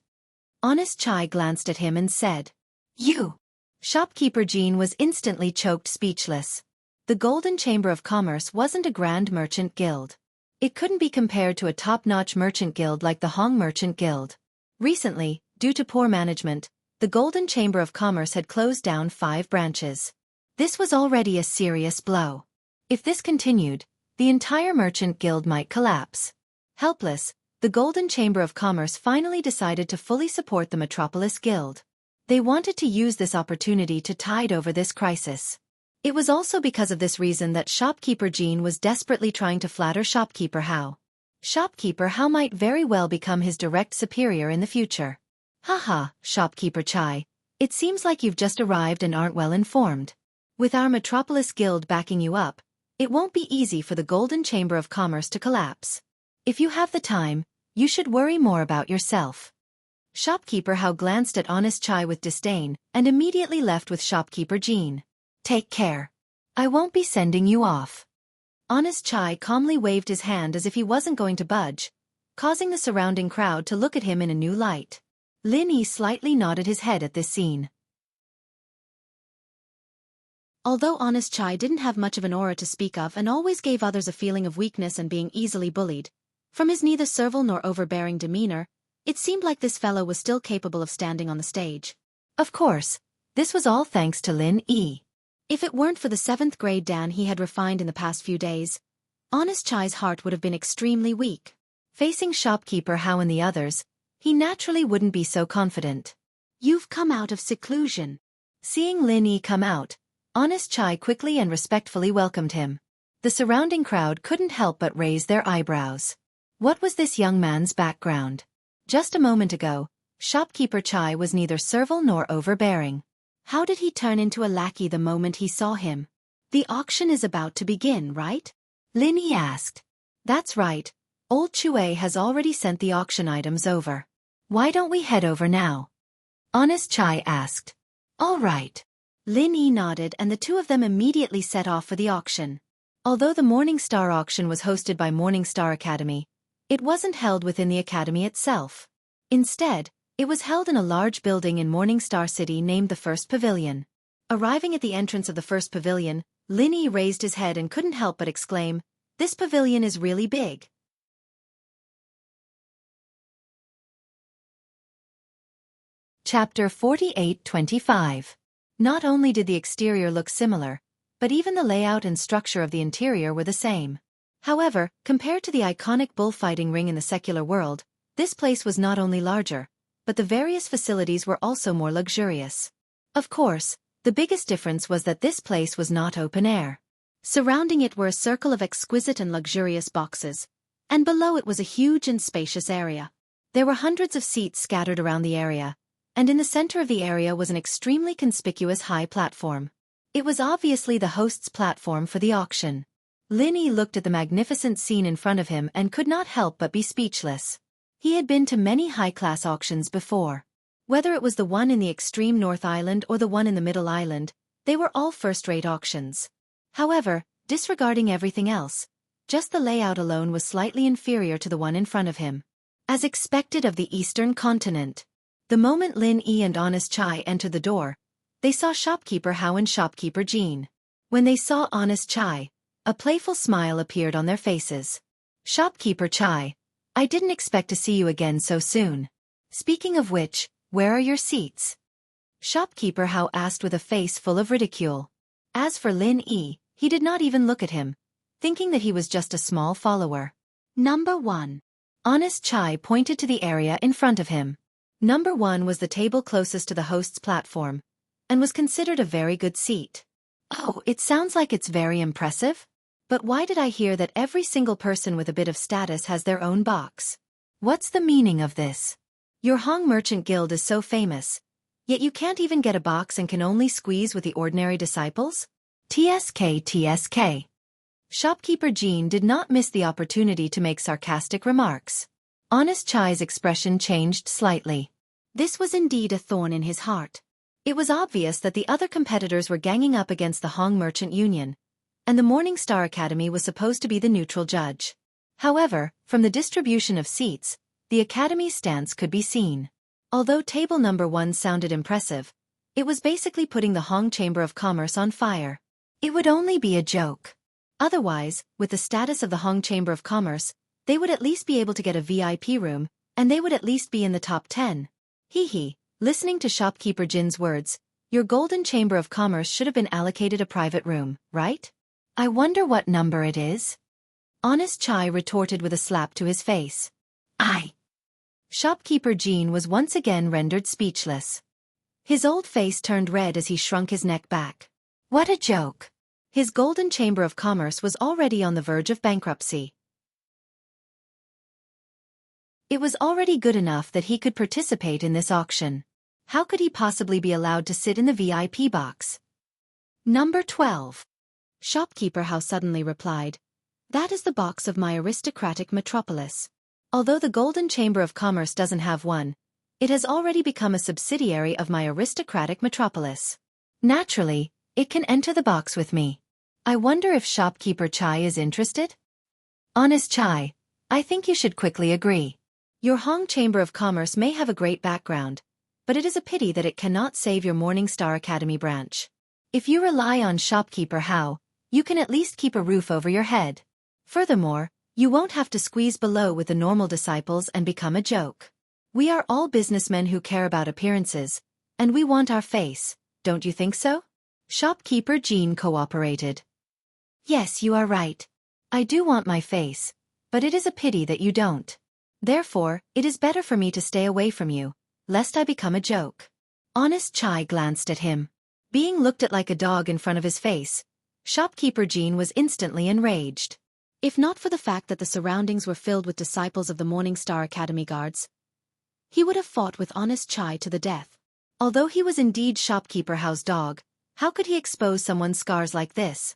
Honest Chai glanced at him and said, "You." Shopkeeper Jean was instantly choked speechless. The Golden Chamber of Commerce wasn't a grand merchant guild. It couldn't be compared to a top-notch merchant guild like the Hong Merchant Guild. Recently, due to poor management, the Golden Chamber of Commerce had closed down 5 branches. This was already a serious blow. If this continued, the entire merchant guild might collapse. Helpless, the Golden Chamber of Commerce finally decided to fully support the Metropolis Guild. They wanted to use this opportunity to tide over this crisis. It was also because of this reason that Shopkeeper Jean was desperately trying to flatter Shopkeeper Hao. Shopkeeper Hao might very well become his direct superior in the future. Haha, Shopkeeper Chai, it seems like you've just arrived and aren't well informed. With our Metropolis Guild backing you up, it won't be easy for the Golden Chamber of Commerce to collapse. If you have the time, you should worry more about yourself. Shopkeeper Hao glanced at Honest Chai with disdain and immediately left with Shopkeeper Jean. Take care. I won't be sending you off. Honest Chai calmly waved his hand as if he wasn't going to budge, causing the surrounding crowd to look at him in a new light. Lin Yi slightly nodded his head at this scene. Although Honest Chai didn't have much of an aura to speak of and always gave others a feeling of weakness and being easily bullied, from his neither servile nor overbearing demeanor, it seemed like this fellow was still capable of standing on the stage. Of course, this was all thanks to Lin Yi. If it weren't for the 7th grade Dan he had refined in the past few days, Honest Chai's heart would have been extremely weak. Facing Shopkeeper Hao and the others, he naturally wouldn't be so confident. You've come out of seclusion. Seeing Lin Yi come out, Honest Chai quickly and respectfully welcomed him. The surrounding crowd couldn't help but raise their eyebrows. What was this young man's background? Just a moment ago, Shopkeeper Chai was neither servile nor overbearing. How did he turn into a lackey the moment he saw him? The auction is about to begin, right? Lin Yi asked. That's right. Old Chue has already sent the auction items over. Why don't we head over now? Honest Chai asked. All right. Lin Yi nodded and the two of them immediately set off for the auction. Although the Morning Star auction was hosted by Morning Star Academy, it wasn't held within the academy itself. Instead, it was held in a large building in Morning Star City named the First Pavilion. Arriving at the entrance of the First Pavilion, Lin Yi raised his head and couldn't help but exclaim, "This pavilion is really big." Chapter 48-25. Not only did the exterior look similar, but even the layout and structure of the interior were the same. However, compared to the iconic bullfighting ring in the secular world, this place was not only larger, but the various facilities were also more luxurious. Of course, the biggest difference was that this place was not open air. Surrounding it were a circle of exquisite and luxurious boxes, and below it was a huge and spacious area. There were hundreds of seats scattered around the area, and in the center of the area was an extremely conspicuous high platform. It was obviously the host's platform for the auction. Lin Yi looked at the magnificent scene in front of him and could not help but be speechless. He had been to many high-class auctions before. Whether it was the one in the extreme North Island or the one in the Middle Island, they were all first-rate auctions. However, disregarding everything else, just the layout alone was slightly inferior to the one in front of him. As expected of the Eastern continent. The moment Lin Yi and Honest Chai entered the door, they saw Shopkeeper Hao and Shopkeeper Jean. When they saw Honest Chai, a playful smile appeared on their faces. Shopkeeper Chai, I didn't expect to see you again so soon. Speaking of which, where are your seats? Shopkeeper Hao asked with a face full of ridicule. As for Lin Yi, he did not even look at him, thinking that he was just a small follower. Number 1. Honest Chai pointed to the area in front of him. Number 1 was the table closest to the host's platform, and was considered a very good seat. Oh, it sounds like it's very impressive. But why did I hear that every single person with a bit of status has their own box? What's the meaning of this? Your Hong Merchant Guild is so famous, yet you can't even get a box and can only squeeze with the ordinary disciples? TSK. Shopkeeper Jean did not miss the opportunity to make sarcastic remarks. Honest Chai's expression changed slightly. This was indeed a thorn in his heart. It was obvious that the other competitors were ganging up against the Hong Merchant Union, and the Morning Star Academy was supposed to be the neutral judge. However, from the distribution of seats, the Academy's stance could be seen. Although table number 1 sounded impressive, it was basically putting the Hong Chamber of Commerce on fire. It would only be a joke. Otherwise, with the status of the Hong Chamber of Commerce, they would at least be able to get a VIP room, and they would at least be in the top 10. Hee. Listening to Shopkeeper Jin's words, your Golden Chamber of Commerce should have been allocated a private room, right? I wonder what number it is. Honest Chai retorted with a slap to his face. Shopkeeper Jean was once again rendered speechless. His old face turned red as he shrunk his neck back. What a joke. His Golden Chamber of Commerce was already on the verge of bankruptcy. It was already good enough that he could participate in this auction. How could he possibly be allowed to sit in the VIP box? Number 12. Shopkeeper Hao suddenly replied, that is the box of my aristocratic metropolis. Although the Golden Chamber of Commerce doesn't have one, it has already become a subsidiary of my aristocratic metropolis. Naturally, it can enter the box with me. I wonder if Shopkeeper Chai is interested? Honest Chai, I think you should quickly agree. Your Hong Chamber of Commerce may have a great background, but it is a pity that it cannot save your Morning Star Academy branch. If you rely on Shopkeeper Hao, you can at least keep a roof over your head. Furthermore, you won't have to squeeze below with the normal disciples and become a joke. We are all businessmen who care about appearances, and we want our face, don't you think so? Shopkeeper Jean cooperated. Yes, you are right. I do want my face, but it is a pity that you don't. Therefore, it is better for me to stay away from you, lest I become a joke. Honest Chai glanced at him. Being looked at like a dog in front of his face, Shopkeeper Jean was instantly enraged. If not for the fact that the surroundings were filled with disciples of the Morning Star Academy guards, he would have fought with Honest Chai to the death. Although he was indeed Shopkeeper Hao's dog, how could he expose someone's scars like this?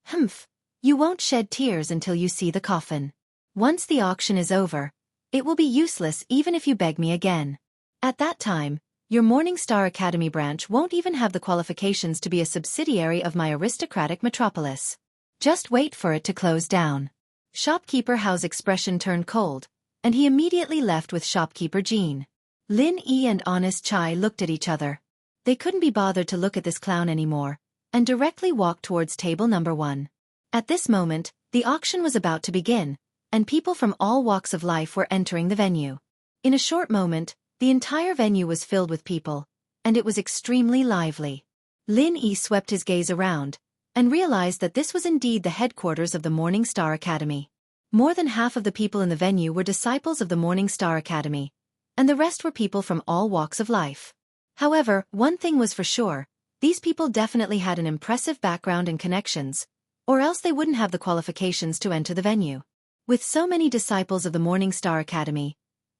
Humph, you won't shed tears until you see the coffin. Once the auction is over, it will be useless even if you beg me again. At that time, your Morning Star Academy branch won't even have the qualifications to be a subsidiary of my aristocratic metropolis. Just wait for it to close down. Shopkeeper Hao's expression turned cold, and he immediately left with Shopkeeper Jean. Lin Yi and Honest Chai looked at each other. They couldn't be bothered to look at this clown anymore, and directly walked towards table number 1. At this moment, the auction was about to begin, and people from all walks of life were entering the venue. In a short moment, the entire venue was filled with people, and it was extremely lively. Lin Yi swept his gaze around, and realized that this was indeed the headquarters of the Morning Star Academy. More than half of the people in the venue were disciples of the Morning Star Academy, and the rest were people from all walks of life. However, one thing was for sure, these people definitely had an impressive background and connections, or else they wouldn't have the qualifications to enter the venue. With so many disciples of the Morning Star Academy,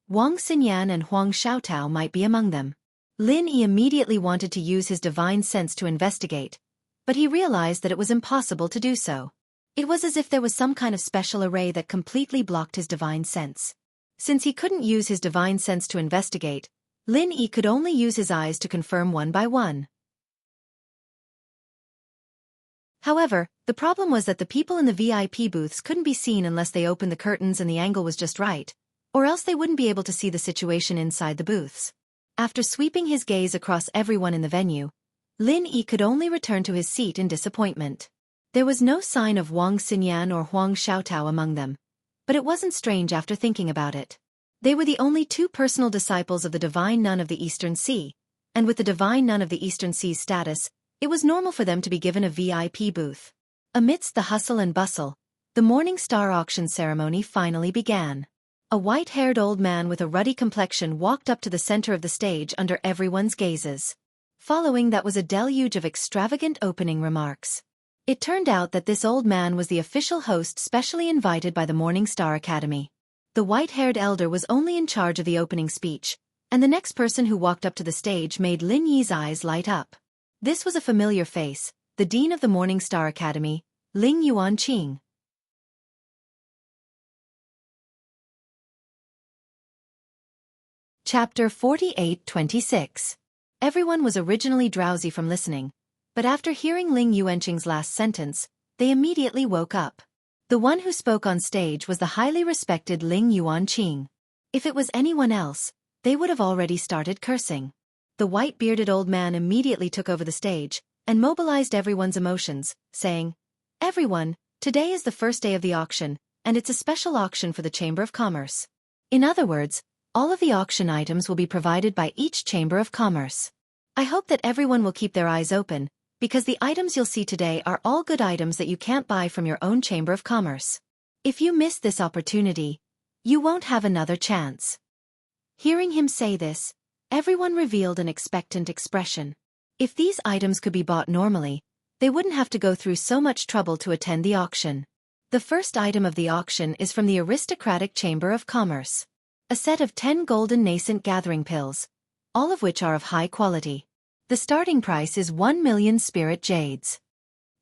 Wang Xinyan and Huang Xiaotao might be among them. Lin Yi immediately wanted to use his divine sense to investigate, but he realized that it was impossible to do so. It was as if there was some kind of special array that completely blocked his divine sense. Since he couldn't use his divine sense to investigate, Lin Yi could only use his eyes to confirm one by one. However, the problem was that the people in the VIP booths couldn't be seen unless they opened the curtains and the angle was just right, or else they wouldn't be able to see the situation inside the booths. After sweeping his gaze across everyone in the venue, Lin Yi could only return to his seat in disappointment. There was no sign of Wang Xinyan or Huang Xiaotao among them, but it wasn't strange after thinking about it. They were the only 2 personal disciples of the Divine Nun of the Eastern Sea, and with the Divine Nun of the Eastern Sea's status, it was normal for them to be given a VIP booth. Amidst the hustle and bustle, the Morning Star auction ceremony finally began. A white-haired old man with a ruddy complexion walked up to the center of the stage under everyone's gazes. Following that was a deluge of extravagant opening remarks. It turned out that this old man was the official host specially invited by the Morning Star Academy. The white-haired elder was only in charge of the opening speech, and the next person who walked up to the stage made Lin Yi's eyes light up. This was a familiar face, the dean of the Morning Star Academy, Ling Yuanqing. Chapter 48-26. Everyone was originally drowsy from listening, but after hearing Ling Yuanqing's last sentence, they immediately woke up. The one who spoke on stage was the highly respected Ling Yuanqing. If it was anyone else, they would have already started cursing. The white-bearded old man immediately took over the stage and mobilized everyone's emotions, saying, "Everyone, today is the first day of the auction, and it's a special auction for the Chamber of Commerce. In other words, all of the auction items will be provided by each Chamber of Commerce. I hope that everyone will keep their eyes open, because the items you'll see today are all good items that you can't buy from your own Chamber of Commerce. If you miss this opportunity, you won't have another chance." Hearing him say this, everyone revealed an expectant expression. If these items could be bought normally, they wouldn't have to go through so much trouble to attend the auction. The first item of the auction is from the aristocratic Chamber of Commerce. A set of 10 golden nascent gathering pills, all of which are of high quality. The starting price is 1 million spirit jades.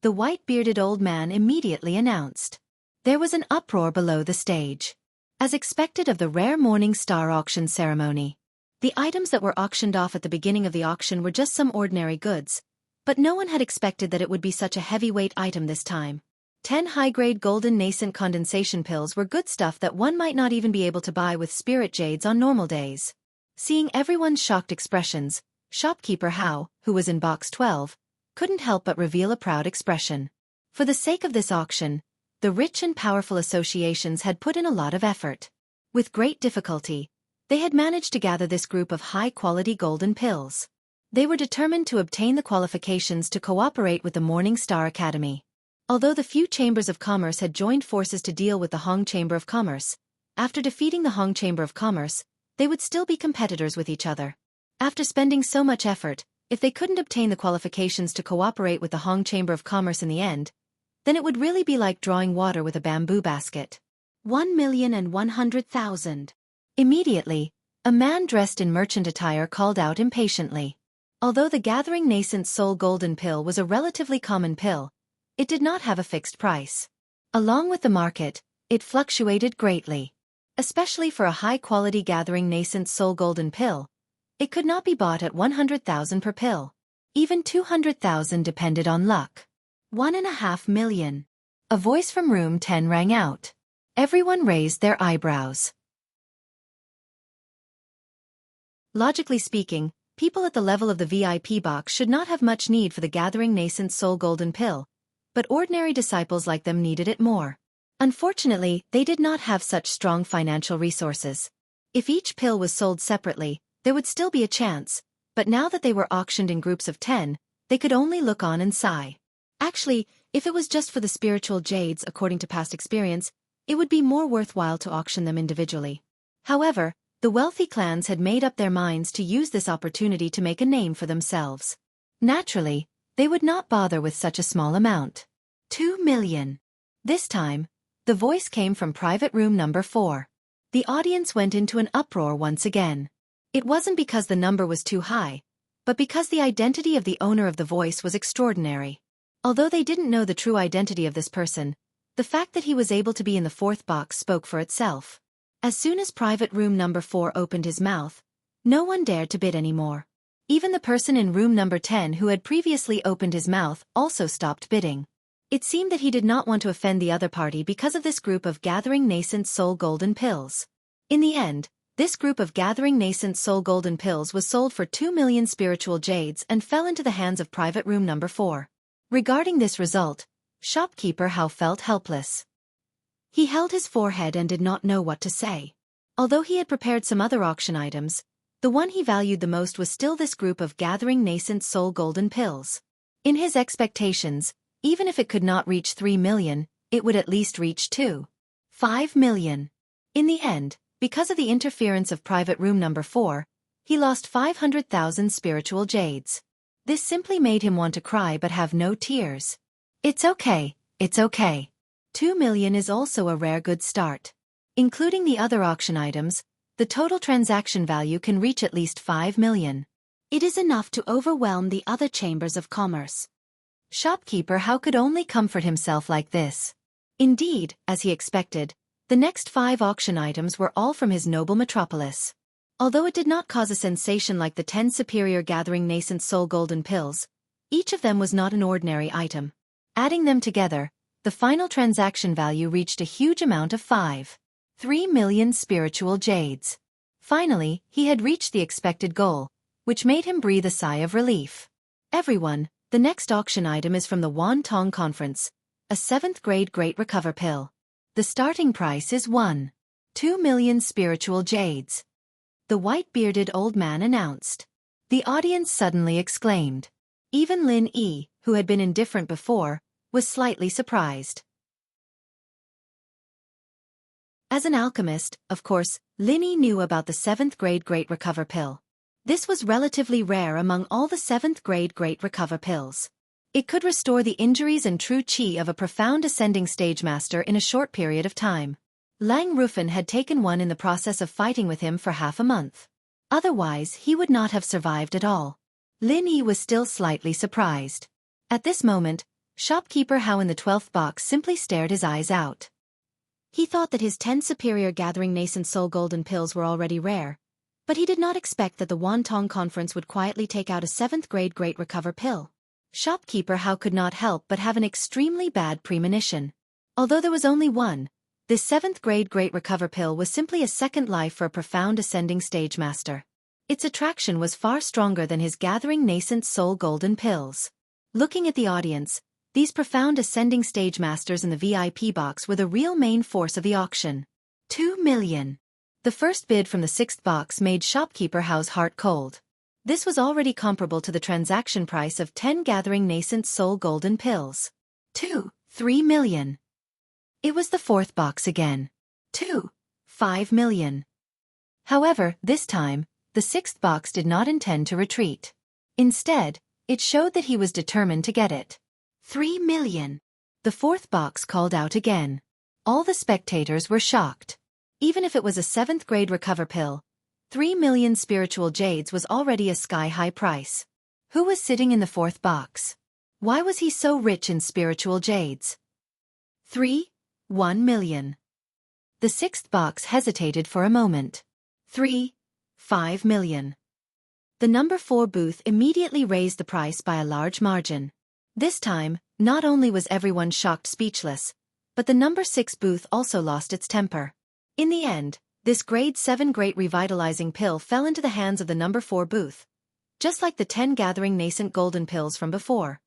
The white-bearded old man immediately announced. There was an uproar below the stage. As expected of the rare Morning Star auction ceremony, the items that were auctioned off at the beginning of the auction were just some ordinary goods, but no one had expected that it would be such a heavyweight item this time. 10 high-grade golden nascent condensation pills were good stuff that one might not even be able to buy with spirit jades on normal days. Seeing everyone's shocked expressions, shopkeeper Hao, who was in box 12, couldn't help but reveal a proud expression. For the sake of this auction, the rich and powerful associations had put in a lot of effort. With great difficulty, they had managed to gather this group of high-quality golden pills. They were determined to obtain the qualifications to cooperate with the Morning Star Academy. Although the few chambers of commerce had joined forces to deal with the Hong Chamber of Commerce, after defeating the Hong Chamber of Commerce, they would still be competitors with each other. After spending so much effort, if they couldn't obtain the qualifications to cooperate with the Hong Chamber of Commerce in the end, then it would really be like drawing water with a bamboo basket. 1,100,000. Immediately, a man dressed in merchant attire called out impatiently. Although the Gathering Nascent Soul Golden Pill was a relatively common pill, it did not have a fixed price. Along with the market, it fluctuated greatly. Especially for a high-quality Gathering Nascent Soul Golden Pill, it could not be bought at 100,000 per pill. Even 200,000 depended on luck. 1.5 million. A voice from room 10 rang out. Everyone raised their eyebrows. Logically speaking, people at the level of the VIP box should not have much need for the Gathering Nascent Soul Golden Pill, but ordinary disciples like them needed it more. Unfortunately, they did not have such strong financial resources. If each pill was sold separately, there would still be a chance, but now that they were auctioned in groups of 10, they could only look on and sigh. Actually, if it was just for the spiritual jades according to past experience, it would be more worthwhile to auction them individually. However, the wealthy clans had made up their minds to use this opportunity to make a name for themselves. Naturally, they would not bother with such a small amount. 2 million. This time, the voice came from private room number 4. The audience went into an uproar once again. It wasn't because the number was too high, but because the identity of the owner of the voice was extraordinary. Although they didn't know the true identity of this person, the fact that he was able to be in the 4th box spoke for itself. As soon as private room number 4 opened his mouth, no one dared to bid anymore. Even the person in room number 10 who had previously opened his mouth also stopped bidding. It seemed that he did not want to offend the other party because of this group of Gathering Nascent Soul Golden Pills. In the end, this group of Gathering Nascent Soul Golden Pills was sold for 2 million spiritual jades and fell into the hands of private room number 4. Regarding this result, shopkeeper Hao felt helpless. He held his forehead and did not know what to say. Although he had prepared some other auction items, the one he valued the most was still this group of Gathering Nascent Soul Golden Pills. In his expectations, Even if it could not reach 3 million, it would at least reach 5 million. In the end, because of the interference of private room number 4, he lost 500,000 spiritual jades. This simply made him want to cry but have no tears. It's okay, it's okay. 2 million is also a rare good start. Including the other auction items, the total transaction value can reach at least 5 million. It is enough to overwhelm the other chambers of commerce. Shopkeeper How could only comfort himself like this. Indeed, as he expected, the next 5 auction items were all from his noble metropolis. Although it did not cause a sensation like the 10 superior gathering nascent soul golden pills, each of them was not an ordinary item. Adding them together, the final transaction value reached a huge amount of 3 million spiritual jades. Finally, he had reached the expected goal, which made him breathe a sigh of relief. Everyone, the next auction item is from the Wantong Conference, a 7th grade Great Recover pill. The starting price is 2 million spiritual jades. The white-bearded old man announced. The audience suddenly exclaimed. Even Lin Yi, who had been indifferent before, was slightly surprised. As an alchemist, of course, Lin Yi knew about the 7th grade Great Recover pill. This was relatively rare among all the 7th grade Great Recover pills. It could restore the injuries and true chi of a profound ascending stage master in a short period of time. Lang Rufin had taken one in the process of fighting with him for half a month. Otherwise, he would not have survived at all. Lin Yi was still slightly surprised. At this moment, Shopkeeper How in the 12th box simply stared his eyes out. He thought that his 10 superior gathering nascent soul golden pills were already rare, but he did not expect that the Wantong Conference would quietly take out a 7th grade Great Recover pill. Shopkeeper How could not help but have an extremely bad premonition. Although there was only one, this 7th grade Great Recover pill was simply a second life for a profound ascending stage master. Its attraction was far stronger than his gathering nascent soul golden pills. Looking at the audience, these profound ascending stage masters in the VIP box were the real main force of the auction. 2 million. The first bid from the 6th box made Shopkeeper How's heart cold. This was already comparable to the transaction price of 10 gathering nascent soul golden pills. 3 million. It was the 4th box again. 5 million. However, this time, the 6th box did not intend to retreat. Instead, it showed that he was determined to get it. 3 million. The 4th box called out again. All the spectators were shocked. Even if it was a 7th grade Recover pill, 3 million spiritual jades was already a sky-high price. Who was sitting in the 4th box? Why was he so rich in spiritual jades? 1 million. The 6th box hesitated for a moment. 5 million. The number 4 booth immediately raised the price by a large margin. This time, not only was everyone shocked speechless, but the number 6 booth also lost its temper. In the end, this grade 7 great revitalizing pill fell into the hands of the number 4 booth, just like the 10 gathering nascent golden pills from before.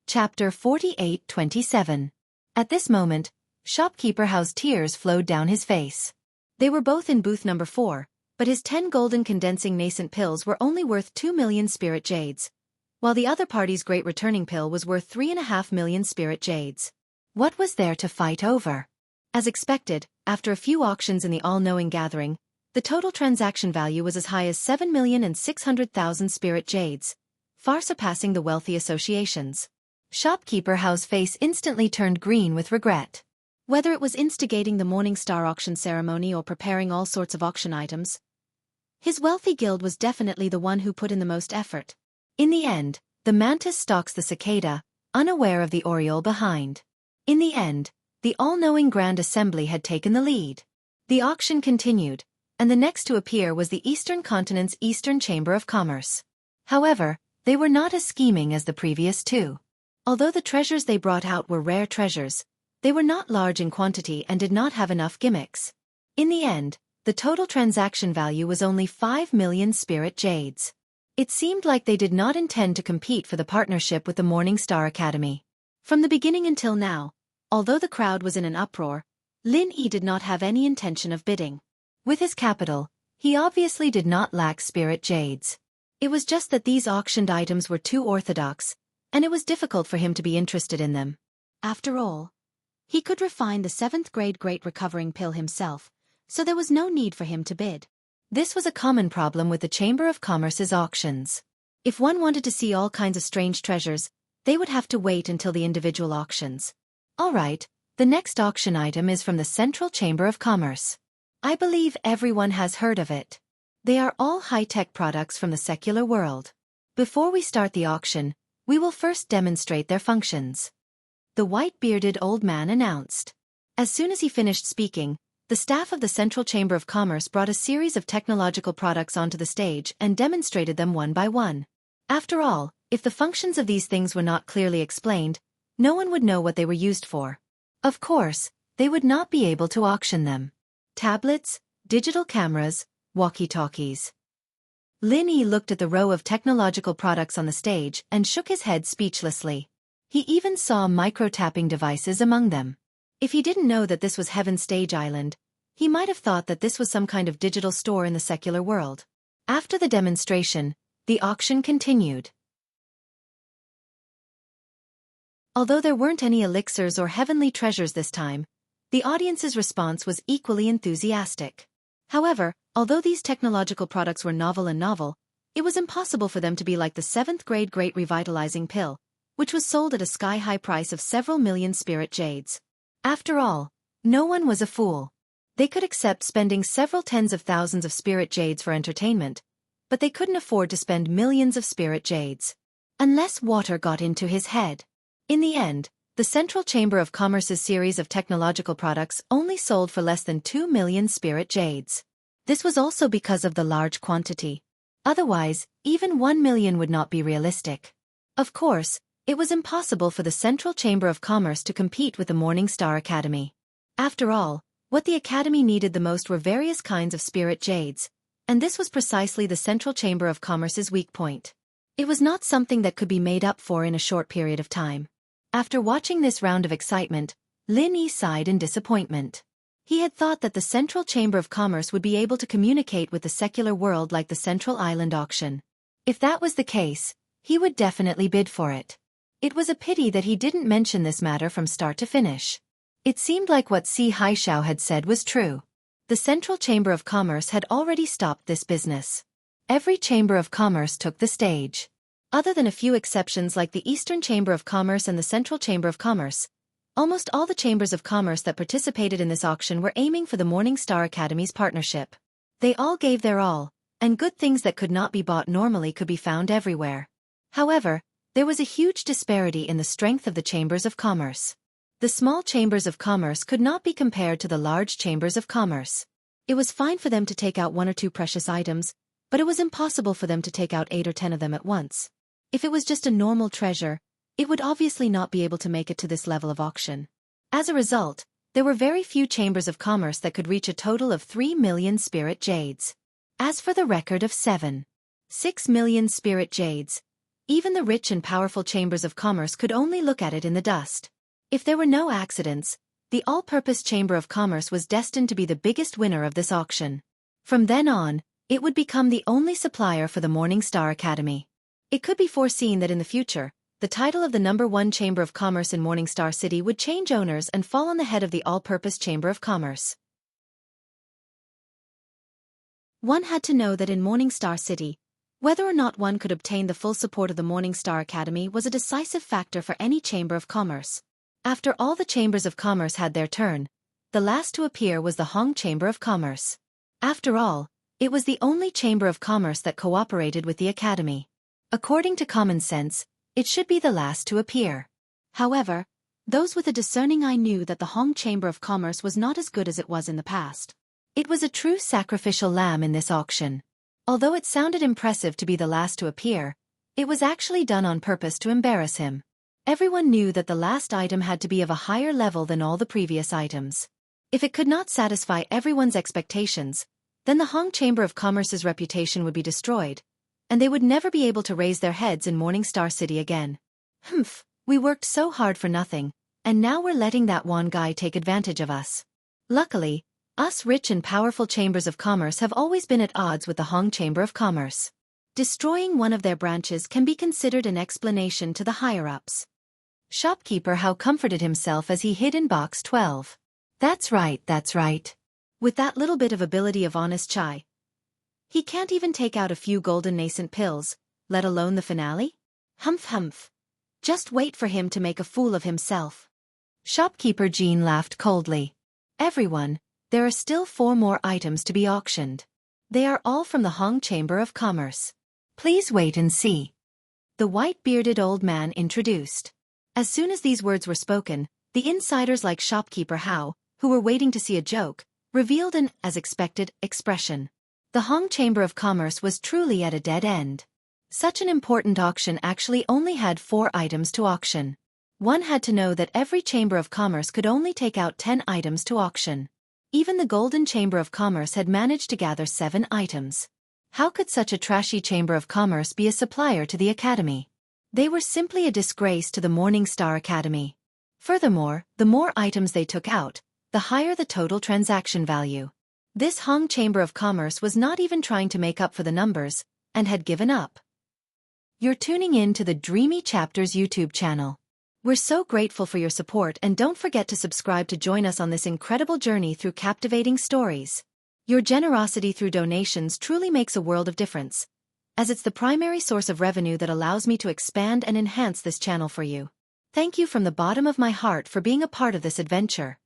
Chapter 48-27. At this moment, Shopkeeper How's tears flowed down his face. They were both in booth number 4, but his 10 golden condensing nascent pills were only worth 2 million spirit jades, while the other party's great returning pill was worth 3.5 million spirit jades. What was there to fight over? As expected, after a few auctions in the all-knowing gathering, the total transaction value was as high as 7,600,000 spirit jades, far surpassing the wealthy associations. Shopkeeper How's face instantly turned green with regret. Whether it was instigating the Morning Star auction ceremony or preparing all sorts of auction items, his wealthy guild was definitely the one who put in the most effort. In the end, the mantis stalks the cicada, unaware of the oriole behind. In the end, the all-knowing Grand Assembly had taken the lead. The auction continued, and the next to appear was the Eastern Continent's Eastern Chamber of Commerce. However, they were not as scheming as the previous two. Although the treasures they brought out were rare treasures, they were not large in quantity and did not have enough gimmicks. In the end, the total transaction value was only 5 million spirit jades. It seemed like they did not intend to compete for the partnership with the Morning Star Academy. From the beginning until now, although the crowd was in an uproar, Lin Yi did not have any intention of bidding. With his capital, He obviously did not lack spirit jades. It was just that these auctioned items were too orthodox, and it was difficult for him to be interested in them. After all, he could refine the 7th grade Great Recovering Pill himself, so there was no need for him to bid. This was a common problem with the Chamber of Commerce's auctions. If one wanted to see all kinds of strange treasures, they would have to wait until the individual auctions. Alright, the next auction item is from the Central Chamber of Commerce. I believe everyone has heard of it. They are all high-tech products from the secular world. Before we start the auction, we will first demonstrate their functions. The white-bearded old man announced. As soon as he finished speaking, the staff of the Central Chamber of Commerce brought a series of technological products onto the stage and demonstrated them one by one. After all, if the functions of these things were not clearly explained, no one would know what they were used for. Of course, they would not be able to auction them. Tablets, digital cameras, walkie-talkies. Lin Yi looked at the row of technological products on the stage and shook his head speechlessly. He even saw micro-tapping devices among them. If he didn't know that this was Heaven's Stage Island, he might have thought that this was some kind of digital store in the secular world. After the demonstration, the auction continued. Although there weren't any elixirs or heavenly treasures this time, the audience's response was equally enthusiastic. However, although these technological products were novel, it was impossible for them to be like the 7th grade Great Revitalizing Pill, which was sold at a sky-high price of several million spirit jades. After all, no one was a fool. They could accept spending several tens of thousands of spirit jades for entertainment, but they couldn't afford to spend millions of spirit jades. Unless water got into his head. In the end, the Central Chamber of Commerce's series of technological products only sold for less than 2 million spirit jades. This was also because of the large quantity. Otherwise, even 1 million would not be realistic. Of course, it was impossible for the Central Chamber of Commerce to compete with the Morning Star Academy. After all, what the Academy needed the most were various kinds of spirit jades, and this was precisely the Central Chamber of Commerce's weak point. It was not something that could be made up for in a short period of time. After watching this round of excitement, Lin Yi sighed in disappointment. He had thought that the Central Chamber of Commerce would be able to communicate with the secular world like the Central Island auction. If that was the case, he would definitely bid for it. It was a pity that he didn't mention this matter from start to finish. It seemed like what Si Haishao had said was true. The Central Chamber of Commerce had already stopped this business. Every Chamber of Commerce took the stage. Other than a few exceptions like the Eastern Chamber of Commerce and the Central Chamber of Commerce, almost all the chambers of commerce that participated in this auction were aiming for the Morning Star Academy's partnership. They all gave their all, and good things that could not be bought normally could be found everywhere. However, there was a huge disparity in the strength of the chambers of commerce. The small chambers of commerce could not be compared to the large chambers of commerce. It was fine for them to take out 1 or 2 precious items, but it was impossible for them to take out 8 or 10 of them at once. If it was just a normal treasure, it would obviously not be able to make it to this level of auction. As a result, there were very few chambers of commerce that could reach a total of 3 million spirit jades. As for the record of 6 million spirit jades, even the rich and powerful chambers of commerce could only look at it in the dust. If there were no accidents, the all-purpose Chamber of Commerce was destined to be the biggest winner of this auction. From then on, it would become the only supplier for the Morning Star Academy. It could be foreseen that in the future, the title of the #1 Chamber of Commerce in Morning Star City would change owners and fall on the head of the all-purpose Chamber of Commerce. One had to know that in Morning Star City, whether or not one could obtain the full support of the Morning Star Academy was a decisive factor for any Chamber of Commerce. After all the chambers of commerce had their turn, the last to appear was the Hong Chamber of Commerce. After all, it was the only Chamber of Commerce that cooperated with the Academy. According to common sense, it should be the last to appear. However, those with a discerning eye knew that the Hong Chamber of Commerce was not as good as it was in the past. It was a true sacrificial lamb in this auction. Although it sounded impressive to be the last to appear, it was actually done on purpose to embarrass him. Everyone knew that the last item had to be of a higher level than all the previous items. If it could not satisfy everyone's expectations, then the Hong Chamber of Commerce's reputation would be destroyed, and they would never be able to raise their heads in Morning Star City again. We worked so hard for nothing, and now we're letting that one guy take advantage of us. Luckily, Us rich and powerful chambers of commerce have always been at odds with the Hong Chamber of Commerce. Destroying one of their branches can be considered an explanation to the higher-ups. Shopkeeper How comforted himself as he hid in box 12. That's right, that's right. With that little bit of ability of honest chai, he can't even take out a few golden nascent pills, let alone the finale? Humph humph. Just wait for him to make a fool of himself. Shopkeeper Jean laughed coldly. Everyone, there are still 4 more items to be auctioned. They are all from the Hong Chamber of Commerce. Please wait and see. The white-bearded old man introduced. As soon as these words were spoken, the insiders like Shopkeeper How, who were waiting to see a joke, revealed an, as expected, expression. The Hong Chamber of Commerce was truly at a dead end. Such an important auction actually only had 4 items to auction. One had to know that every Chamber of Commerce could only take out 10 items to auction. Even the Golden Chamber of Commerce had managed to gather 7 items. How could such a trashy Chamber of Commerce be a supplier to the Academy? They were simply a disgrace to the Morning Star Academy. Furthermore, the more items they took out, the higher the total transaction value. This Hong Chamber of Commerce was not even trying to make up for the numbers, and had given up. You're tuning in to the Dreamy Chapters YouTube channel. We're so grateful for your support, and don't forget to subscribe to join us on this incredible journey through captivating stories. Your generosity through donations truly makes a world of difference, as it's the primary source of revenue that allows me to expand and enhance this channel for you. Thank you from the bottom of my heart for being a part of this adventure.